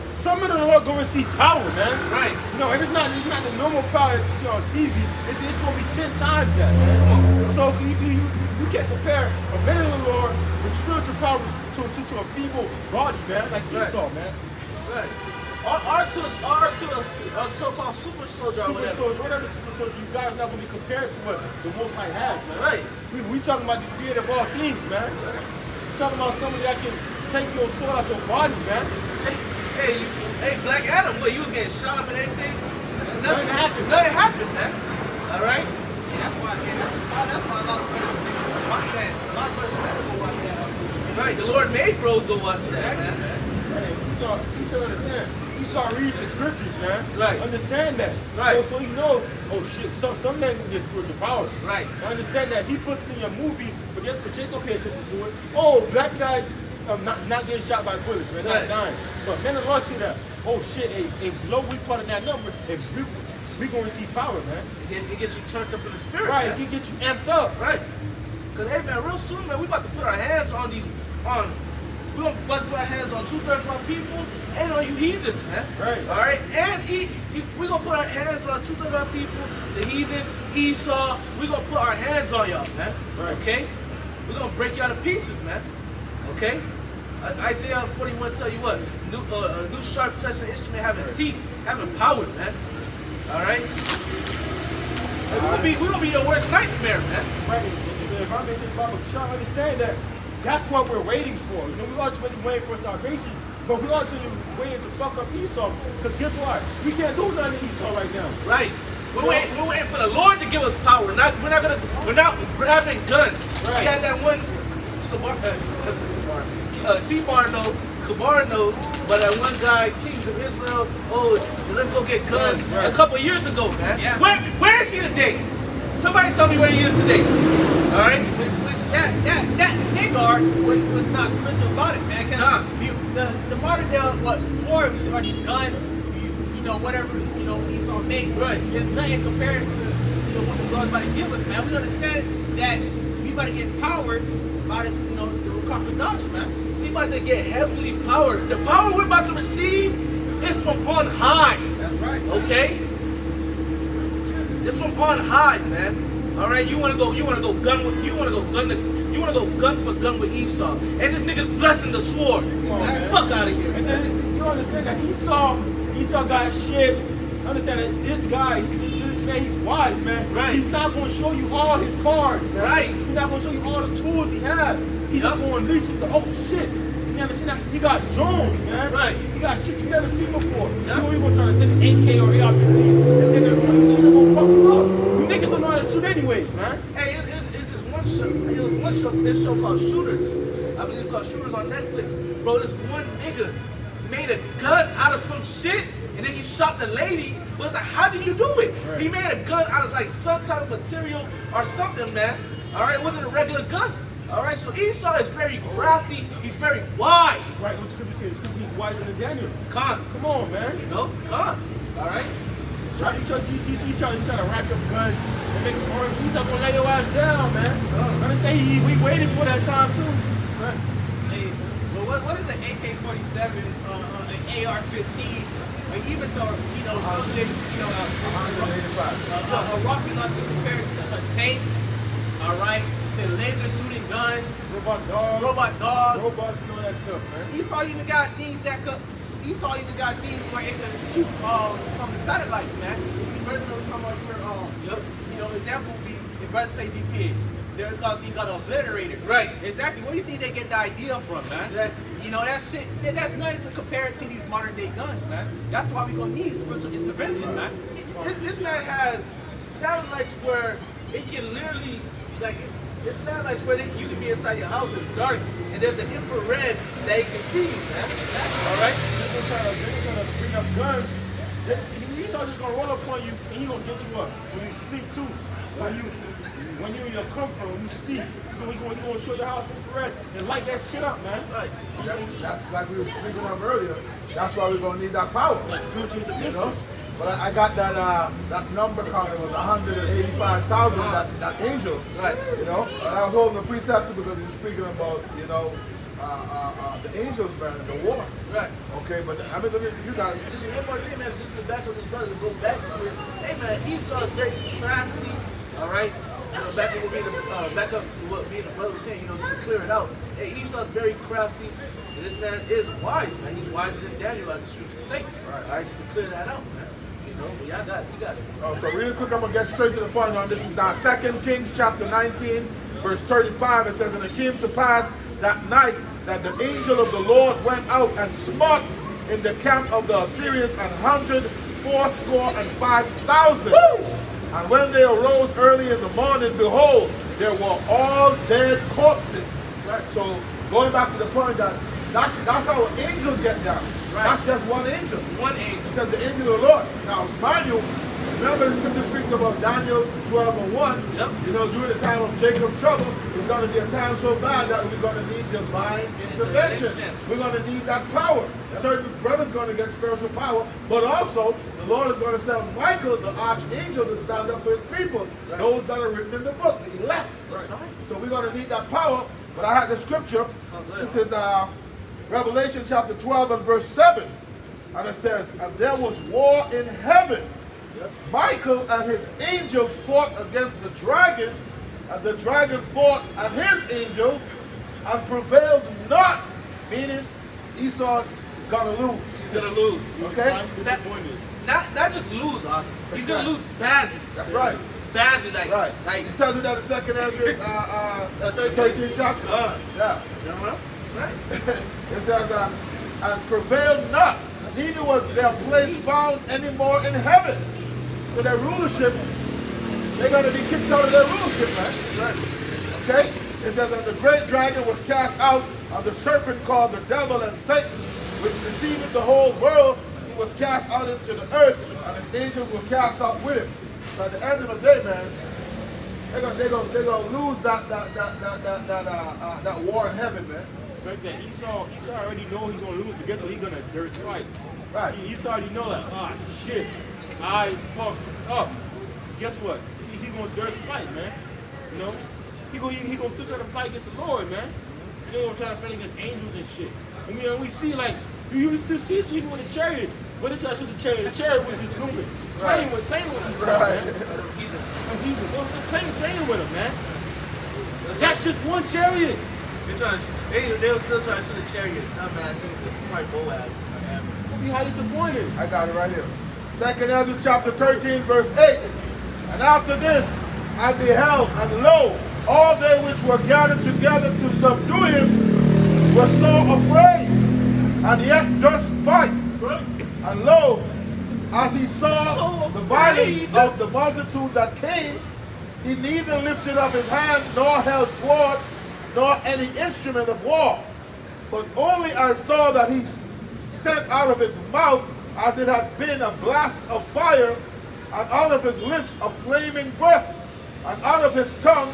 Some of them are going to see power, man. Right. And it's not the normal power that you see on TV. It's going to be 10 times that, man. So you can't compare a man of the Lord with spiritual power to a feeble body, man, like Esau, man. Right. Or to a so-called super soldier or whatever. Whatever super soldier, you guys not going to be compared to what the Most High has, man. Right. We talking about the creator of all things, man. We talking about somebody that can take your soul out your body, man. Hey, Black Adam, what, you was getting shot up and everything? Nothing happened. Nothing happened, man. All right? And that's why a lot of brothers watch that. A lot of brothers better go watch that. Right, the Lord made bros go watch that, man. Hey, you should understand. You saw read the scriptures, man. Right. Understand that. Right. So you know, oh shit, some men can get spiritual powers. Right. I understand that. He puts in your movies, but guess what? Jake don't pay attention to it. Oh, black guy not getting shot by bullets, man. Right. Not dying. But men will see that. Oh shit, hey, below we part of that number, and we gonna receive power, man. It gets you turned up in the spirit, Right, man. it can get you amped up. Right. Because, hey, man, real soon, man, we about to put our hands on we're about to put our hands on 2/3 of our people and on you heathens, man. Right. All right? And we're going to put our hands on 2/3 of our people, the heathens, Esau. We're going to put our hands on y'all, man. Right. Okay? We're going to break y'all to pieces, man. Okay? Isaiah 41 tell you what? New sharp pressing instrument having teeth, having power, man. All right? We're going to be your worst nightmare, man. Right. If I may say, Baba, Sean, understand that. That's what we're waiting for. We ultimately waiting for salvation, but we ultimately waiting to fuck up Esau. Because guess what? We can't do nothing to Esau right now. Right. We're waiting for the Lord to give us power. We're not grabbing guns. Right. We had that one Cabarno, but that one guy, Kings of Israel, let's go get guns Right. a couple years ago, man. Yeah. Where is he today? Somebody tell me where he is today. All right? That Hagar was not special about it, man. Because the Martindale swore are these guns, these whatever Esau makes. Right. There's nothing compared to what the Lord's about to give us, man. We understand that we about to get powered by this, the Ruach HaKodesh, man. We about to get heavily powered. The power we're about to receive is from on high. That's right. Okay? It's from on high, man. All right, you wanna go gun for gun with Esau, and this nigga blessing the sword. man. Fuck out of here. And then you understand that Esau got shit. Understand that this guy, this man, he's wise, man. Right. He's not gonna show you all his cards, man. Right. He's not gonna show you all the tools he has. He's just gonna unleash the oh shit. You never seen that? He got drones, man. Right. He got shit you never seen before. Yeah. You know he gonna try to take an AK or AR-15 and take it from you, so he's gonna fuck you up. You niggas don't know how to shoot anyways, man. Hey, it's this one show. It was one show. This show called Shooters. I believe it's called Shooters on Netflix. Bro, this one nigga made a gun out of some shit, and then he shot the lady. But it's like, how did you do it? Right. He made a gun out of like some type of material or something, man. All right, it wasn't a regular gun. All right, so Esau is very crafty. He's very wise. Right, what you could say is he's wiser than Daniel. Con, Come on, man. you know, con. All right. You try to rack up guns and make it hard. He's not gonna lay your ass down, man. Understand? We waited for that time too. Right. Hey, well, what is an AK-47, an AR-15, or even to, something, a rocket launcher compared to a tank, all right, to laser shooting guns, Robot dogs. Robots and all that stuff, man. Esau even got things where it could shoot from the satellites, man. First of all, come on here, example would be if brothers play GTA. There's called a thing called Obliterator. Right. Exactly. Where do you think they get the idea from, man? Exactly. That shit, that's nothing to compare it to these modern day guns, man. That's why we're gonna need spiritual intervention, man. This man has satellites where it can literally, like, it's satellites where you can be inside your house, it's dark, and there's an infrared that you can see you, man. All right? They're gonna bring up guns. Esau just gonna roll up on you and he gonna get you up when you sleep too. When you in your comfort, when you sleep, he's gonna show you how it's red and light that shit up, man. Right. That's like we were speaking of earlier. That's why we're gonna need that power. Spiritual You know? intervention. But I got that number count. It was 185,000. That angel. Right. You know, and I was holding the preceptor because you're speaking about the angels, man, and the war. Right. Okay, but I mean, you got Just one more thing, man, just to back up this brother, to go back to it. Hey, man, Esau is very crafty, all right? Back up what being the brother was saying, just to clear it out. Hey, Esau is very crafty, and this man is wise, man. He's wiser than Daniel, as the scriptures say. All right, just to clear that out, man. But y'all got it. You got it. Oh, so real quick, I'm going to get straight to the point on this. This is our 2 Kings chapter 19, verse 35. It says, and it came to pass that night that the angel of the Lord went out and smote in the camp of the Assyrians 185,000. And when they arose early in the morning, behold, there were all dead corpses. Right. So going back to the point that that's how an angel get down. Right. That's just one angel. One angel. It says the angel of the Lord. Now, mind you, remember the scripture speaks about Daniel 12:1. Yep. During the time of Jacob's trouble, it's going to be a time so bad that we're going to need divine intervention. We're going to need that power. Yep. Certain brothers are going to get spiritual power, but also the Lord is going to send Michael, the archangel, to stand up for his people. Right. Those that are written in the book, the elect. Right. So we're going to need that power. But I had the scripture. This is Revelation chapter 12 and verse 7. And it says, and there was war in heaven. Yep. Michael and his angels fought against the dragon, and the dragon fought and his angels, and prevailed not, meaning Esau is going to lose. He's going to lose. Okay? Not just lose, he's going to lose badly. That's right. Badly, like. He tells you that in 2nd Ezra 13th chapter. Yeah. Right. It says, and prevailed not, neither was their place found anymore in heaven. So their rulership, they're going to be kicked out of their rulership, man. Right. Okay? It says, and the great dragon was cast out, and the serpent called the devil and Satan, which deceived the whole world. He was cast out into the earth, and his angels were cast out with him. So at the end of the day, man, they're gonna lose that war in heaven, man. Like that Esau already know he's gonna lose. Guess what? He's gonna dirt fight. Right. Esau already know that. Shit, I fucked up. Guess what? He's gonna dirt fight, man. He gonna still try to fight against the Lord, man. He gonna try to fight against angels and shit. And we see like You used to see Jesus with a chariot. When they tried to shoot the chariot was just moving. Playing with himself, Right. man. And he was playing with him, man. That's just one chariot. They were still trying to shoot a chariot. Dumbass. Somebody Boaz. You'll be highly disappointed. I got it right here. 2 Ezra chapter 13, verse 8. And after this, I beheld, and lo, all they which were gathered together to subdue him were so afraid, and yet durst fight. And lo, as he saw the violence of the multitude that came, he neither lifted up his hand, nor held sword, nor any instrument of war. But only I saw that he sent out of his mouth as it had been a blast of fire, and out of his lips a flaming breath, and out of his tongue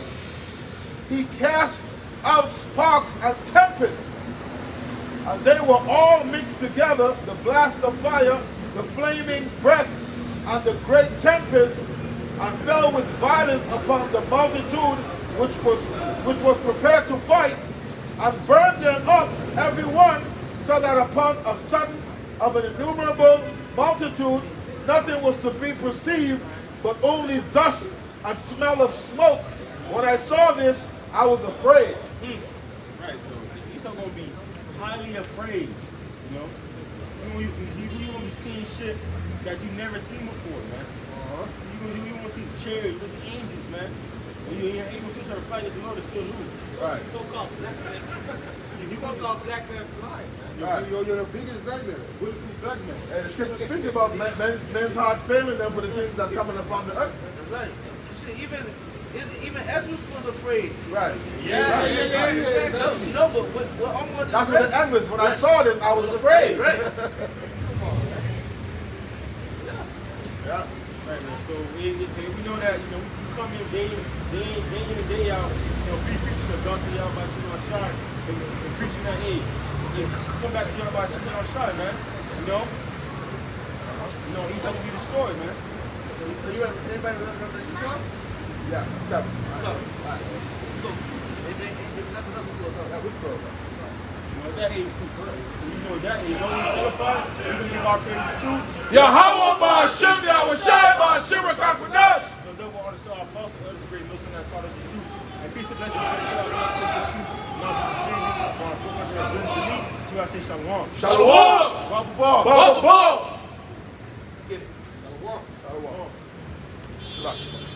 he cast out sparks and tempests. And they were all mixed together, the blast of fire, the flaming breath, and the great tempest, and fell with violence upon the multitude which was prepared to fight, and burned them up every one, so that upon a sudden of an innumerable multitude nothing was to be perceived, but only dust and smell of smoke. When I saw this, I was afraid. Right, so he's not gonna be highly afraid, you know. You're gonna be seeing shit that you never seen before, man. You want to see the chariots, you want to see angels, man. You ain't still trying to fight this Lord is still lose. Right. So-called black man. So-called black man fly. Right. You're the biggest black man. Bulletproof black man. And the scripture speaks about men's heart failing them for the things that are coming upon the earth. Right. Shit, even Ezra was afraid. Right. Yeah. No, but what I'm going to That's what the end was. When I saw this, I was afraid. Right. Yeah. Right, man. So we know that, you know, we come in day in and day out, you know, be preaching the gospel y'all about Shimon Shai, and preaching that, hey, come back to y'all about Shimon Shai, man. You know, he's not gonna be destroyed, man. You ready? Anybody remember Revelation 12? Yeah. 7. Go. All right. Go. If nothing else, we'll close out. We go. You know that, hey, don't we qualify? We believe our prayers too. Yahweh Ba'Shem, Yahweh Shai Ba'Shem, Rakakwadash. The double honor to our apostle, elders, great military that taught us the truth. And peace and blessings to the truth. Now to the Savior, our forefather of doom to me, to I say shalom. Shalom. Babu Ball. Baba Ball. Get it. Shalom. Shalom.